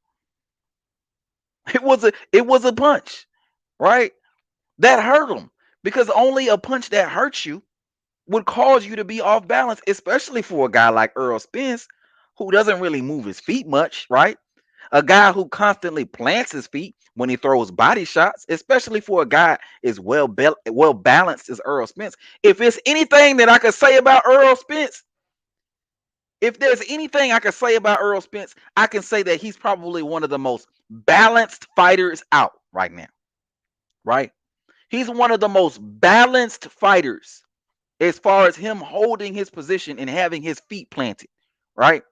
It was a punch, right? That hurt him because only a punch that hurts you would cause you to be off balance, especially for a guy like Errol Spence, who doesn't really move his feet much, right? A guy who constantly plants his feet when he throws body shots, especially for a guy as well balanced as Errol Spence. If it's anything that I could say about Errol Spence, if there's anything I could say about Errol Spence, I can say that he's probably one of the most balanced fighters out right now, right? He's one of the most balanced fighters as far as him holding his position and having his feet planted, right?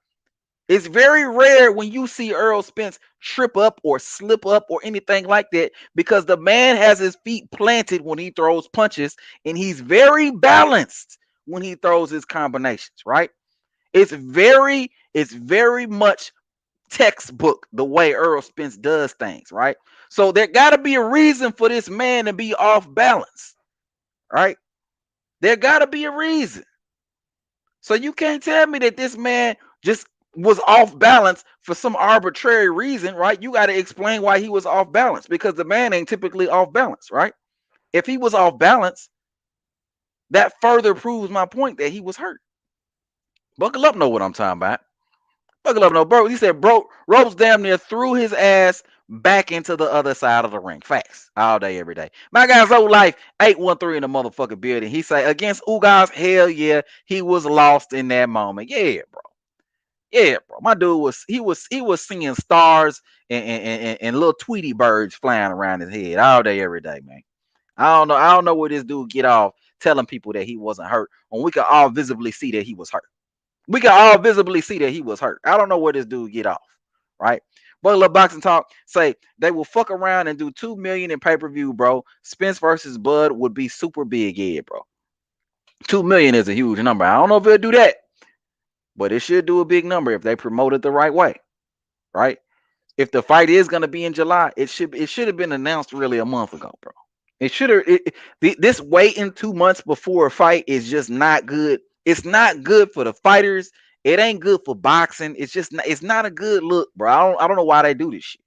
It's very rare when you see Errol Spence trip up or slip up or anything like that because the man has his feet planted when he throws punches and he's very balanced when he throws his combinations, right? It's very much textbook the way Errol Spence does things, right? So there got to be a reason for this man to be off balance, right? There got to be a reason. So you can't tell me that this man just was off balance for some arbitrary reason, right? You got to explain why he was off balance because the man ain't typically off balance, right? If he was off balance, that further proves my point that he was hurt. Buckle up, know what I'm talking about. Buckle up, no, bro. He said, bro, Ropes damn near threw his ass back into the other side of the ring. Facts. All day, every day. My guy's old life, 813 in the motherfucking building. He say, against Ugas, hell yeah, he was lost in that moment. Yeah, bro. Yeah, bro. My dude was seeing stars and little Tweety birds flying around his head all day, every day, man. I don't know where this dude get off telling people that he wasn't hurt when we could all visibly see that he was hurt. We can all visibly see that he was hurt. I don't know where this dude get off, right? But little boxing talk say they will fuck around and do 2 million in pay-per-view, bro. Spence versus Bud would be super big, yeah, bro. 2 million is a huge number. I don't know if it'll do that, but it should do a big number if they promote it the right way, right? If the fight is gonna be in July, it should have been announced really a month ago, bro. It should have. This waiting 2 months before a fight is just not good. It's not good for the fighters. It ain't good for boxing. It's not a good look, bro. I don't know why they do this shit,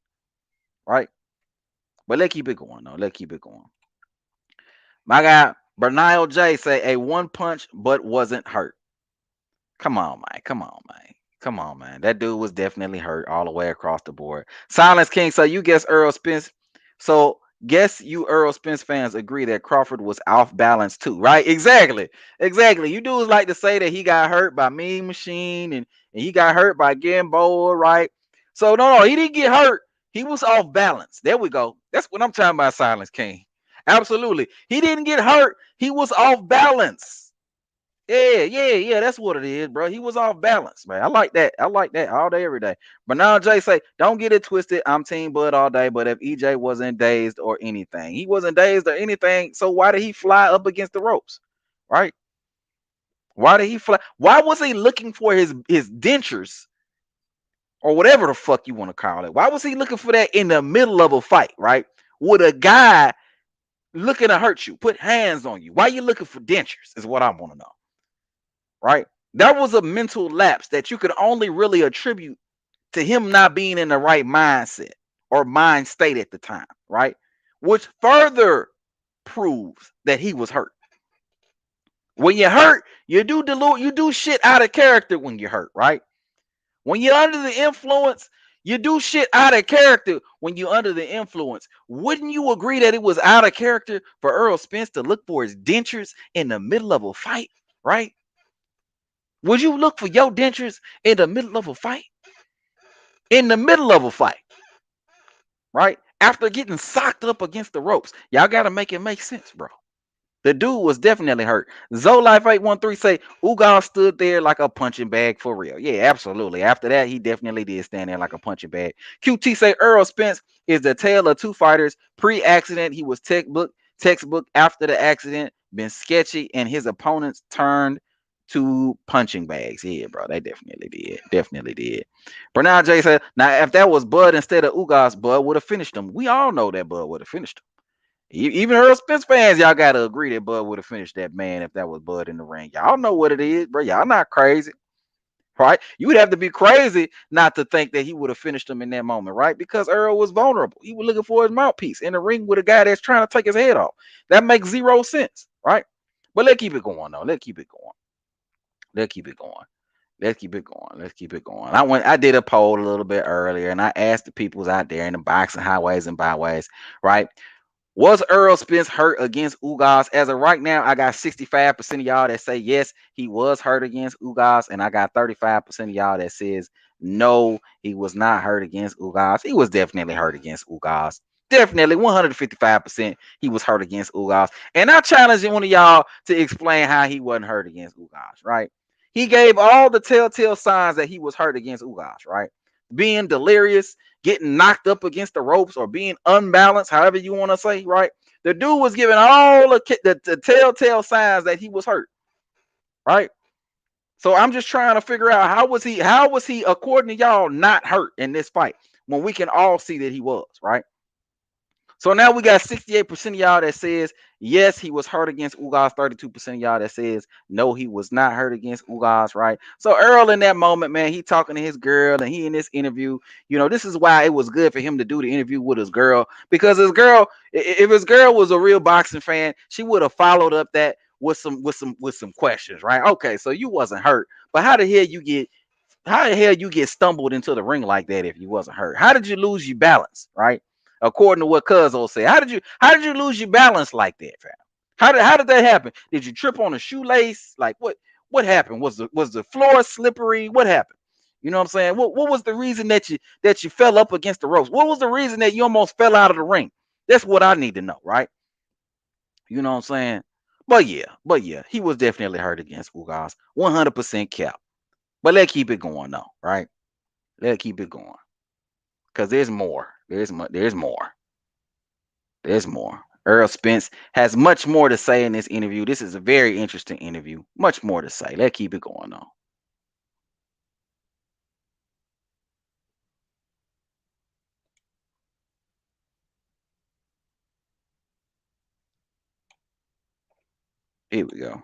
right? But let's keep it going, though. Let's keep it going. My guy Bernal J say a one punch but wasn't hurt. Come on, man. Come on, man. Come on, man. That dude was definitely hurt all the way across the board. Silence King, so you guess Errol Spence. So guess you Errol Spence fans agree that Crawford was off balance too, right? Exactly. You dudes like to say that he got hurt by Mean Machine and he got hurt by Gamboa, right? So no, he didn't get hurt. He was off balance. There we go. That's what I'm talking about, Silence King. Absolutely. He didn't get hurt. He was off balance. Yeah. That's what it is, bro. He was off balance, man. I like that all day, every day. But now Jay say, don't get it twisted. I'm Team Bud all day. But if EJ wasn't dazed or anything, he wasn't dazed or anything. So why did he fly up against the ropes, right? Why did he fly? Why was he looking for his dentures or whatever the fuck you want to call it? Why was he looking for that in the middle of a fight, right? With a guy looking to hurt you, put hands on you. Why are you looking for dentures is what I want to know. Right? That was a mental lapse that you could only really attribute to him not being in the right mindset or mind state at the time, right? Which further proves that he was hurt. When you're hurt, you do shit out of character when you're hurt, right? When you're under the influence, you do shit out of character when you're under the influence. Wouldn't you agree that it was out of character for Errol Spence to look for his dentures in the middle of a fight, right? Would you look for your dentures in the middle of a fight? in the middle of a fight, right? After getting socked up against the ropes. Y'all got to make it make sense, bro. The dude was definitely hurt. Zolife 813 say Ugas stood there like a punching bag for real. Yeah, absolutely. After that, he definitely did stand there like a punching bag. QT say Errol Spence is the tale of two fighters. Pre-accident, he was textbook. After the accident, been sketchy, and his opponents turned to punching bags. Yeah, bro, they definitely did. Definitely did. Bernard J said, now if that was Bud instead of Ugas, Bud would have finished him. We all know that Bud would have finished him. Even Errol Spence fans, y'all gotta agree that Bud would have finished that man if that was Bud in the ring. Y'all know what it is, bro. Y'all not crazy, right? You would have to be crazy not to think that he would have finished him in that moment, right? Because Earl was vulnerable. He was looking for his mouthpiece in the ring with a guy that's trying to take his head off. That makes zero sense, right? But let's keep it going, though. Let's keep it going. Let's keep it going. Let's keep it going. Let's keep it going. I did a poll a little bit earlier, and I asked the peoples out there in the boxing highways and byways, right? Was Errol Spence hurt against Ugas? As of right now, I got 65% of y'all that say yes, he was hurt against Ugas, and I got 35% of y'all that says no, he was not hurt against Ugas. He was definitely hurt against Ugas. Definitely 155% he was hurt against Ugas. And I challenge one of y'all to explain how he wasn't hurt against Ugas, right? He gave all the telltale signs that he was hurt against Ugas, right? Being delirious, getting knocked up against the ropes, or being unbalanced, however you want to say, right? The dude was giving all the telltale signs that he was hurt, right? So I'm just trying to figure out how was he, according to y'all, not hurt in this fight when we can all see that he was, right? So now we got 68% of y'all that says yes, he was hurt against Ugas. 32% of y'all that says no, he was not hurt against Ugas, right? So Earl in that moment, man, he talking to his girl, and he in this interview, this is why it was good for him to do the interview with his girl, because his girl, if his girl was a real boxing fan, she would have followed up that with some questions, right? Okay, so you wasn't hurt, but how the hell you get stumbled into the ring like that if you wasn't hurt? How did you lose your balance, right? According to what Cuzzo said, how did you lose your balance like that, fam? How did that happen? Did you trip on a shoelace? Like what happened? Was the floor slippery? What happened? You know what I'm saying? What was the reason that you fell up against the ropes? What was the reason that you almost fell out of the ring? That's what I need to know, right? You know what I'm saying? But yeah, he was definitely hurt against Ugas. 100% cap. But let's keep it going though, right? Let's keep it going. Because there's more. There's more. There's more. Errol Spence has much more to say in this interview. This is a very interesting interview. Much more to say. Let's keep it going on. Here we go.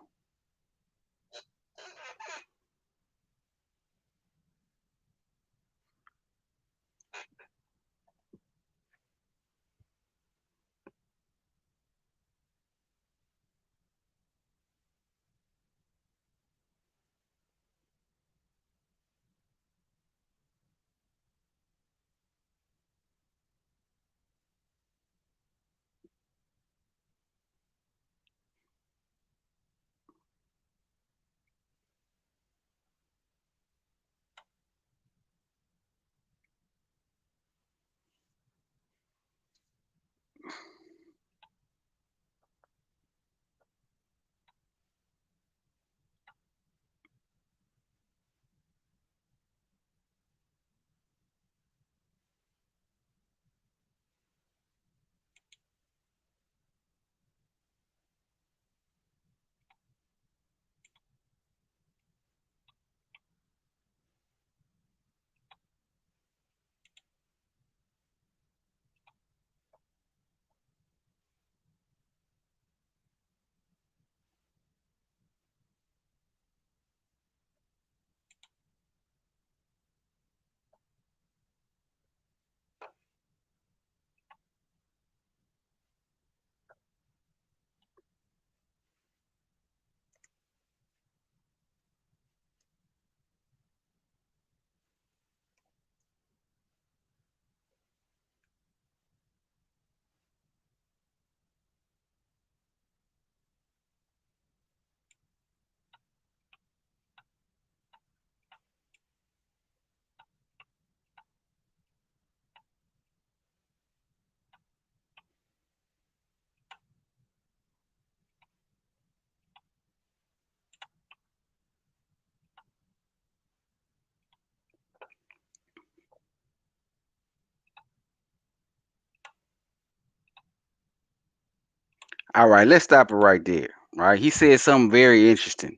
All right, let's stop it right there. Right, he said something very interesting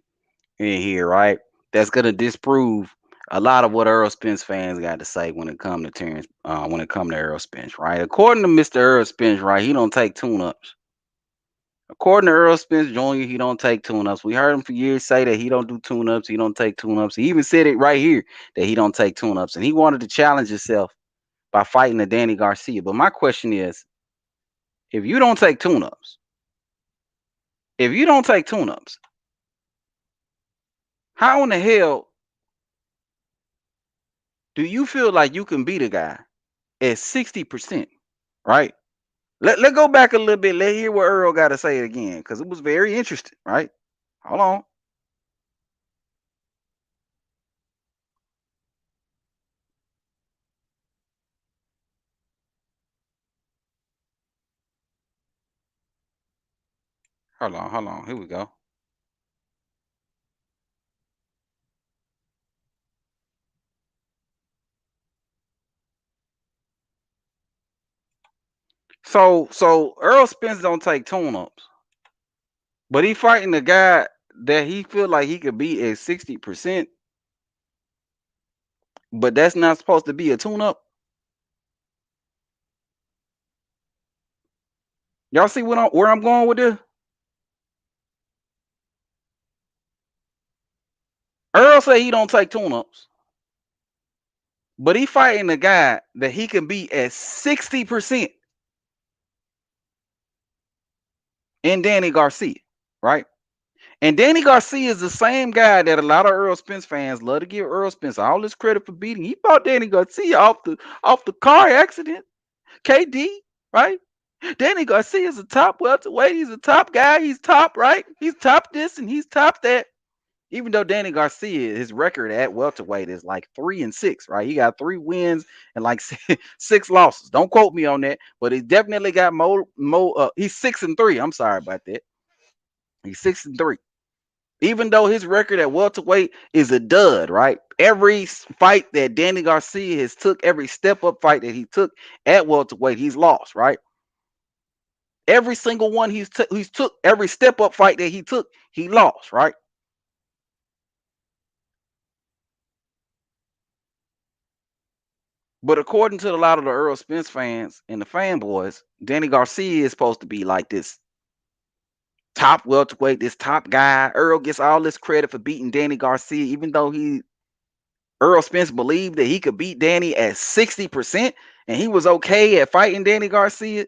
in here, right? That's gonna disprove a lot of what Earl Spence fans got to say when it come to Terrence, when it come to Earl Spence, right? According to Mr. Earl Spence, right, he don't take tune-ups. According to Earl Spence Jr., he don't take tune-ups. We heard him for years say that he don't do tune-ups, he don't take tune-ups. He even said it right here that he don't take tune-ups, and he wanted to challenge himself by fighting the Danny Garcia. But my question is, if you don't take tune-ups, if you don't take tune-ups, how in the hell do you feel like you can beat a guy at 60%? Right? Let go back a little bit. Let's hear what Earl got to say again, because it was very interesting, right? Hold on. Hold on. Here we go. So Earl Spence don't take tune-ups, but he fighting the guy that he feel like he could beat at 60%, but that's not supposed to be a tune-up. Y'all see where I'm going with this? Earl say he don't take tune-ups, but he fighting a guy that he can beat at 60% in Danny Garcia, right? And Danny Garcia is the same guy that a lot of Earl Spence fans love to give Earl Spence all this credit for beating. He fought Danny Garcia off the car accident. KD, right? Danny Garcia is a top welterweight. He's a top guy. He's top, right? He's top this and he's top that. Even though Danny Garcia, his record at welterweight is like 3-6, right? He got 3 wins and like 6 losses. Don't quote me on that, but he definitely got more. He's 6-3. I'm sorry about that. He's 6-3. Even though his record at welterweight is a dud, right? Every fight that Danny Garcia has took, every step up fight that he took at welterweight, he's lost, right? Every single one he's took, every step up fight that he took, he lost, right? But according to a lot of the Earl Spence fans and the fanboys, Danny Garcia is supposed to be like this top welterweight, this top guy. Earl gets all this credit for beating Danny Garcia, even though Earl Spence believed that he could beat Danny at 60%, and he was okay at fighting Danny Garcia,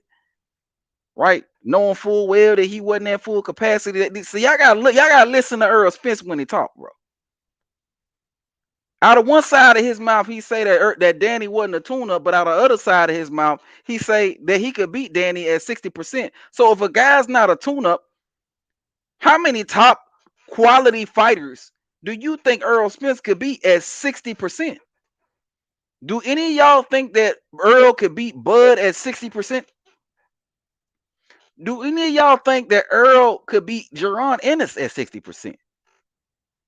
right? Knowing full well that he wasn't at full capacity. So y'all gotta listen to Earl Spence when he talk, bro. Out of one side of his mouth, he say that Danny wasn't a tune-up, but out of the other side of his mouth, he say that he could beat Danny at 60%. So if a guy's not a tune-up, how many top quality fighters do you think Earl Spence could beat at 60%? Do any of y'all think that Earl could beat Bud at 60%? Do any of y'all think that Earl could beat Jaron Ennis at 60%?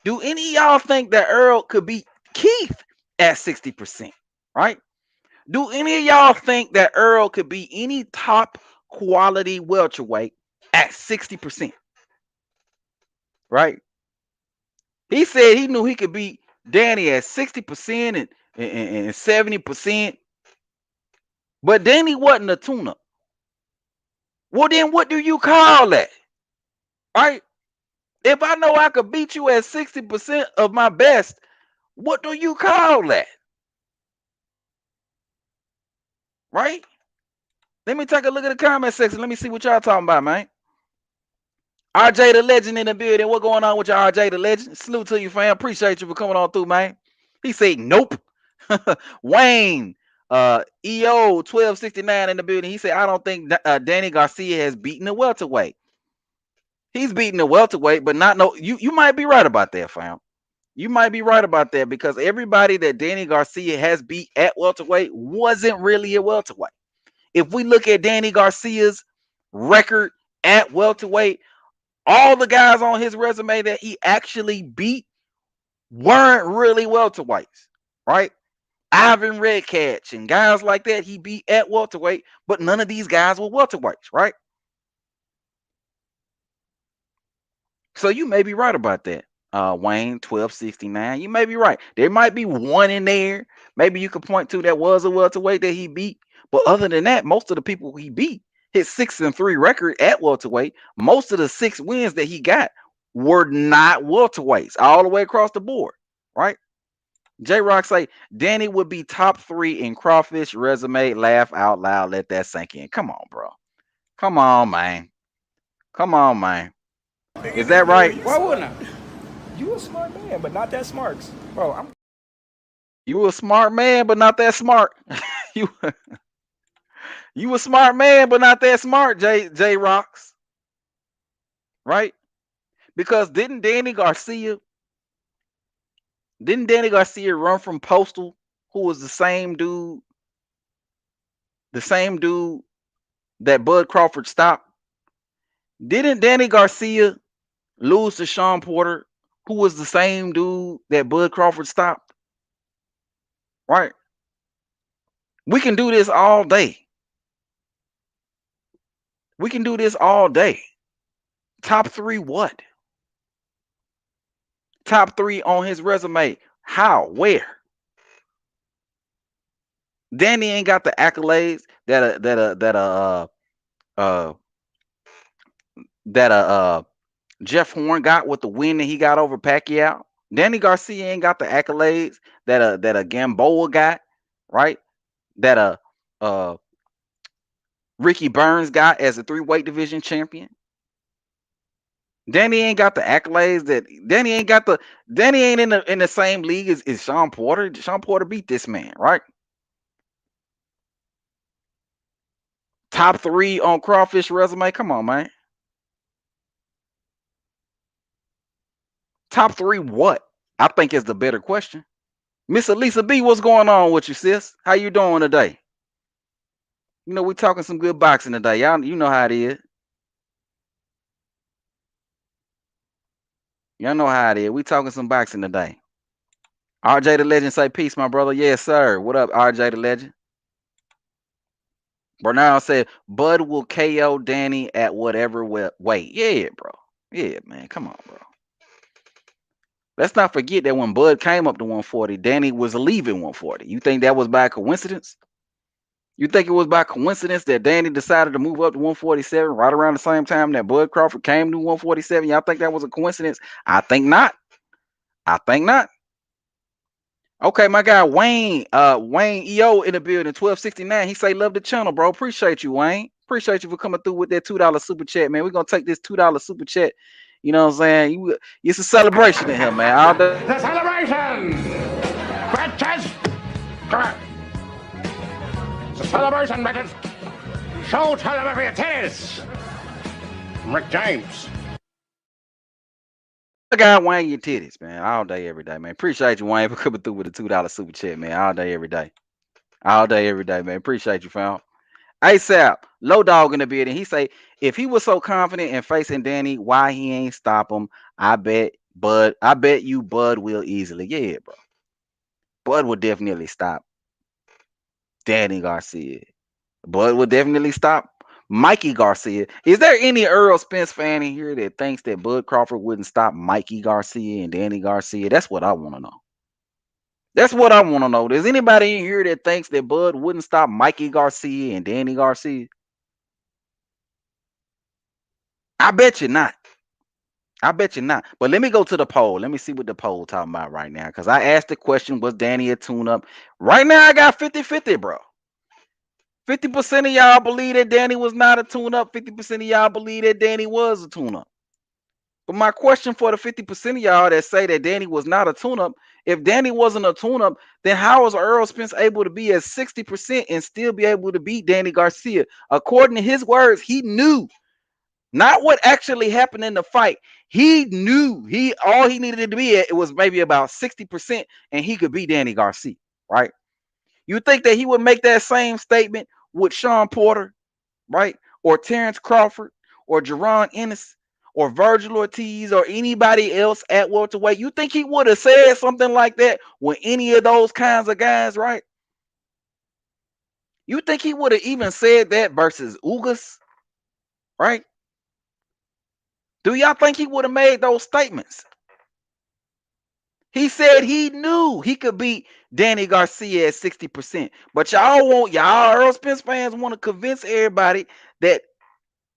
Do any of y'all think that Earl could beat Keith at 60%? Right? Do any of y'all think that Earl could beat any top quality welterweight at 60%? Right? He said he knew he could beat Danny at 60% and 70%. But Danny wasn't a tune-up. Well, then what do you call that? Right? If I know I could beat you at 60% of my best, what do you call that? Right? Let me take a look at the comment section. Let me see what y'all talking about, man. RJ the Legend in the building. What going on with y'all, RJ the Legend? Salute to you, fam. Appreciate you for coming on through, man. He said, nope. Wayne, EO 1269 in the building. He said, I don't think Danny Garcia has beaten a welterweight. He's beating a welterweight, but not no. You might be right about that, fam. You might be right about that, because everybody that Danny Garcia has beat at welterweight wasn't really a welterweight. If we look at Danny Garcia's record at welterweight, all the guys on his resume that he actually beat weren't really welterweights, right? Ivan Redcatch and guys like that he beat at welterweight, but none of these guys were welterweights, right? So you may be right about that. Wayne, 1269. You may be right. There might be one in there. Maybe you could point to that was a welterweight that he beat. But other than that, most of the people he beat, his 6-3 record at welterweight, most of the 6 wins that he got were not welterweights all the way across the board, right? J Rock say Danny would be top 3 in crawfish resume. Laugh out loud. Let that sink in. Come on, bro. Come on, man. Come on, man. Is that right? Why wouldn't I? You a smart man, but not that smart, bro. You a smart man, but not that smart. you a smart man, but not that smart, J Rocks. Right? Because didn't Danny Garcia run from Postal, who was the same dude that Bud Crawford stopped? Didn't Danny Garcia lose to Sean Porter, who was the same dude that Bud Crawford stopped? Right? We can do this all day. We can do this all day. Top 3 what? Top 3 on his resume. How? Where? Danny ain't got the accolades that Jeff Horn got with the win that he got over Pacquiao. Danny Garcia ain't got the accolades that a Gamboa got, right? That Ricky Burns got as a 3-weight division champion. Danny ain't got the accolades that Danny ain't in the same league as Sean Porter. Sean Porter beat this man, right? Top 3 on crawfish resume. Come on, man. Top 3 what? I think is the better question. Miss Elisa B, what's going on with you, sis? How you doing today? You know, we talking some good boxing today. Y'all, you know how it is. Y'all know how it is. We talking some boxing today. RJ the Legend say peace, my brother. Yes, sir. What up, RJ the Legend? Bernard said Bud will KO Danny at whatever weight. Yeah, bro. Yeah, man. Come on, bro. Let's not forget that when Bud came up to 140, Danny was leaving 140. You think that was by coincidence? You think it was by coincidence that Danny decided to move up to 147 right around the same time that Bud Crawford came to 147? Y'all think that was a coincidence? I think not. Okay, my guy Wayne EO in the building, 1269. He say love the channel, bro. Appreciate you, Wayne. Appreciate you for coming through with that $2 super chat, man. We're gonna take this $2 super chat. You know what I'm saying? It's a celebration in here, man. All day. The celebration! Bitches! Correct. It's a celebration, bitches! Show tell them your titties! Rick James. I got Wayne your titties, man. All day, every day, man. Appreciate you, Wayne, for coming through with a $2 super chat, man. All day, every day. All day, every day, man. Appreciate you, fam. ASAP, Low Dog in the building. He say, if he was so confident in facing Danny, why he ain't stop him? I bet you Bud will easily. Yeah, bro. Bud will definitely stop Danny Garcia. Bud will definitely stop Mikey Garcia. Is there any Errol Spence fan in here that thinks that Bud Crawford wouldn't stop Mikey Garcia and Danny Garcia? That's what I want to know. That's what I want to know. There's anybody in here that thinks that Bud wouldn't stop Mikey Garcia and Danny Garcia? I bet you not. I bet you not. But let me go to the poll. Let me see what the poll talking about right now. Because I asked the question, was Danny a tune-up? Right now, I got 50-50, bro. 50% of y'all believe that Danny was not a tune-up. 50% of y'all believe that Danny was a tune-up. But my question for the 50% of y'all that say that Danny was not a tune-up, if Danny wasn't a tune-up, then how was Errol Spence able to be at 60% and still be able to beat Danny Garcia? According to his words, he knew not what actually happened in the fight. He knew all he needed to be at, it was maybe about 60%, and he could beat Danny Garcia, right? You think that he would make that same statement with Sean Porter, right? Or Terence Crawford, or Jerron Ennis, or Virgil Ortiz, or anybody else at welterweight? You think he would have said something like that with any of those kinds of guys, right? You think he would have even said that versus Ugas, right? Do y'all think he would have made those statements? He said he knew he could beat Danny Garcia at 60%. But y'all Errol Spence fans want to convince everybody that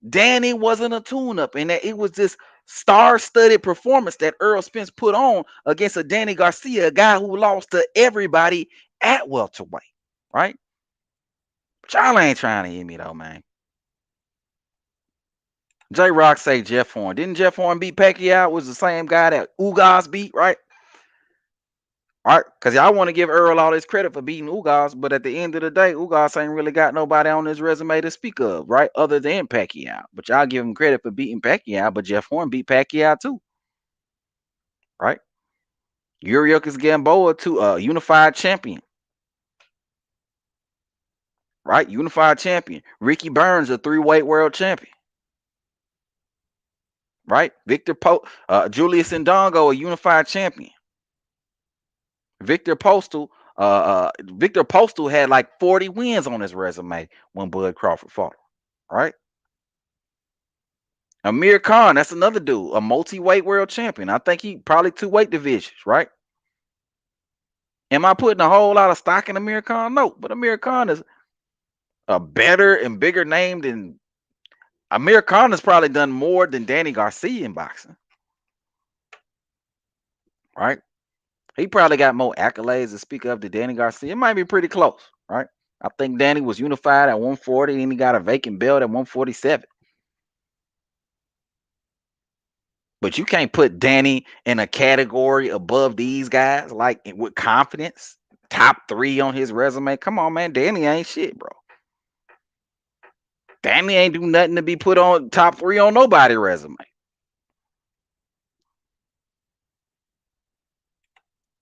Danny wasn't a tune-up and that it was this star-studded performance that Errol Spence put on against a Danny Garcia, a guy who lost to everybody at welterweight, right? But y'all ain't trying to hear me though, man. J-Rock say Jeff Horn. Didn't Jeff Horn beat Pacquiao? Was the same guy that Ugas beat, right? All right, because y'all want to give Earl all this credit for beating Ugas, but at the end of the day, Ugas ain't really got nobody on his resume to speak of, right? Other than Pacquiao. But y'all give him credit for beating Pacquiao, but Jeff Horn beat Pacquiao too, right? Yuriorkis Gamboa to unified champion, right? Unified champion. Ricky Burns, a 3-weight world champion, right? Julius Ndongo, a unified champion. Victor Postal had like 40 wins on his resume when Bud Crawford fought him, right? Amir Khan, that's another dude, a multi-weight world champion. I think he probably 2 weight divisions, right? Am I putting a whole lot of stock in Amir Khan? No, but Amir Khan is a better and bigger name than Amir Khan has probably done more than Danny Garcia in boxing, right? He probably got more accolades to speak of than Danny Garcia. It might be pretty close, right? I think Danny was unified at 140 and he got a vacant belt at 147. But you can't put Danny in a category above these guys, like with confidence. Top 3 on his resume. Come on, man. Danny ain't shit, bro. Danny ain't do nothing to be put on top 3 on nobody's resume.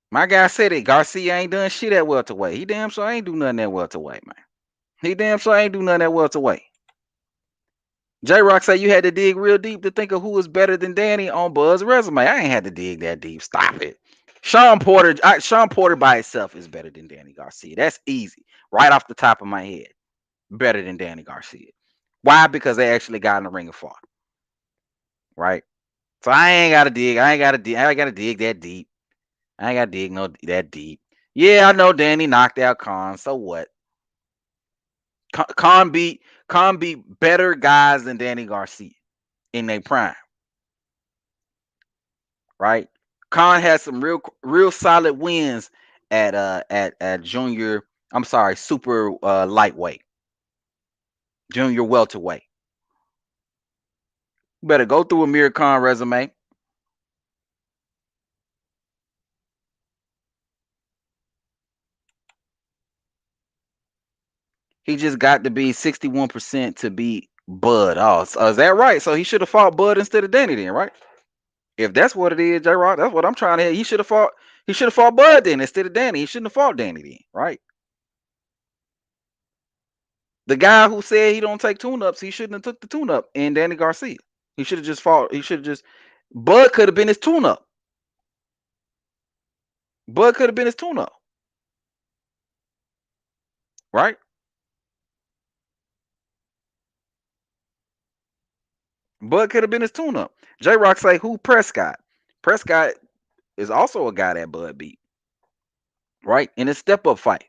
My guy said it. Garcia ain't done shit at welterweight. He damn sure ain't do nothing at welterweight, man. He damn sure ain't do nothing at welterweight. J-Rock say you had to dig real deep to think of who was better than Danny on Bud's resume. I ain't had to dig that deep. Stop it. Sean Porter by itself is better than Danny Garcia. That's easy. Right off the top of my head. Better than Danny Garcia. Why? Because they actually got in the ring and fought. Right? So I ain't gotta dig. I ain't gotta dig that deep. I ain't gotta dig that deep. Yeah, I know Danny knocked out Khan. So what? Khan beat better guys than Danny Garcia in their prime. Right? Khan had some real solid wins at junior. I'm sorry, super lightweight. Junior welterweight. You better go through Amir Khan resume. He just got to be 61% to beat Bud. Oh, so is that right? So he should have fought Bud instead of Danny then, right? If that's what it is, J-Rock, that's what I'm trying to hear. He should have fought Bud then instead of Danny. He shouldn't have fought Danny then, right? The guy who said he don't take tune-ups, he shouldn't have took the tune-up in Danny Garcia. He should have just fought. Bud could have been his tune-up. Bud could have been his tune-up. Right? Bud could have been his tune-up. J-Rock say, who Prescott? Prescott is also a guy that Bud beat. Right? In a step-up fight.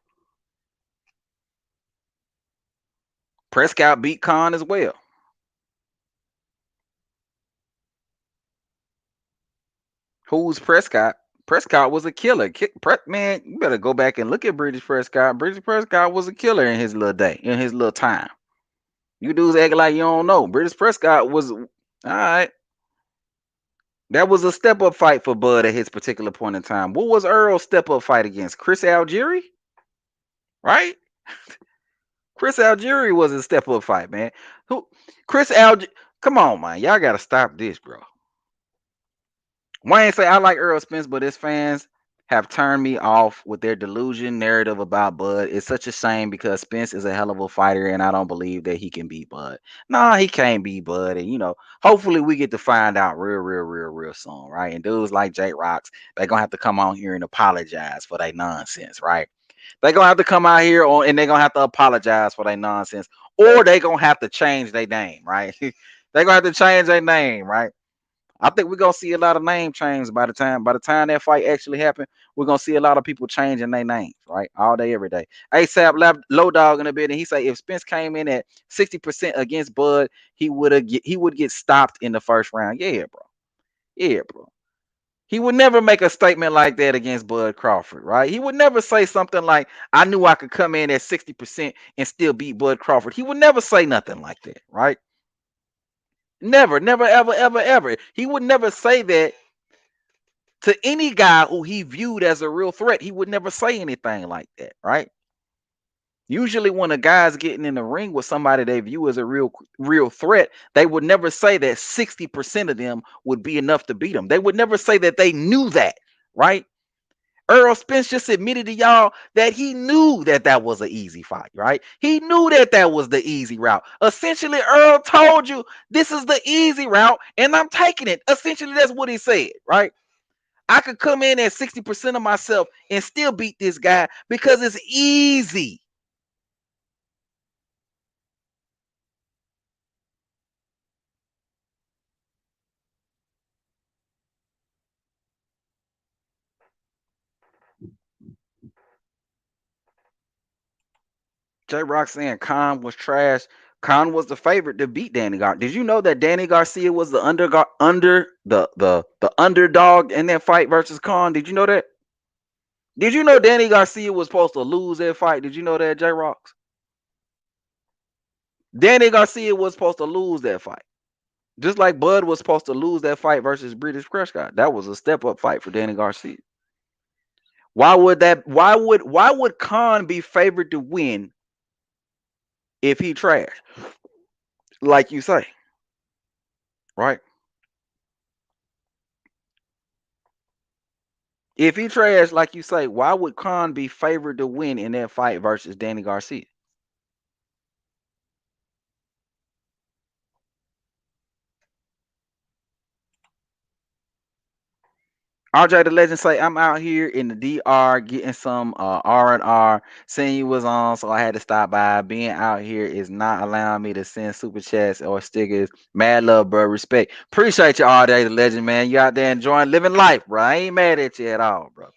Prescott beat Khan as well. Who's Prescott? Prescott was a killer. Man, you better go back and look at British Prescott. British Prescott was a killer in his little day, in his little time. You dudes act like you don't know. British Prescott was all right. That was a step-up fight for Bud at his particular point in time. What was Earl's step-up fight against? Chris Algieri? Right? Chris Algieri was a step-up fight, man. Come on, man. Y'all got to stop this, bro. Wayne say, I like Errol Spence, but his fans have turned me off with their delusion narrative about Bud. It's such a shame because Spence is a hell of a fighter, and I don't believe that he can beat Bud. Nah, he can't beat Bud. And, hopefully we get to find out real soon, right? And dudes like Jake Rocks, they're going to have to come on here and apologize for their nonsense, right? They're going to have to come out here and they're going to have to apologize for their nonsense, or they're going to have to change their name, right? They're going to have to change their name, right? I think we're gonna see a lot of name changes by the time that fight actually happened. We're gonna see a lot of people changing their names, right? All day, every day. ASAP Low Dog in a bit, and he say if Spence came in at 60% against Bud, he would get stopped in the first round. Yeah, bro. Yeah, bro. He would never make a statement like that against Bud Crawford, right? He would never say something like, I knew I could come in at 60% and still beat Bud Crawford. He would never say nothing like that, right? Never, never, ever, ever, ever. He would never say that to any guy who he viewed as a real threat. He would never say anything like that, right? Usually when a guy's getting in the ring with somebody they view as a real threat, they would never say that 60% of them would be enough to beat them. They would never say that they knew that, right? Errol Spence just admitted to y'all that he knew that that was an easy fight, right? He knew that that was the easy route. Essentially, Earl told you this is the easy route and I'm taking it. Essentially, that's what he said, right? I could come in at 60% of myself and still beat this guy because it's easy. J-Rock saying Khan was trash. Khan was the favorite to beat Danny Garcia. Did you know that Danny Garcia was the underdog in that fight versus Khan? Did you know that? Did you know Danny Garcia was supposed to lose that fight? Did you know that, J-Rocks? Danny Garcia was supposed to lose that fight. Just like Bud was supposed to lose that fight versus British Prescott. That was a step-up fight for Danny Garcia. Why would Khan be favored to win if he trash? Like you say. Right? If he trash, like you say, why would Khan be favored to win in that fight versus Danny Garcia? RJ the Legend say, I'm out here in the DR getting some R&R. Seeing you was on, so I had to stop by. Being out here is not allowing me to send super chats or stickers. Mad love, bro. Respect. Appreciate you, RJ the Legend, man. You out there enjoying living life, bro. I ain't mad at you at all, bro.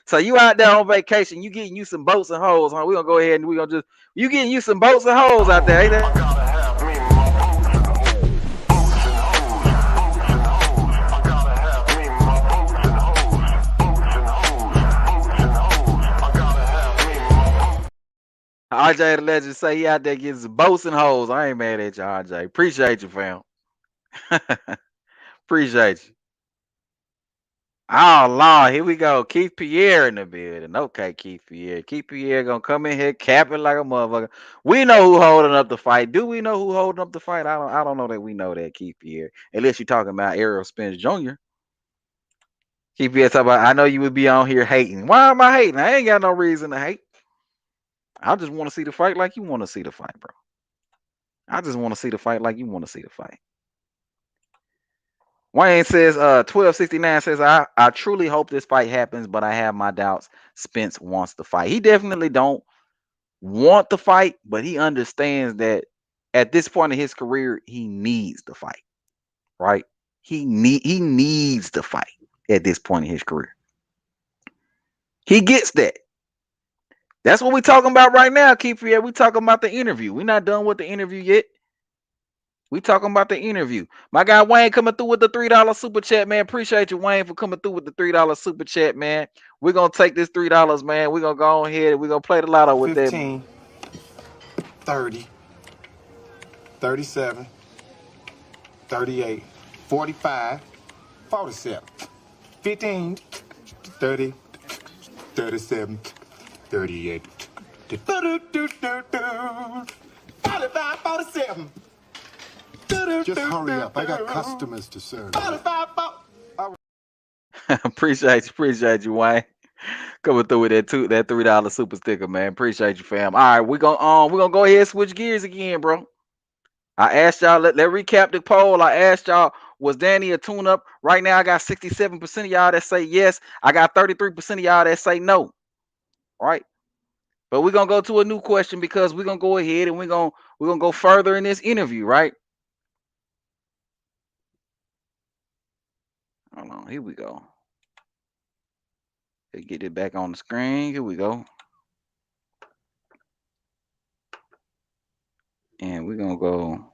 So you out there on vacation, you getting you some boats and hoes, huh? We're gonna go ahead and we're gonna just you getting you some boats and hoes out there, ain't that? RJ the Legend say he out there getting some boats and hoes. I ain't mad at you, RJ. Appreciate you, fam. Appreciate you. Oh Lord, here we go. Keith Pierre in the building. Okay, Keith Pierre. Keith Pierre gonna come in here capping like a motherfucker. We know who holding up the fight. Do we know who holding up the fight? I don't know that we know that, Keith Pierre. Unless you're talking about Errol Spence Jr. Keith Pierre talking about, I know you would be on here hating. Why am I hating? I ain't got no reason to hate. I just want to see the fight like you want to see the fight, bro. I just want to see the fight like you want to see the fight. Wayne says, 1269 says, I truly hope this fight happens, but I have my doubts. Spence wants the fight. He definitely don't want the fight, but he understands that at this point in his career, he needs the fight, right? He needs the fight at this point in his career. He gets that. That's what we're talking about right now, Keith. We talking about the interview. We're not done with the interview yet. We talking about the interview. My guy Wayne coming through with the $3 super chat, man. Appreciate you, Wayne, for coming through with the $3 super chat, man. We're gonna take this $3, man. We're gonna go ahead and we're gonna play the lotto with 15, 30, 37, 38, 45, 47, 15, 30, 37, 38, 45, 47. Just hurry up. I got customers to serve. 45, appreciate you, Wayne. Coming through with that $3 super sticker, man. Appreciate you, fam. All right, we're gonna go ahead and switch gears again, bro. I asked y'all, let recap the poll. I asked y'all, was Danny a tune-up? Right now, I got 67% of y'all that say yes. I got 33% of y'all that say no. All right. But we're gonna go to a new question because we're gonna go ahead and we're gonna go further in this interview, right? Hold on, here we go. Let's get it back on the screen. Here we go. And we're gonna go.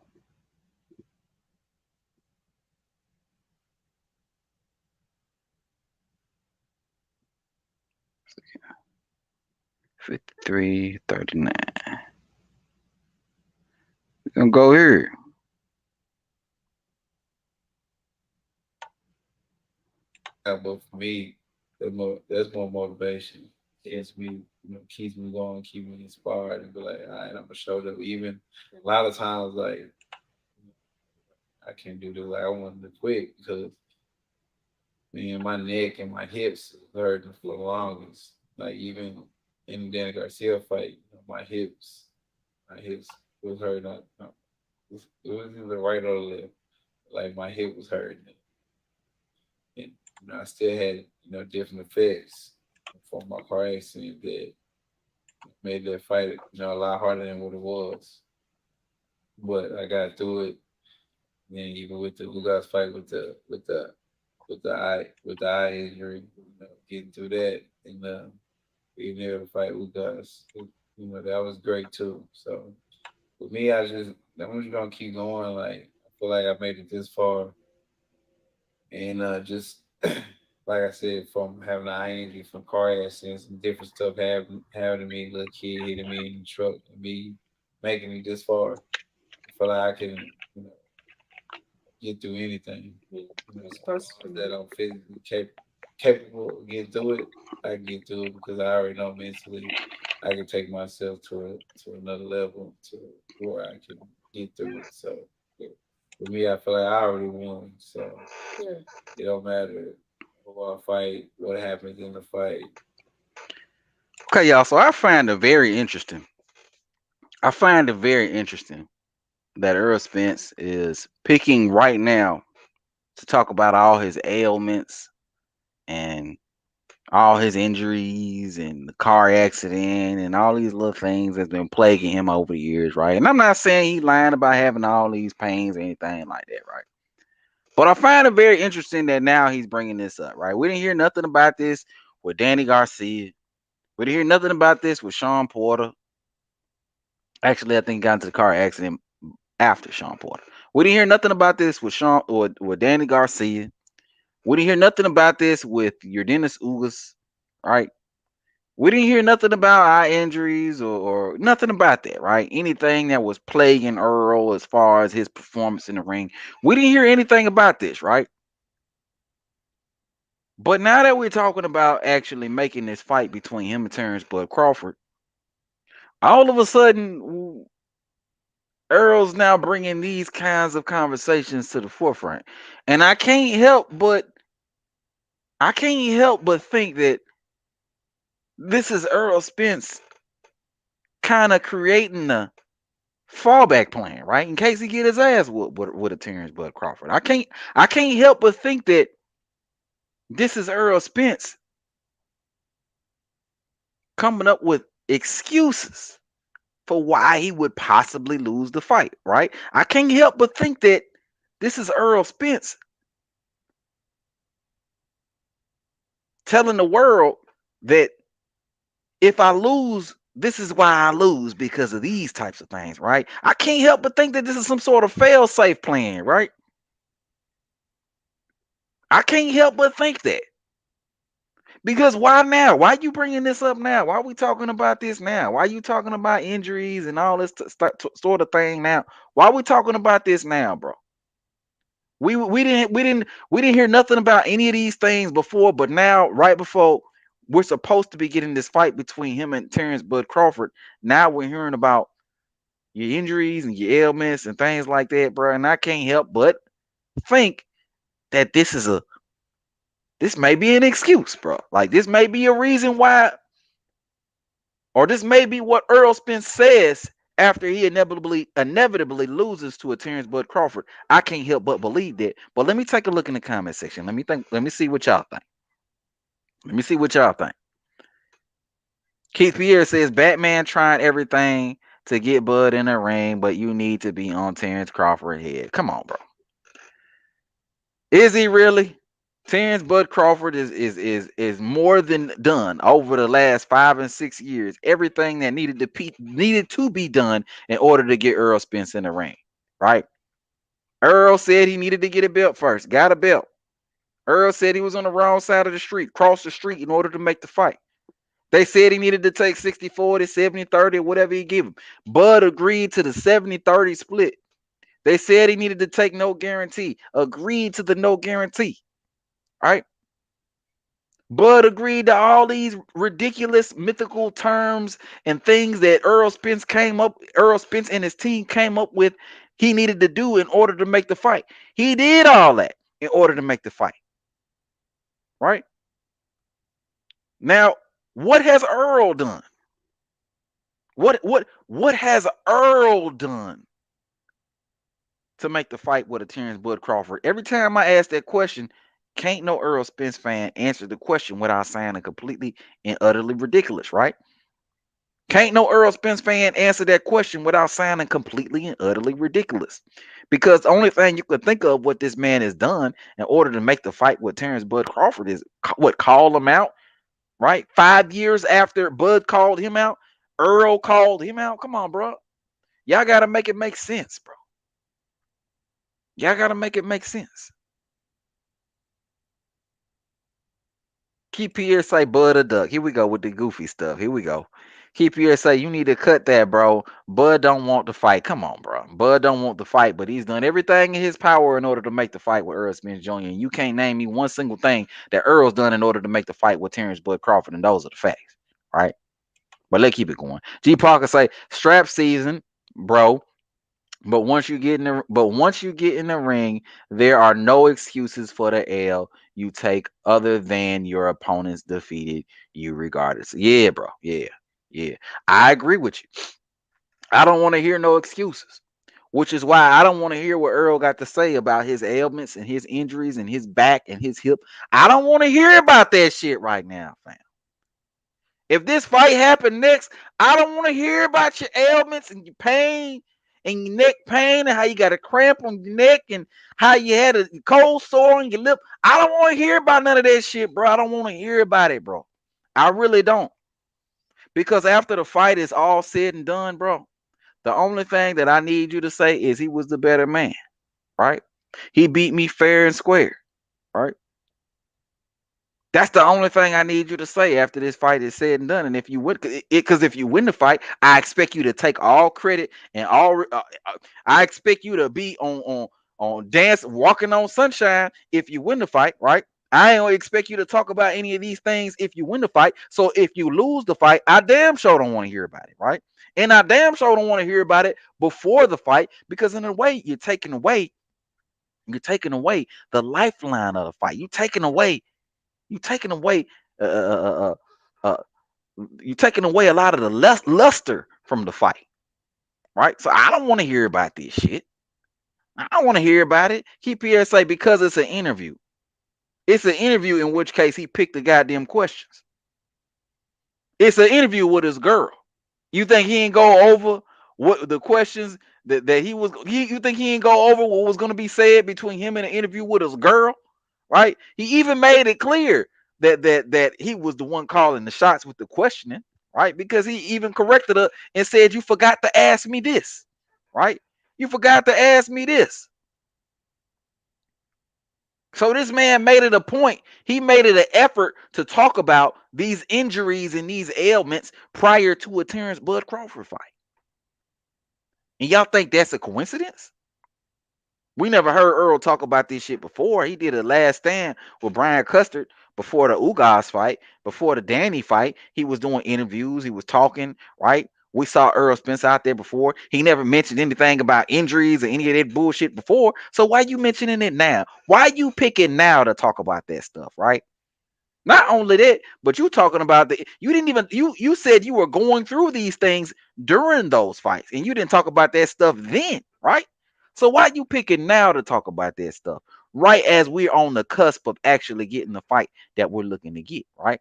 $53.39. We're gonna go here. But for me, there's more motivation. It's me, keeps me going, keep me inspired, and be like, all right, I'm gonna show them. Even a lot of times, like I can't do this. Like I wanted to quit because my neck and my hips hurting for the longest. Like even in the Danny Garcia fight, my hips was hurting. It was either right or left. Like my hip was hurting, and I still had different effects from my car accident that made that fight a lot harder than what it was. But I got through it. And even with the Ugas fight with the eye injury, getting through that and being able to fight Ugas, that was great too. So for me, I'm just gonna keep going. Like I feel like I made it this far, and just like I said, from having an eye injury, from car accidents and different stuff happening to me, little kid hitting me in the truck, and me making it this far, I feel like I can get through anything. That I'm physically capable of getting through it, I can get through it because I already know mentally I can take myself to another level to where I can get through it. So for me, I feel like I already won. So it don't matter who I fight, what happens in the fight. Okay, y'all. So I find it very interesting. That Errol Spence is picking right now to talk about all his ailments and all his injuries and the car accident and all these little things that's been plaguing him over the years, right? And I'm not saying he's lying about having all these pains or anything like that, right? But I find it very interesting that now he's bringing this up, right? We didn't hear nothing about this with Danny Garcia. We didn't hear nothing about this with Sean Porter. Actually, I think he got into the car accident after Sean Porter. We didn't hear nothing about this with Danny Garcia. We didn't hear nothing about this with your Dennis Ugas, right? We didn't hear nothing about eye injuries or nothing about that, right? Anything that was plaguing Earl as far as his performance in the ring. We didn't hear anything about this, right? But now that we're talking about actually making this fight between him and Terence Bud Crawford, all of a sudden, Earl's now bringing these kinds of conversations to the forefront. And I can't help but think that this is Errol Spence kind of creating a fallback plan, right? In case he get his ass whooped with a Terence Bud Crawford. I can't help but think that this is Errol Spence coming up with excuses for why he would possibly lose the fight, right? I can't help but think that this is Errol Spence telling the world that if I lose, this is why I lose because of these types of things, right? I can't help but think that this is some sort of fail-safe plan, right? I can't help but think that. Because why now? Why you bringing this up now? Why are we talking about this now? Why are you talking about injuries and all this sort of thing now? Why are we talking about this now, bro? We didn't hear nothing about any of these things before, but now, right before we're supposed to be getting this fight between him and Terence Bud Crawford, now we're hearing about your injuries and your ailments and things like that, bro. And I can't help but think that this may be an excuse, bro. Like this may be a reason why, or this may be what Errol Spence says after he inevitably loses to a Terence Bud Crawford. I can't help but believe that. But let me take a look in the comment section. Let me see what y'all think. Keith Pierre says Batman tried everything to get Bud in the ring, but you need to be on Terence Crawford's head. Come on, bro. Is he really? Terence Bud Crawford is more than done over the last 5 and 6 years. Everything that needed to be done in order to get Errol Spence in the ring, right? Errol said he needed to get a belt first, got a belt. Errol said he was on the wrong side of the street, crossed the street in order to make the fight. They said he needed to take 60-40, 70-30, whatever he gave him. Bud agreed to the 70-30 split. They said he needed to take no guarantee, agreed to the no guarantee, right? Bud agreed to all these ridiculous mythical terms and things that Errol Spence and his team came up with he needed to do in order to make the fight. He did all that in order to make the fight. Right? Now, what has Errol done? What has Errol done to make the fight with a Terence Bud Crawford? Every time I ask that question, can't no Errol Spence fan answer the question without sounding completely and utterly ridiculous, right? Can't no Errol Spence fan answer that question without sounding completely and utterly ridiculous. Because the only thing you could think of what this man has done in order to make the fight with Terence Bud Crawford is call him out, right? 5 years after Bud called him out, Errol called him out. Come on, bro. Y'all got to make it make sense, bro. Y'all got to make it make sense. Keep Pierre say Bud a duck. Here we go with the goofy stuff. Here we go. Keep Pierre say you need to cut that, bro. Bud don't want to fight. Come on, bro. Bud don't want to fight, but he's done everything in his power in order to make the fight with Errol Spence Jr. And you can't name me one single thing that Earl's done in order to make the fight with Terence Bud Crawford, and those are the facts, right? But let's keep it going. G Parker say strap season, bro. But once you get in the ring, there are no excuses for the L you take other than your opponent's defeated you regardless. Yeah, bro. Yeah. I agree with you. I don't want to hear no excuses, which is why I don't want to hear what Earl got to say about his ailments and his injuries and his back and his hip. I don't want to hear about that shit right now, fam. If this fight happened next, I don't want to hear about your ailments and your pain and your neck pain and how you got a cramp on your neck and how you had a cold sore on your lip. I don't want to hear about none of that shit, bro. I don't want to hear about it, bro. I really don't. Because after the fight is all said and done, bro, the only thing that I need you to say is he was the better man, right? He beat me fair and square, right? That's the only thing I need you to say after this fight is said and done. And if you would, because if you win the fight, I expect you to take all credit and all. I expect you to be on dance, walking on sunshine if you win the fight, right? I don't expect you to talk about any of these things if you win the fight. So if you lose the fight, I damn sure don't want to hear about it, right? And I damn sure don't want to hear about it before the fight, because in a way you're taking away the lifeline of the fight. You're taking away you're taking away a lot of the luster from the fight, right? So I don't want to hear about this shit. I don't want to hear about it. Keep PSA because it's an interview. It's an interview, in which case he picked the goddamn questions. It's an interview with his girl. You think he ain't go over what the questions that he was? You think he ain't go over what was going to be said between him and an interview with his girl? Right? He even made it clear that he was the one calling the shots with the questioning, right? Because he even corrected her and said, "You forgot to ask me this," right? You forgot to ask me this. So this man made it a point. He made it an effort to talk about these injuries and these ailments prior to a Terence Bud Crawford fight. And y'all think that's a coincidence? We never heard Earl talk about this shit before. He did a last stand with Brian Custard before the Ugas fight, before the Danny fight. He was doing interviews. He was talking, right? We saw Errol Spence out there before. He never mentioned anything about injuries or any of that bullshit before. So why you mentioning it now? Why you picking now to talk about that stuff, right? Not only that, but you talking about you said you were going through these things during those fights, and you didn't talk about that stuff then, right? So why you picking now to talk about that stuff? Right as we're on the cusp of actually getting the fight that we're looking to get, right?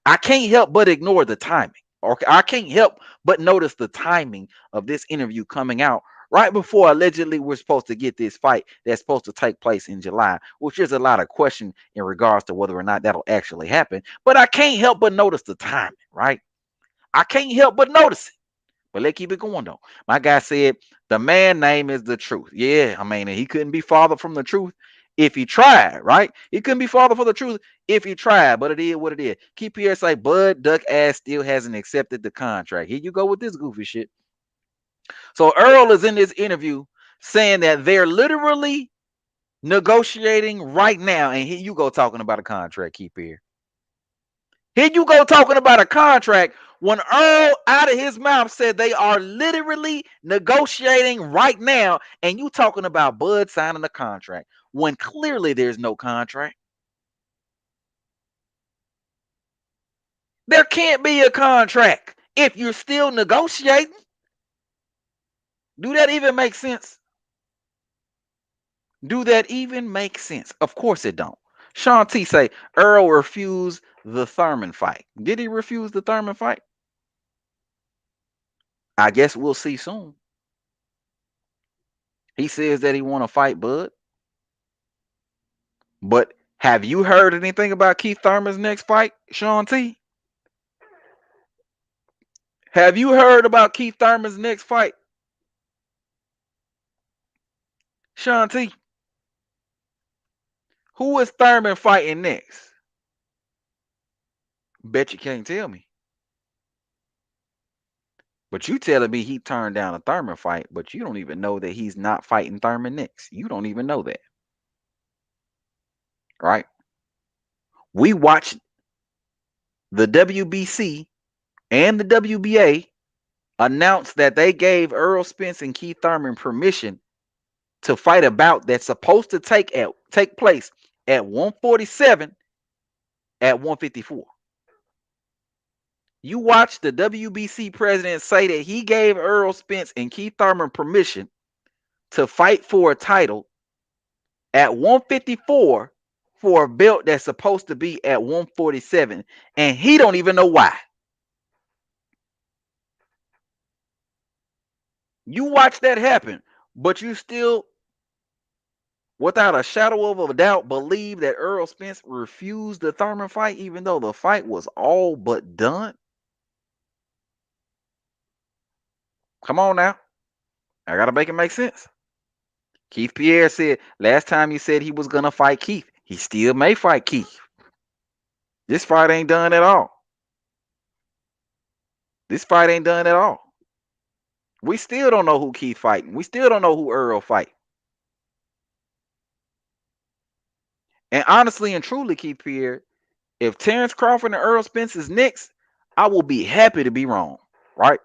I can't help but ignore the timing. Or I can't help but notice the timing of this interview coming out right before allegedly we're supposed to get this fight that's supposed to take place in July, which is a lot of question in regards to whether or not that'll actually happen. But I can't help but notice the timing, right? I can't help but notice it. But let's keep it going though. My guy said the man name is the truth. Yeah, I mean, he couldn't be farther from the truth if he tried, right? He couldn't be farther from the truth if he tried, but it is what it is. Keep here say Bud Duck ass still hasn't accepted the contract. Here you go with this goofy shit. So Earl is in this interview saying that they're literally negotiating right now, and here you go talking about a contract. Keep here. Here you go talking about a contract when Earl out of his mouth said they are literally negotiating right now, and you talking about Bud signing a contract when clearly there's no contract. There can't be a contract if you're still negotiating. Do that even make sense? Do that even make sense? Of course it don't. Sean T say Earl refused the Thurman fight. Did he refuse the Thurman fight? I guess we'll see soon. He says that he want to fight Bud. But have you heard anything about Keith Thurman's next fight, Sean T? Have you heard about Keith Thurman's next fight? Sean T. Who is Thurman fighting next? Bet you can't tell me. But you telling me he turned down a Thurman fight, but you don't even know that he's not fighting Thurman next. You don't even know that. Right? We watched the WBC and the WBA announce that they gave Errol Spence and Keith Thurman permission to fight a bout that's supposed to take place at 147 at 154. You watch the WBC president say that he gave Errol Spence and Keith Thurman permission to fight for a title at 154 for a belt that's supposed to be at 147, and he don't even know why. You watch that happen, but you still, without a shadow of a doubt, believe that Errol Spence refused the Thurman fight, even though the fight was all but done. Come on now. I got to make it make sense. Keith Pierre said, last time you said he was going to fight Keith. He still may fight Keith. This fight ain't done at all. This fight ain't done at all. We still don't know who Keith fighting. We still don't know who Earl fight. And honestly and truly, Keith Pierre, if Terence Crawford and Errol Spence is next, I will be happy to be wrong, right?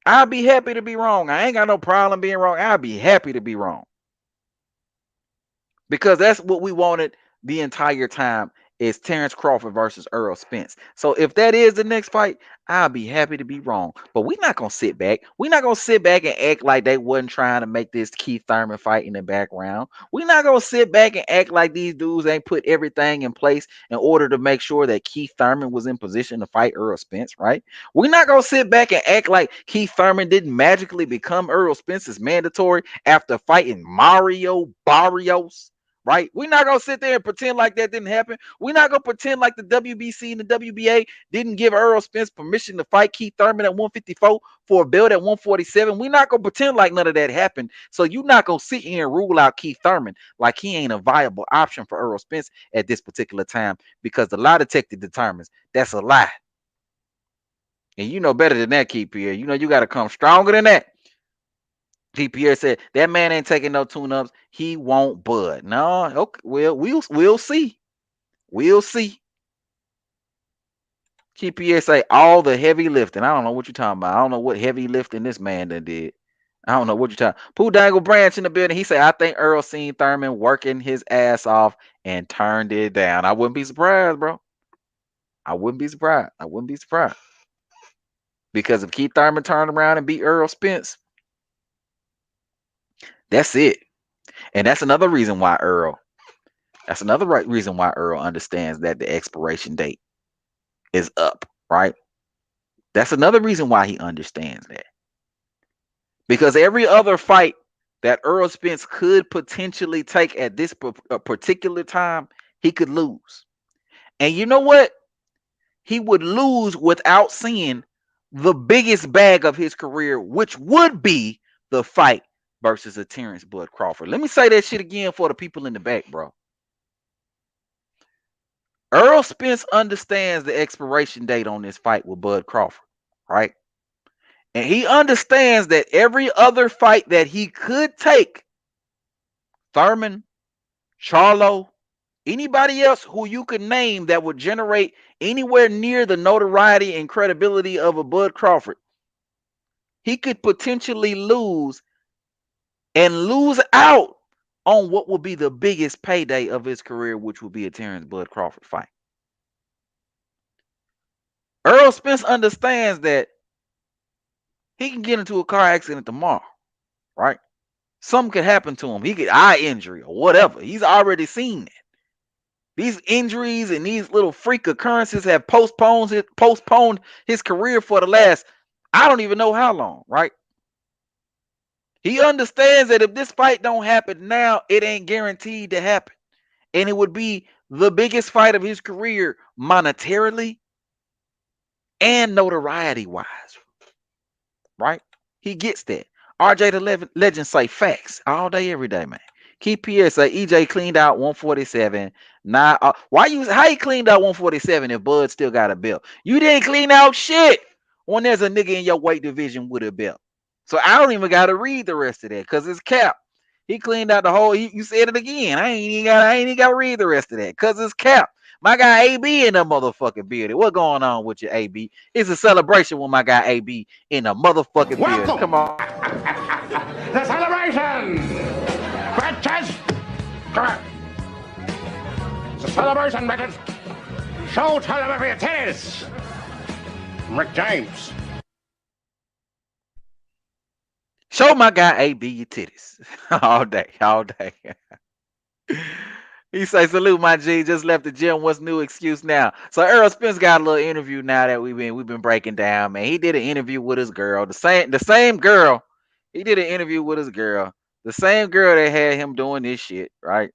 I'll be happy to be wrong. I ain't got no problem being wrong. I'll be happy to be wrong. Because that's what we wanted the entire time, is Terence Crawford versus Errol Spence. So if that is the next fight, I'll be happy to be wrong. But we're not going to sit back. We're not going to sit back and act like they wasn't trying to make this Keith Thurman fight in the background. We're not going to sit back and act like these dudes ain't put everything in place in order to make sure that Keith Thurman was in position to fight Errol Spence, right? We're not going to sit back and act like Keith Thurman didn't magically become Errol Spence's mandatory after fighting Mario Barrios. Right? We're not going to sit there and pretend like that didn't happen. We're not going to pretend like the WBC and the WBA didn't give Errol Spence permission to fight Keith Thurman at 154 for a belt at 147. We're not going to pretend like none of that happened. So you're not going to sit here and rule out Keith Thurman like he ain't a viable option for Errol Spence at this particular time, because the lie detector determines that's a lie. And you know better than that, Keith Pierre. You know you got to come stronger than that. Keith Pierre said that man ain't taking no tune-ups. He won't bud. No, okay. Well, we'll see. We'll see. Keith Pierre say all the heavy lifting. I don't know what you're talking about. I don't know what heavy lifting this man done did. I don't know what you're talking. Pooh Dangle Branch in the building. He said, I think Earl seen Thurman working his ass off and turned it down. I wouldn't be surprised, bro. I wouldn't be surprised. I wouldn't be surprised. Because if Keith Thurman turned around and beat Errol Spence, that's it. And that's another reason why Earl understands that the expiration date is up, right? That's another reason why he understands that. Because every other fight that Errol Spence could potentially take at this particular time, he could lose. And you know what? He would lose without seeing the biggest bag of his career, which would be the fight versus a Terence Bud Crawford. Let me say that shit again for the people in the back, bro. Errol Spence understands the expiration date on this fight with Bud Crawford, right? And he understands that every other fight that he could take, Thurman, Charlo, anybody else who you could name that would generate anywhere near the notoriety and credibility of a Bud Crawford, he could potentially lose and lose out on what will be the biggest payday of his career, which will be a Terence Bud Crawford fight. Errol Spence understands that he can get into a car accident tomorrow, right? Something could happen to him. He get eye injury or whatever. He's already seen that. These injuries and these little freak occurrences have postponed his career for the last, I don't even know how long, right? He understands that if this fight don't happen now, it ain't guaranteed to happen. And it would be the biggest fight of his career monetarily and notoriety-wise, right? He gets that. RJ the Legend say facts all day, every day, man. Keep PS say EJ cleaned out 147. Now, how you cleaned out 147 if Bud still got a belt? You didn't clean out shit when there's a nigga in your weight division with a belt. So I don't even gotta read the rest of that because it's cap. He cleaned out the whole. You said it again. I ain't even gotta read the rest of that because it's cap. My guy AB in the motherfucking building. What going on with your AB? It's a celebration with my guy AB in the motherfucking building. Come on. The celebration! Bitches! Correct. It's a celebration, bitches! Show time for your titties! Rick James. Show my guy AB your titties. all day. He say, salute my G, just left the gym. What's new excuse now? So Errol Spence got a little interview now that we've been breaking down, man. He did an interview with his girl. The same girl. He did an interview with his girl. The same girl that had him doing this shit, right?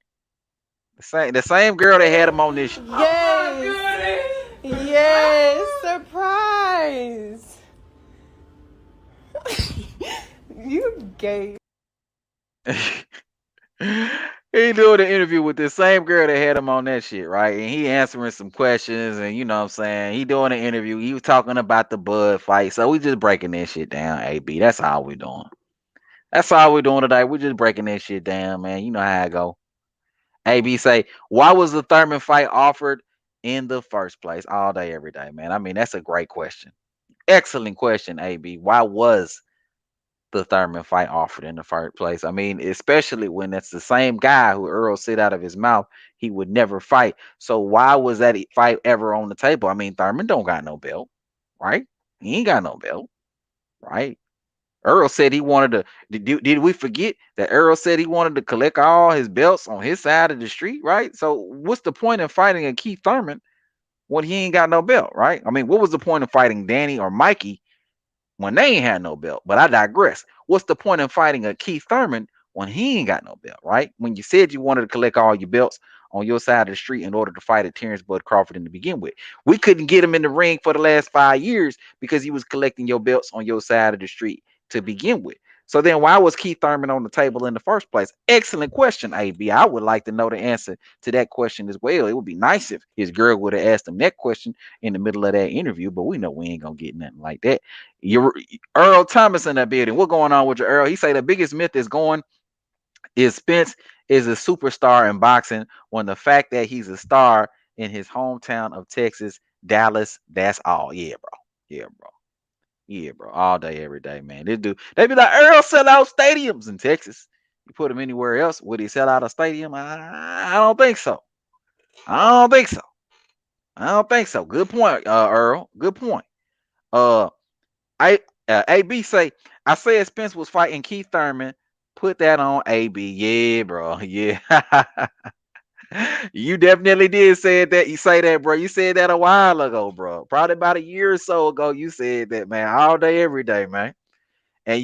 The same girl that had him on this shit. Yes. Yes. Surprise. You gay. He doing an interview with this same girl that had him on that shit, right? And he answering some questions, and you know what I'm saying? He doing an interview. He was talking about the Bud fight. So we just breaking that shit down, AB. That's all we doing. That's all we're doing today. We're just breaking that shit down, man. You know how I go. AB say, why was the Thurman fight offered in the first place? All day, every day, man. I mean, that's a great question. Excellent question, AB. Why was the Thurman fight offered in the first place? I mean, especially when it's the same guy who Errol said out of his mouth he would never fight. So why was that fight ever on the table? I mean, Thurman don't got no belt, right? He ain't got no belt, right? Errol said he wanted to. Did we forget that Errol said he wanted to collect all his belts on his side of the street, right? So what's the point of fighting a Keith Thurman when he ain't got no belt, right? I mean, what was the point of fighting Danny or Mikey when they ain't had no belt? But I digress. What's the point of fighting a Keith Thurman when he ain't got no belt, right? When you said you wanted to collect all your belts on your side of the street in order to fight a Terence Bud Crawford to begin with. We couldn't get him in the ring for the last 5 years because he was collecting your belts on your side of the street to begin with. So then why was Keith Thurman on the table in the first place? Excellent question, AB. I would like to know the answer to that question as well. It would be nice if his girl would have asked him that question in the middle of that interview, but we know we ain't gonna get nothing like that. Earl Thomas in that building. What going on with your Earl? He say the biggest myth is Spence is a superstar in boxing when the fact that he's a star in his hometown of Texas, Dallas, that's all. Yeah, bro. All day, every day, man. They be like, Earl sell out stadiums in Texas. You put him anywhere else, would he sell out a stadium? I don't think so. I don't think so. Good point, Earl. Good point. AB say, I said Spence was fighting Keith Thurman. Put that on AB. Yeah, bro. Yeah. You definitely did say that. You say that, bro. You said that a while ago, bro. Probably about a year or so ago. You said that, man. All day, every day, man. And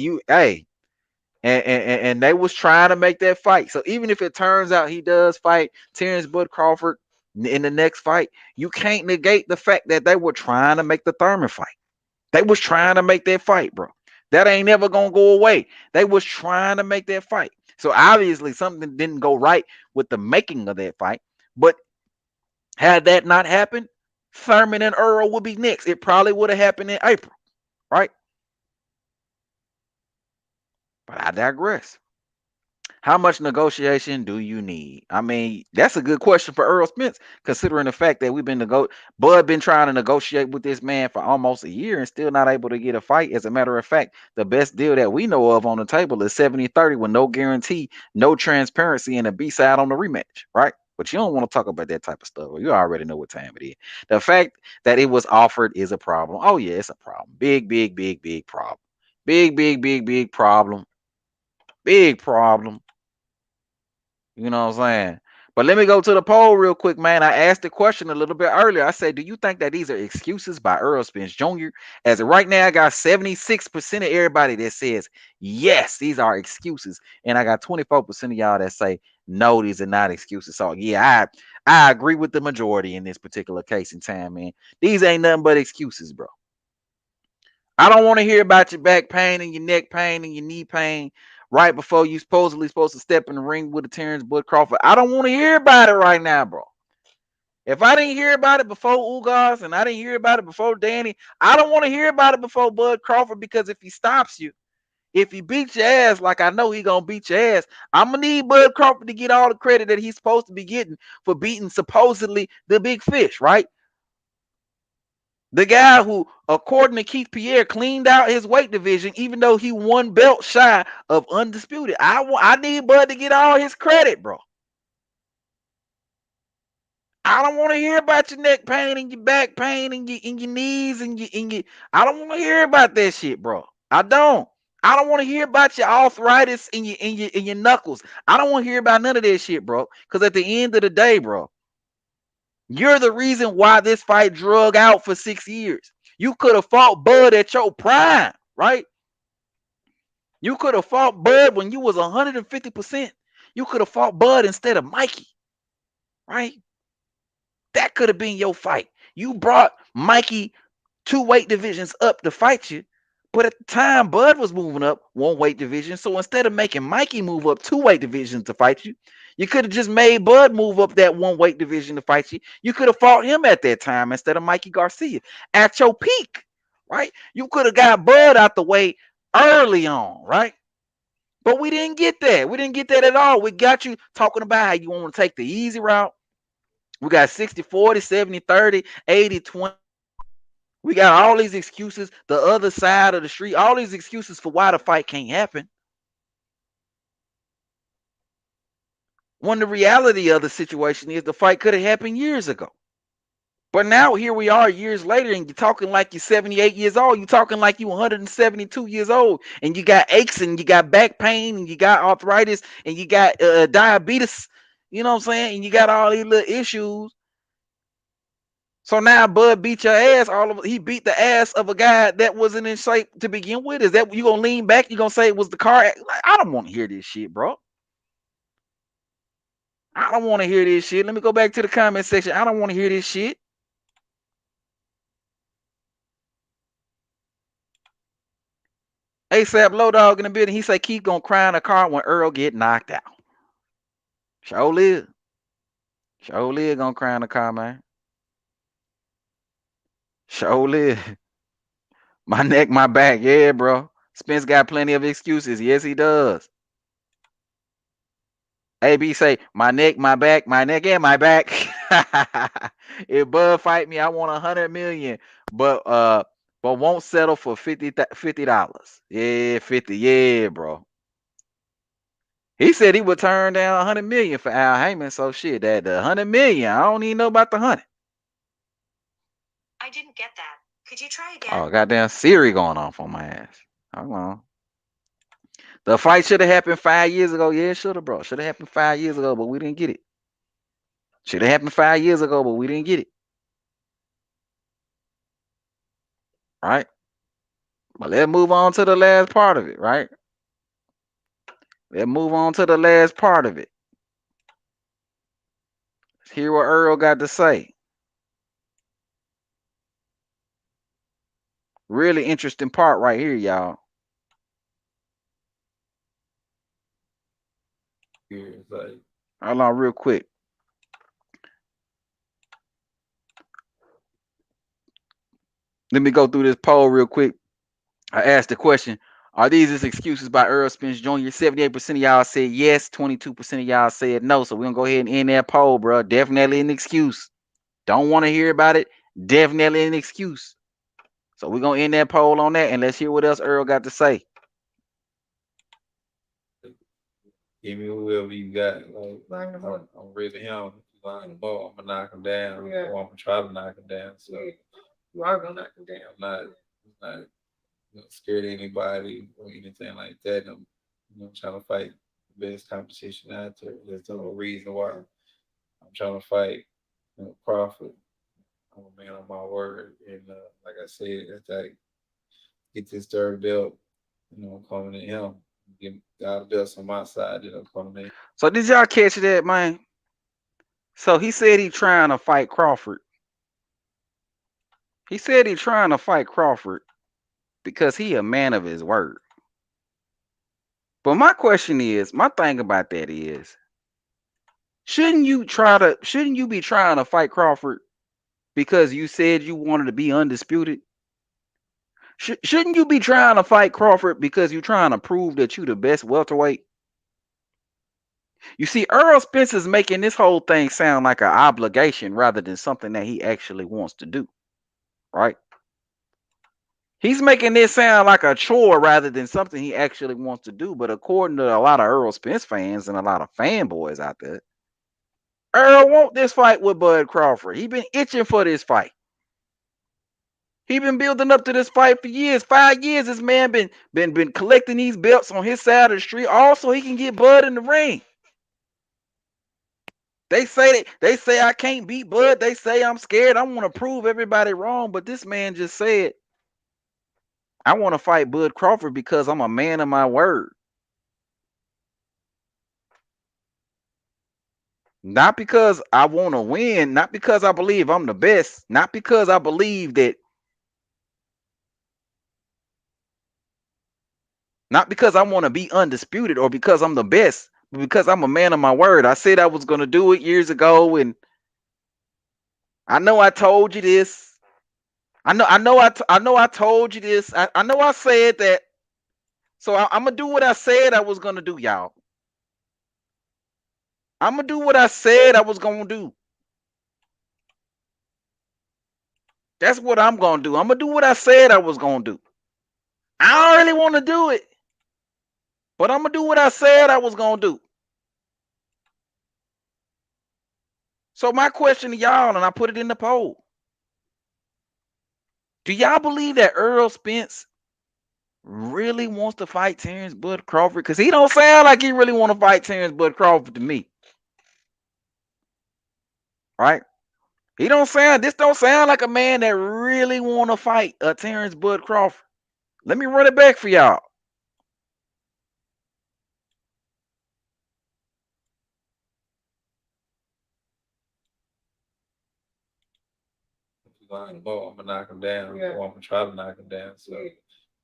And they was trying to make that fight. So even if it turns out he does fight Terence Bud Crawford in the next fight, you can't negate the fact that they were trying to make the Thurman fight. They was trying to make that fight, bro. That ain't never gonna go away. They was trying to make that fight. So obviously something didn't go right with the making of that fight. But had that not happened, Thurman and Earl would be next. It probably would have happened in April, right? But I digress. How much negotiation do you need? I mean, that's a good question for Errol Spence, considering the fact that Bud been trying to negotiate with this man for almost a year and still not able to get a fight. As a matter of fact, the best deal that we know of on the table is 70-30 with no guarantee, no transparency, and a B-side on the rematch, right? But you don't want to talk about that type of stuff. You already know what time it is. The fact that it was offered is a problem. Oh, yeah, it's a problem. Big, big, big, big problem. Big, big, big, big problem. Big problem. You know what I'm saying? But let me go to the poll real quick, man. I asked the question a little bit earlier. I said, do you think that these are excuses by Errol Spence Jr.? As of right now, I got 76% of everybody that says, yes, these are excuses. And I got 24% of y'all that say, no, these are not excuses. So, yeah, I agree with the majority in this particular case in time, man. These ain't nothing but excuses, bro. I don't want to hear about your back pain and your neck pain and your knee pain right before you supposed to step in the ring with the Terence Bud Crawford. I don't want to hear about it right now, bro. If I didn't hear about it before Ugas and I didn't hear about it before Danny, I don't want to hear about it before Bud Crawford, because if he stops you, if he beats your ass like I know he gonna beat your ass, I'm gonna need Bud Crawford to get all the credit that he's supposed to be getting for beating supposedly the big fish, right? The guy who, according to Keith Pierre, cleaned out his weight division, even though he one belt shy of undisputed. I need Bud to get all his credit, bro. I don't want to hear about your neck pain and your back pain and your knees and your. I don't want to hear about that shit, bro. I don't. I don't want to hear about your arthritis in your knuckles. I don't want to hear about none of that shit, bro. Because at the end of the day, bro, you're the reason why this fight drug out for 6 years. You could have fought Bud at your prime, right? You could have fought Bud when you was 150%. You could have fought Bud instead of Mikey, right? That could have been your fight. You brought Mikey 2 weight divisions up to fight you, but at the time, Bud was moving up 1 weight division. So instead of making Mikey move up 2 weight divisions to fight you, you could have just made Bud move up that 1 weight division to fight you. You could have fought him at that time instead of Mikey Garcia at your peak, right? You could have got Bud out the way early on, right? But we didn't get that. We didn't get that at all. We got you talking about how you want to take the easy route. We got 60-40, 70-30, 80-20. We got all these excuses, the other side of the street, all these excuses for why the fight can't happen. When the reality of the situation is the fight could have happened years ago. But now here we are years later, and you're talking like you're 78 years old. You're talking like you're 172 years old, and you got aches, and you got back pain, and you got arthritis, and you got diabetes. You know what I'm saying? And you got all these little issues. So now Bud beat your ass. He beat the ass of a guy that wasn't in shape to begin with. Is that you gonna lean back? You gonna say it was the car? Like, I don't want to hear this shit, bro. I don't want to hear this shit. Let me go back to the comment section. I don't want to hear this shit. ASAP Low Dog in the building. He say keep gonna cry in the car when Earl get knocked out. Sure live. Sure live gonna cry in the car, man. Sure live. My neck, my back. Yeah, bro. Spence got plenty of excuses. Yes, he does. AB say, my neck, my back, my neck, and my back. If Bud fight me, I want 100 million. But won't settle for $50. Yeah, 50. Yeah, bro. He said he would turn down 100 million for Al Heyman. So shit, that the 100 million. I don't even know about the 100. I didn't get that. Could you try again? Oh, goddamn Siri going off on my ass. Hold on. The fight should have happened 5 years ago. Yeah, it should have, bro. Should have happened 5 years ago, but we didn't get it. Should have happened 5 years ago, but we didn't get it. Right? But let's move on to the last part of it, right? Let's move on to the last part of it. Let's hear what Earl got to say. Really interesting part right here, y'all. Hold on real quick. Let me go through this poll real quick. I asked the question, are these just excuses by Errol Spence Jr.? 78% of y'all said yes, 22% of y'all said no. So we're going to go ahead and end that poll, bro. Definitely an excuse. Don't want to hear about it. Definitely an excuse. So we're going to end that poll on that, and let's hear what else Earl got to say. Give me whoever you got. Like, I'm really him. If you line him up, I'm gonna knock him down. Or I'm gonna try to knock him down. So You are gonna knock him down. I'm not scared of anybody or anything like that. I'm trying to fight the best competition out there. There's no reason why I'm trying to fight Crawford. I'm a man on my word, and like I said, after I get this third belt, I'm coming to him. Get all the belts on my side, then I'm coming in. So did y'all catch that, man? So he said he trying to fight Crawford. He said he trying to fight Crawford because he a man of his word. But my question is, my thing about that is, shouldn't you be trying to fight Crawford because you said you wanted to be undisputed? Shouldn't you be trying to fight Crawford because you're trying to prove that you the best welterweight? You see, Errol Spence is making this whole thing sound like an obligation rather than something that he actually wants to do, right? He's making this sound like a chore rather than something he actually wants to do. But according to a lot of Errol Spence fans and a lot of fanboys out there, Earl want this fight with Bud Crawford. He been itching for this fight. He been building up to this fight for years. 5 years, this man been collecting these belts on his side of the street. Also, he can get Bud in the ring. They say I can't beat Bud. They say I'm scared. I want to prove everybody wrong. But this man just said, I want to fight Bud Crawford because I'm a man of my word. Not because I want to win, not because I believe I'm the best, not because I believe that, not because I want to be undisputed or because I'm the best, but because I'm a man of my word. I said I was going to do it years ago, and I know I told you this. I know I told you this. I know I said that. So I'm going to do what I said I was going to do, y'all. I'm going to do what I said I was going to do. That's what I'm going to do. I'm going to do what I said I was going to do. I don't really want to do it, but I'm going to do what I said I was going to do. So my question to y'all, and I put it in the poll. Do y'all believe that Errol Spence really wants to fight Terence Bud Crawford? Because he don't sound like he really want to fight Terence Bud Crawford to me. Right? This don't sound like a man that really want to fight Terence Bud Crawford. Let me run it back for y'all. I'm gonna knock him down, or I'm gonna try to knock him down. So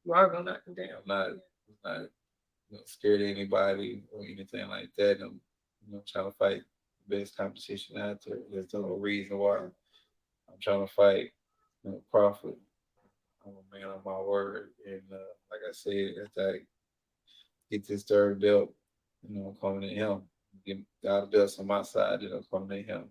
You are gonna knock him down. I'm not scared of anybody or anything like that. I'm trying to fight the best competition out there. There's no reason why I'm trying to fight Crawford. I'm a man on my word, and like I said, after I get this third belt, I'm coming to him. Get all the belts on my side, then I'm coming to him.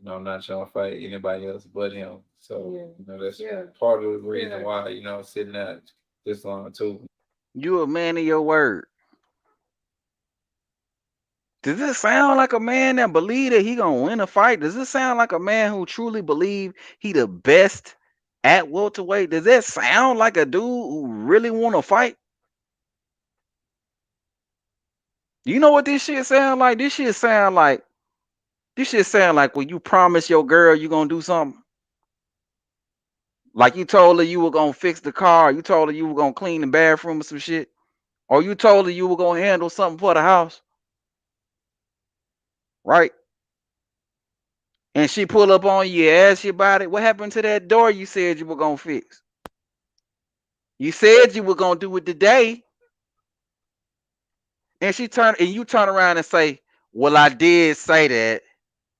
I'm not trying to fight anybody else but him. So that's part of the reason why sitting out this long too. You a man of your word. Does this sound like a man that believe that he gonna win a fight? Does this sound like a man who truly believe he the best at welterweight? Does that sound like a dude who really want to fight? You know what this shit sound like? This shit sound like when you promise your girl you gonna do something. Like you told her you were gonna fix the car, you told her you were gonna clean the bathroom or some shit, Or you told her you were gonna handle something for the house, right? And she pull up on you, ask you about it. What happened to that door you said you were gonna fix? You said you were gonna do it today. And you turn around and say, well, I did say that.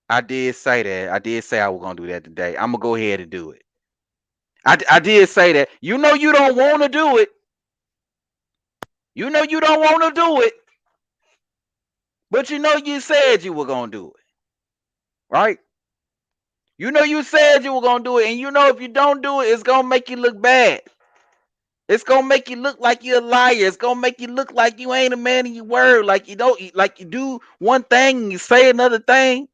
I did say that. I did say I was gonna do that today. I'm gonna go ahead and do it. I did say that. You know you don't want to do it. You know you don't want to do it. But you know you said you were gonna do it. Right? You know you said you were gonna do it, and you know if you don't do it, it's gonna make you look bad. It's gonna make you look like you're a liar. It's gonna make you look like you ain't a man of your word, like you don't, like you do one thing and you say another thing.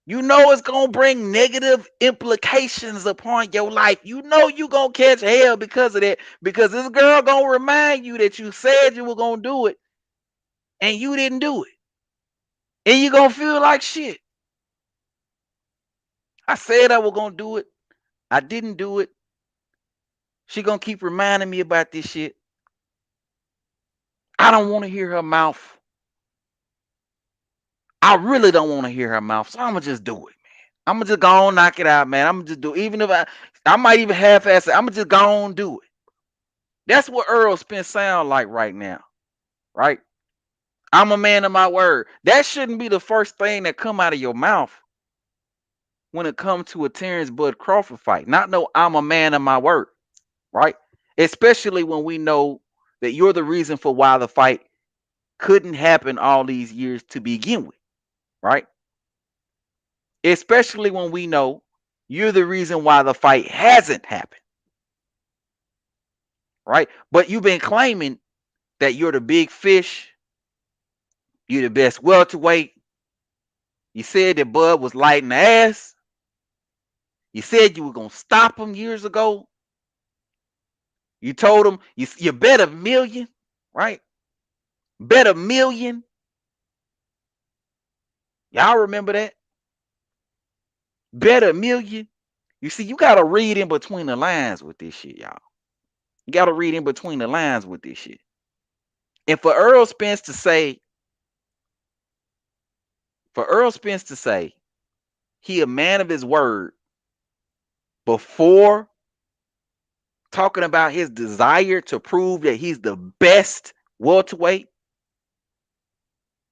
You know it's gonna bring negative implications upon your life. You know you gonna catch hell because of that. Because this girl gonna remind you that you said you were gonna do it and you didn't do it. And you gonna feel like shit. I said I was gonna do it. I didn't do it. She gonna keep reminding me about this shit. I don't want to hear her mouth. I really don't want to hear her mouth. So I'm gonna just do it, man. I'm gonna just go on, knock it out, man. I'm gonna just do it. Even if I might even half-ass it. I'm gonna just go on, do it. That's what Errol Spence sound like right now, right? I'm a man of my word. That shouldn't be the first thing that come out of your mouth when it comes to a Terence Bud Crawford fight. Not no, I'm a man of my word, right? Especially when we know that you're the reason for why the fight couldn't happen all these years to begin with, right? Especially when we know you're the reason why the fight hasn't happened, right? But you've been claiming that you're the big fish, you're the best welterweight. You said that Bud was light in the ass. You said you were gonna stop him years ago. You told him you bet $1 million, right? Bet $1 million. Y'all remember that? Bet $1 million. You see, you gotta read in between the lines with this shit, y'all. You gotta read in between the lines with this shit. And for Errol Spence to say he a man of his word before talking about his desire to prove that he's the best welterweight,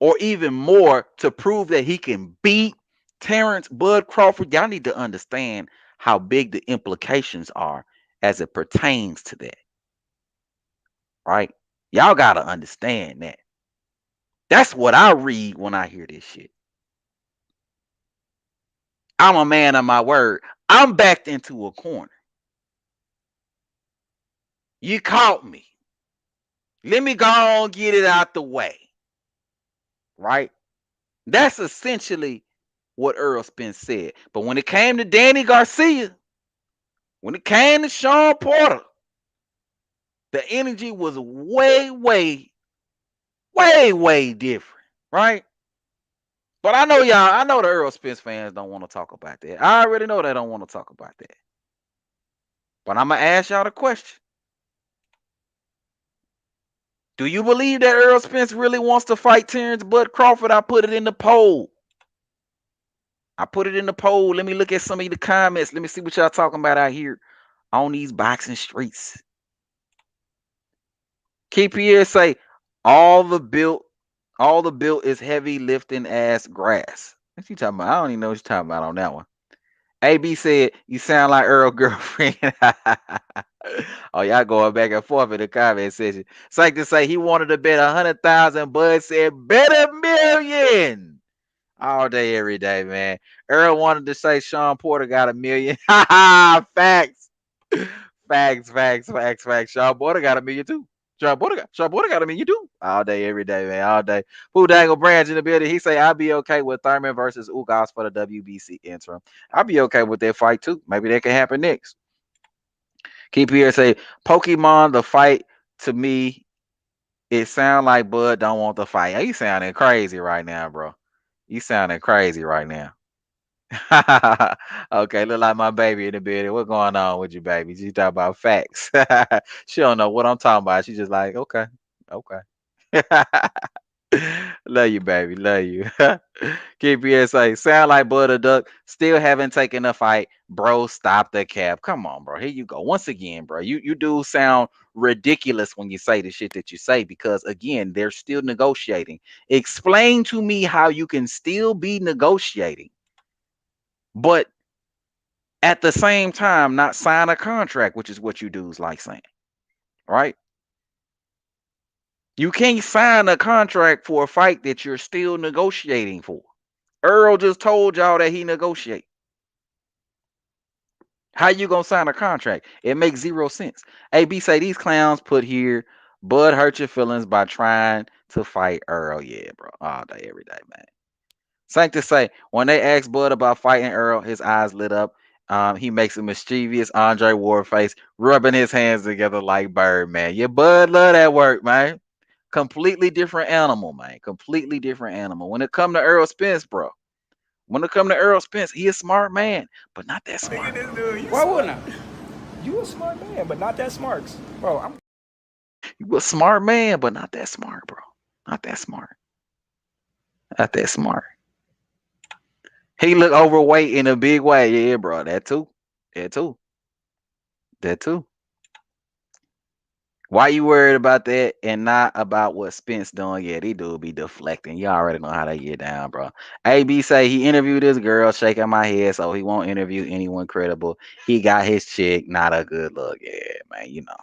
or even more to prove that he can beat Terence Bud Crawford, y'all need to understand how big the implications are as it pertains to that, right? Y'all got to understand that. That's what I read when I hear this shit. I'm a man of my word. I'm backed into a corner. You caught me. Let me go on, get it out the way. Right? That's essentially what Errol Spence said. But when it came to Danny Garcia, when it came to Sean Porter, the energy was way, way, way, way different. Right? But I know the Errol Spence fans don't want to talk about that. I already know they don't want to talk about that. But I'm going to ask y'all the question. Do you believe that Errol Spence really wants to fight Terence Bud Crawford? I put it in the poll. Let me look at some of the comments. Let me see what y'all talking about out here on these boxing streets. KPS say all the built is heavy lifting ass grass. What you talking about? I don't even know what you're talking about on that one. AB said, you sound like Earl girlfriend. Oh, y'all going back and forth in the comment section. It's like to say he wanted to bet 100,000. Bud said, bet $1 million. All day, every day, man. Earl wanted to say Sean Porter got $1 million. Facts. Facts. Sean Porter got $1 million too. Sean Porter got $1 million too. All day, every day, man. All day. Who Dangle Branch in the building? He say I'll be okay with Thurman versus Ugas for the WBC interim. I'll be okay with that fight too. Maybe that can happen next. Keep here say Pokemon the fight to me. It sound like Bud don't want the fight. You sounding crazy right now, bro. You sounding crazy right now. Okay, look like my baby in the bed. What's going on with you, baby? She talk about facts. She don't know what I'm talking about. She just like, okay, okay. Love you, baby. Love you. KPSA sound like Butter Duck. Still haven't taken a fight, bro. Stop the cap. Come on, bro. Here you go. Once again, bro. You do sound ridiculous when you say the shit that you say because again, they're still negotiating. Explain to me how you can still be negotiating, but at the same time not sign a contract, which is what you dudes like saying, right? You can't sign a contract for a fight that you're still negotiating for. Earl just told y'all that he negotiate. How you gonna sign a contract? It makes zero sense. AB say these clowns put here, Bud hurt your feelings by trying to fight Earl. Yeah, bro. All day, every day, man. Saint to say, when they asked Bud about fighting Earl, his eyes lit up. He makes a mischievous Andre Ward face, rubbing his hands together like Birdman. Yeah, Bud love that work, man. Completely different animal, man. Completely different animal. When it come to Errol Spence, bro. When it come to Errol Spence, he a smart man, but not that smart. Nigga, this dude, Why wouldn't I? You a smart man, but not that smart. Bro, I'm You a smart man, but not that smart, bro. Not that smart. Not that smart. He look overweight in a big way. Yeah, bro. That too. That too. That too. Why you worried about that and not about what Spence doing? Yeah, these dude be deflecting. You already know how they get down, bro. AB say he interviewed this girl, shaking my head, so he won't interview anyone credible. He got his chick, not a good look. Yeah, man, you know.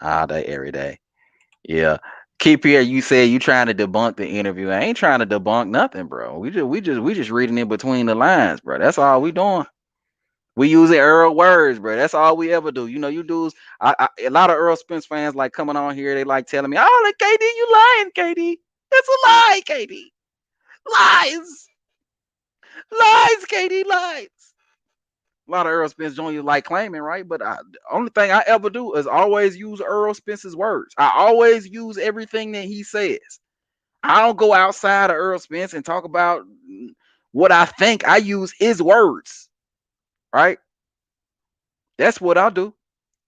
All day, every day. Yeah. Keep here. You said you trying to debunk the interview. I ain't trying to debunk nothing, bro. We just reading in between the lines, bro. That's all we doing. We using Earl words, bro. That's all we ever do. You know, you dudes. A lot of Earl Spence fans like coming on here. They like telling me, "Oh, like KD, you lying, KD. That's a lie, KD. Lies, lies, KD, lies." A lot of Earl Spence Jr. like claiming, right? But the only thing I ever do is always use Earl Spence's words. I always use everything that he says. I don't go outside of Earl Spence and talk about what I think. I use his words, right? That's what I do.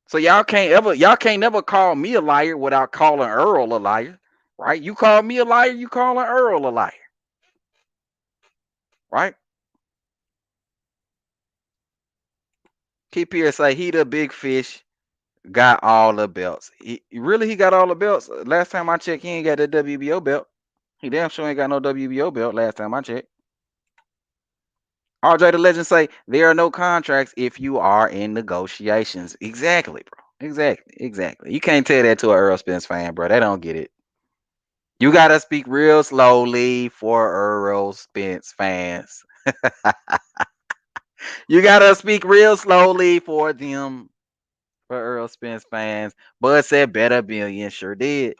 So y'all can't never call me a liar without calling Earl a liar, right? You call me a liar, you calling Earl a liar, right? Keep here say he the big fish, got all the belts. He got all the belts. Last time I checked, he ain't got the WBO belt. He damn sure ain't got no WBO belt. Last time I checked. RJ the Legend say there are no contracts if you are in negotiations. Exactly, bro. Exactly. You can't tell that to an Earl Spence fan, bro. They don't get it. You gotta speak real slowly for Earl Spence fans. You gotta speak real slowly for them, for Earl Spence fans. Bud said better billion. Sure did.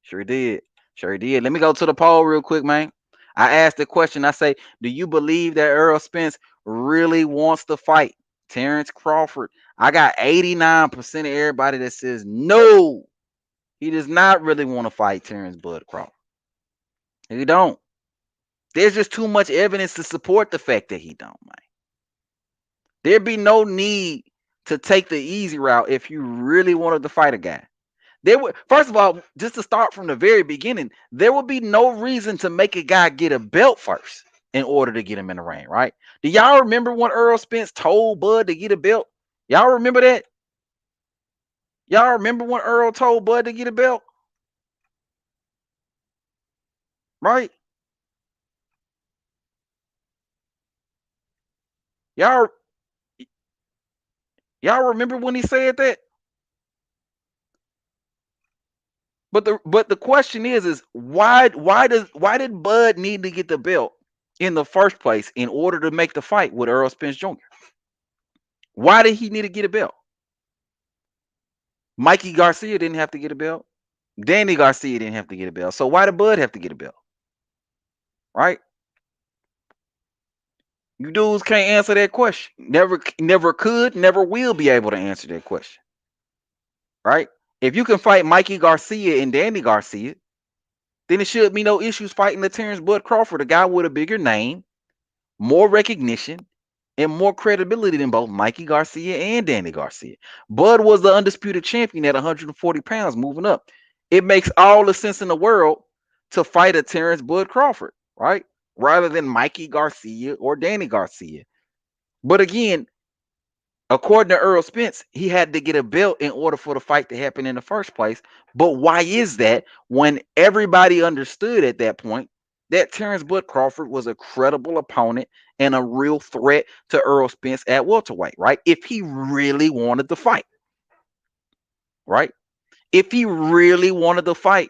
Sure did. Sure did. Let me go to the poll real quick, man. I asked the question. I say, do you believe that Earl Spence really wants to fight Terence Crawford? I got 89% of everybody that says no. He does not really want to fight Terence Bud Crawford. He don't. There's just too much evidence to support the fact that he don't, man. There'd be no need to take the easy route if you really wanted to fight a guy. There would, first of all, just to start from the very beginning, there would be no reason to make a guy get a belt first in order to get him in the ring, right? Do y'all remember when Earl Spence told Bud to get a belt? Y'all remember that? Y'all remember when Earl told Bud to get a belt? Right? Y'all remember when he said that? But the question is why did Bud need to get the belt in the first place in order to make the fight with Errol Spence Jr.? Why did he need to get a belt? Mikey Garcia didn't have to get a belt. Danny Garcia didn't have to get a belt. So why did Bud have to get a belt? Right? You dudes can't answer that question. Never could, never will be able to answer that question. Right? If you can fight Mikey Garcia and Danny Garcia, then it should be no issues fighting the Terence Bud Crawford, a guy with a bigger name, more recognition, and more credibility than both Mikey Garcia and Danny Garcia. Bud was the undisputed champion at 140 pounds, moving up. It makes all the sense in the world to fight a Terence Bud Crawford, right? Rather than Mikey Garcia or Danny Garcia. But again, according to Errol Spence, he had to get a belt in order for the fight to happen in the first place. But why is that when everybody understood at that point that Terence Bud Crawford was a credible opponent and a real threat to Errol Spence at welterweight, right? If he really wanted to fight, right? If he really wanted to fight,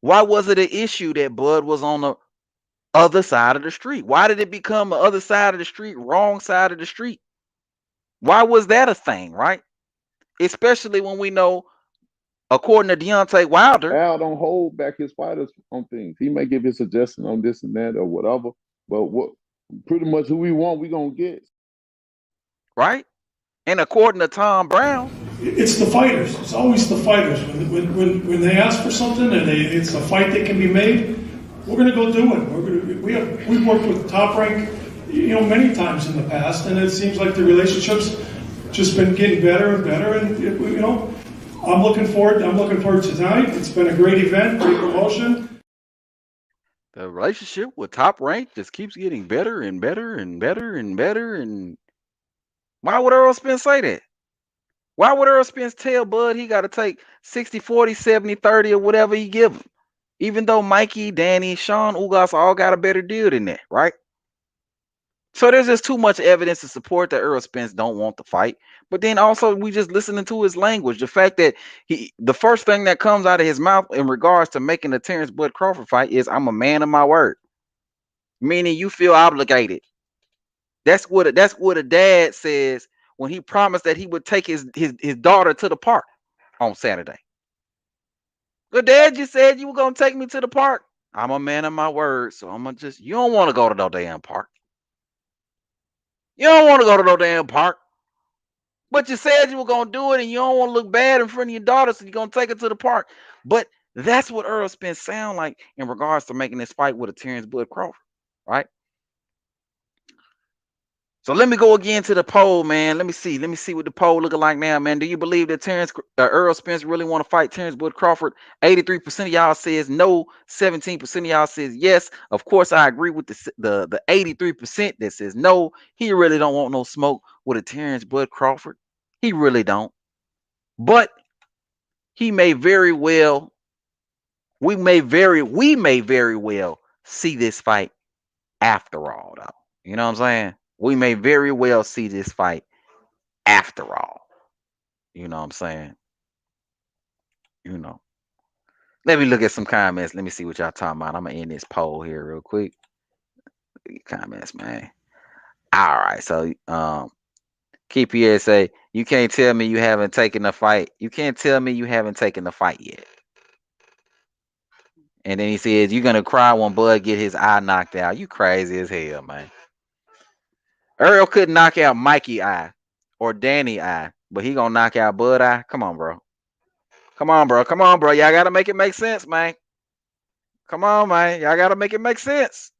why was it an issue that Bud was on the other side of the street? Why did it become the other side of the street, wrong side of the street? Why was that a thing, right? Especially when we know, according to Deontay Wilder, Al don't hold back his fighters on things. He may give his suggestion on this and that or whatever, but what pretty much who we want, we gonna get. Right? And according to Tom Brown, it's the fighters. It's always the fighters. When they ask for something and it's a fight that can be made, we're going to go do it. We've worked with Top Rank, many times in the past, and it seems like the relationship's just been getting better and better. And I'm looking forward to tonight. It's been a great event, great promotion. The relationship with Top Rank just keeps getting better and better and better and better. And why would Errol Spence say that? Why would Errol Spence tell Bud he got to take 60, 40, 70, 30 or whatever he give him? Even though Mikey, Danny, Sean, Ugas all got a better deal than that, right? So there's just too much evidence to support that Errol Spence don't want to fight. But then also we just listening to his language. The fact that the first thing that comes out of his mouth in regards to making the Terence Bud Crawford fight is, I'm a man of my word. Meaning you feel obligated. That's what a dad says when he promised that he would take his daughter to the park on Saturday. Good dad, you said you were gonna take me to the park. I'm a man of my word, so I'm gonna you don't want to go to no damn park. You don't want to go to no damn park. But you said you were gonna do it and you don't want to look bad in front of your daughter, so you're gonna take her to the park. But that's what Errol Spence sound like in regards to making this fight with a Terence Bud Crawford, right? So let me go again to the poll, man. Let me see what the poll looking like now, man. Do you believe that Errol Spence really want to fight Terence Bud Crawford? 83% of y'all says no. 17% of y'all says yes. Of course, I agree with the 83% that says no. He really don't want no smoke with a Terence Bud Crawford. He really don't. But he may very well. We may very well see this fight after all, though. You know what I'm saying? We may very well see this fight after all. You know what I'm saying? Let me look at some comments. Let me see what y'all talking about. I'm going to end this poll here real quick. Comments, man. All right. So, Keep here say, you can't tell me you haven't taken the fight. You can't tell me you haven't taken the fight yet. And then he says, you're going to cry when Bud get his eye knocked out. You crazy as hell, man. Errol couldn't knock out Mikey eye or Danny eye, but he gonna knock out Bud eye. Come on, bro. Come on, bro. Y'all gotta make it make sense, man. Come on, man. Y'all gotta make it make sense.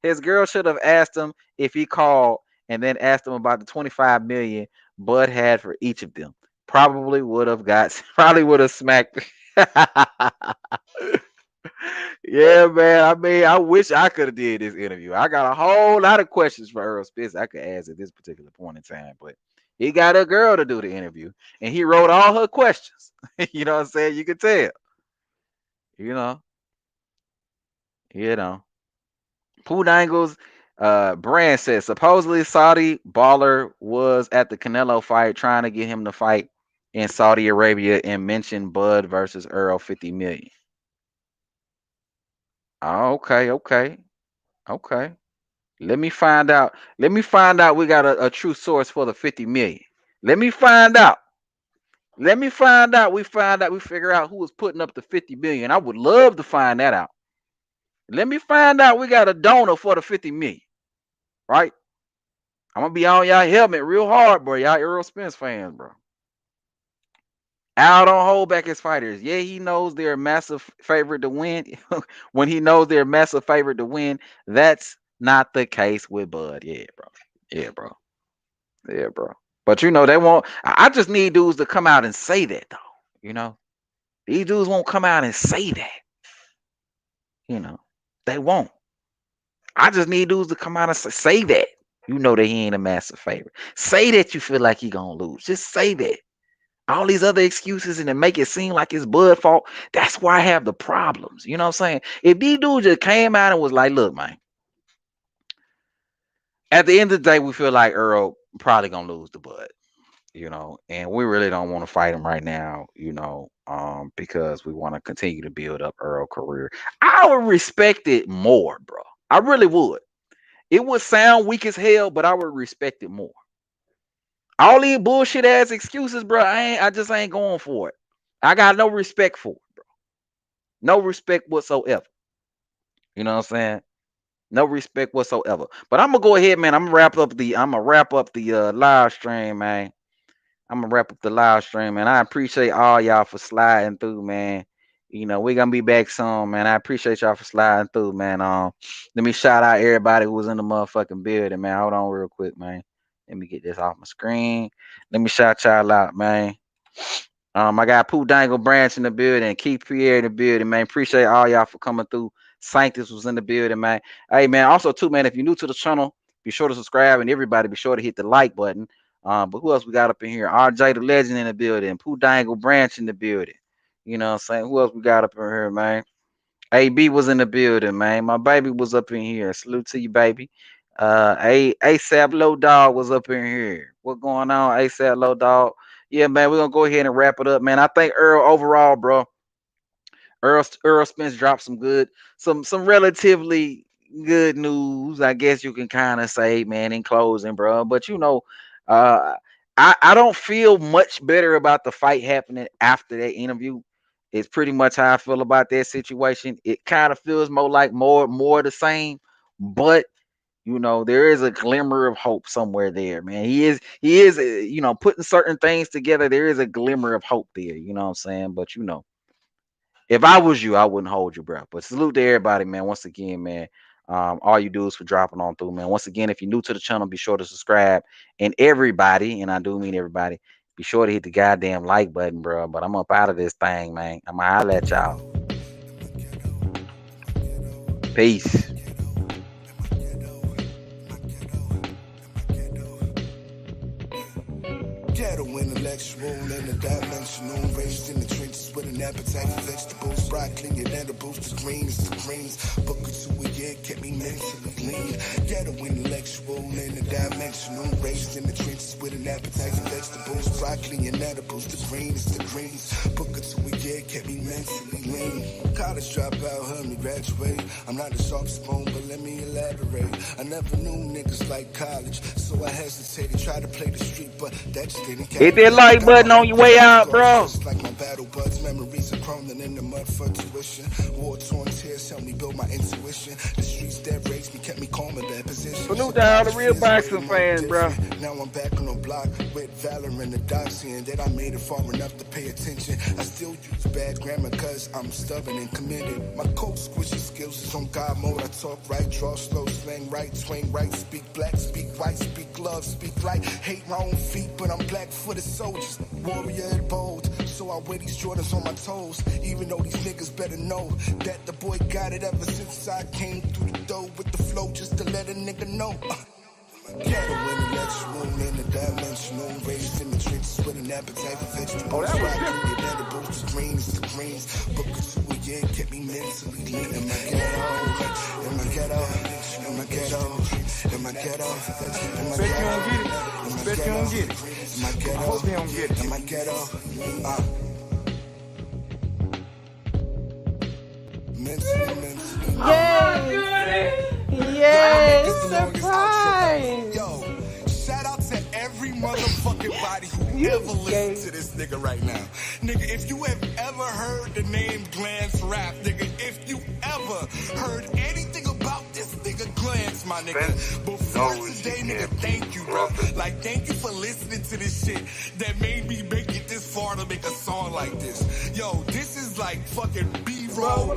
His girl should have asked him if he called and then asked him about the 25 million Bud had for each of them. Probably would have smacked. Yeah, man. I mean, I wish I could have did this interview. I got a whole lot of questions for Errol Spence I could ask at this particular point in time, but he got a girl to do the interview, and he wrote all her questions. You know what I'm saying? You could tell. You know. Pooh Dangles, Brand says supposedly Saudi baller was at the Canelo fight trying to get him to fight in Saudi Arabia and mentioned Bud versus Earl 50 million. Okay. Let me find out. We got a true source for the 50 million. Let me find out. We figure out who was putting up the 50 million. I would love to find that out. Let me find out we got a donor for the 50 million. Right? I'm gonna be on y'all helmet real hard, bro. Y'all Errol Spence fans, bro. Al don't hold back his fighters. Yeah, he knows they're a massive favorite to win. When he knows they're a massive favorite to win, that's not the case with Bud. Yeah, bro. Yeah, bro. Yeah, bro. But you know, they won't. I just need dudes to come out and say that, though. You know, these dudes won't come out and say that. You know, they won't. I just need dudes to come out and say that. You know that he ain't a massive favorite. Say that you feel like he gonna lose. Just say that. All these other excuses and to make it seem like it's Bud fault. That's why I have the problems. You know what I'm saying? If these dudes just came out and was like, look, man, at the end of the day, we feel like Earl probably gonna lose to Bud. You know, and we really don't want to fight him right now, you know, because we want to continue to build up Earl's career. I would respect it more, bro. I really would. It would sound weak as hell, but I would respect it more. All these bullshit ass excuses, bro. I just ain't going for it. I got no respect for it, bro. No respect whatsoever. You know what I'm saying? No respect whatsoever. But I'm gonna go ahead, man. I'm gonna wrap up the live stream, man. I'm gonna wrap up the live stream, man. I appreciate all y'all for sliding through, man. You know, we're gonna be back soon, man. I appreciate y'all for sliding through, man. Let me shout out everybody who was in the motherfucking building, man. Hold on real quick, man. Let me get this off my screen. Let me shout y'all out, man. I got Pooh Dangle Branch in the building, Keith Pierre in the building, man. Appreciate all y'all for coming through. Sanctus was in the building, man. Hey, man. Also, too, man, if you're new to the channel, be sure to subscribe, and everybody be sure to hit the like button. But who else we got up in here? RJ the Legend in the building. Pooh Dangle Branch in the building. You know what I'm saying? Who else we got up in here, man? AB was in the building, man. My baby was up in here. Salute to you, baby. ASAP Low Dog was up in here. What going on, ASAP Low Dog? Yeah, man, we're gonna go ahead and wrap it up, man. I think Earl overall, bro. Errol Spence dropped some relatively good news, I guess you can kind of say, man, in closing, bro. But you know, I don't feel much better about the fight happening after that interview. It's pretty much how I feel about that situation. It kind of feels more like more the same, but you know, there is a glimmer of hope somewhere there, man. He is, you know, putting certain things together. There is a glimmer of hope there, you know what I'm saying? But you know, if I was you, I wouldn't hold your breath. But salute to everybody, man. Once again, man. All you do is for dropping on through, man. Once again, if you're new to the channel, be sure to subscribe. And everybody, and I do mean everybody, be sure to hit the goddamn like button, bro. But I'm up out of this thing, man. I'm gonna holler at y'all. Peace. Ghetto intellectual in a dimensional, raised in the trenches with an appetite for vegetables, broccoli and edibles, the greens, book or two a year kept me mentally lean. Ghetto intellectual in a dimensional, raised in the trenches with an appetite for vegetables, broccoli and edibles, the greens, book or two a year kept me mentally lean. College dropout, heard me graduate. I'm not the sharpest bone, but let me elaborate. I never knew niggas like college, so I hesitated, tried to play the street, but that just didn't count. Hit that like button on your way out, bro. Like my battle buds, memories are crumbling in the mud for tuition. War-torn tears helped me build my intuition. The streets that raised me kept me calm in bad position. Salute to all the real boxing fans, bro. Now I'm back on the block with valor and the doc, saying that I made it far enough to pay attention. I still use bad grammar cause I'm stubborn and committed. My cold squishy skills is on God mode. I talk right, draw slow, slang right, swing right, speak black, speak white, speak love, speak light. Hate my own feet, but I'm black-footed soldiers. Warrior and bold, so I wear these Jordans on my toes. Even though these niggas better know that the boy got it ever since I came through the door with the flow just to let a nigga know. Ghetto intellectual in a dimensional, raised in the trenches with an appetite for vegetables. Broccoli and edibles, the greens, book or two a year kept me mentally lean. In my ghetto, in my ghetto, in my ghetto, in my ghetto, in my ghetto. Bet you don't get it. In my ghetto, I hope they don't get it. In my ghetto, mentally. Yes, surprise. Yo, shout out to every motherfucking body who ever listened to this nigga right now. Nigga, if you have ever heard the name Glance Rap, nigga, if you ever heard anything about this nigga Glance, my nigga, before today, nigga, thank you, bro. Like, thank you for listening to this shit that made me make it this far to make a song like this. Yo, this is like fucking B roll.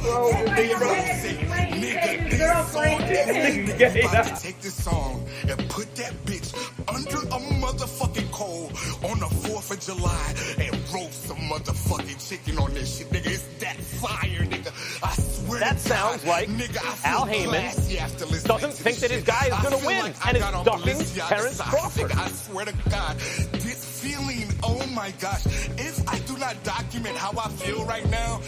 Nigga, about to take this song and put that bitch under a motherfucking coal on the 4th of July and roast some motherfucking chicken on this shit, nigga. It's that fire, nigga. I swear. That sounds like nigga, Al Heyman doesn't think that his guy is going to win and is ducking Terence Crawford. I swear to God, this feeling, oh my gosh, if I do not document how I feel right now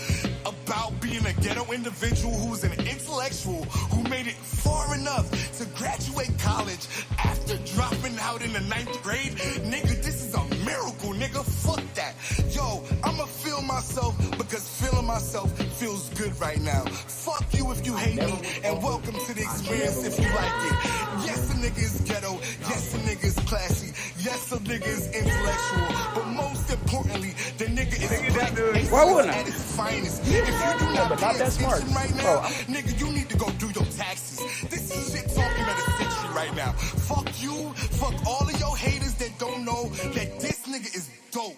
about being a ghetto individual who's an intellectual who made it far enough to graduate college after dropping out in the 9th grade, nigga, this is a miracle, nigga. Fuck that. Yo, I'ma feel myself because feeling myself feels good right now. Fuck you if you hate me, and welcome to the experience if you like it. Yes, the nigga is ghetto. Yes, the nigga is classy. Yes, the nigga is intellectual. But most importantly, the nigga is black at its finest. If you do not pay attention right now, nigga, you need to go do your taxes. This is shit talking of the century right now. Fuck you. Fuck all of your haters that don't know that this nigga is dope.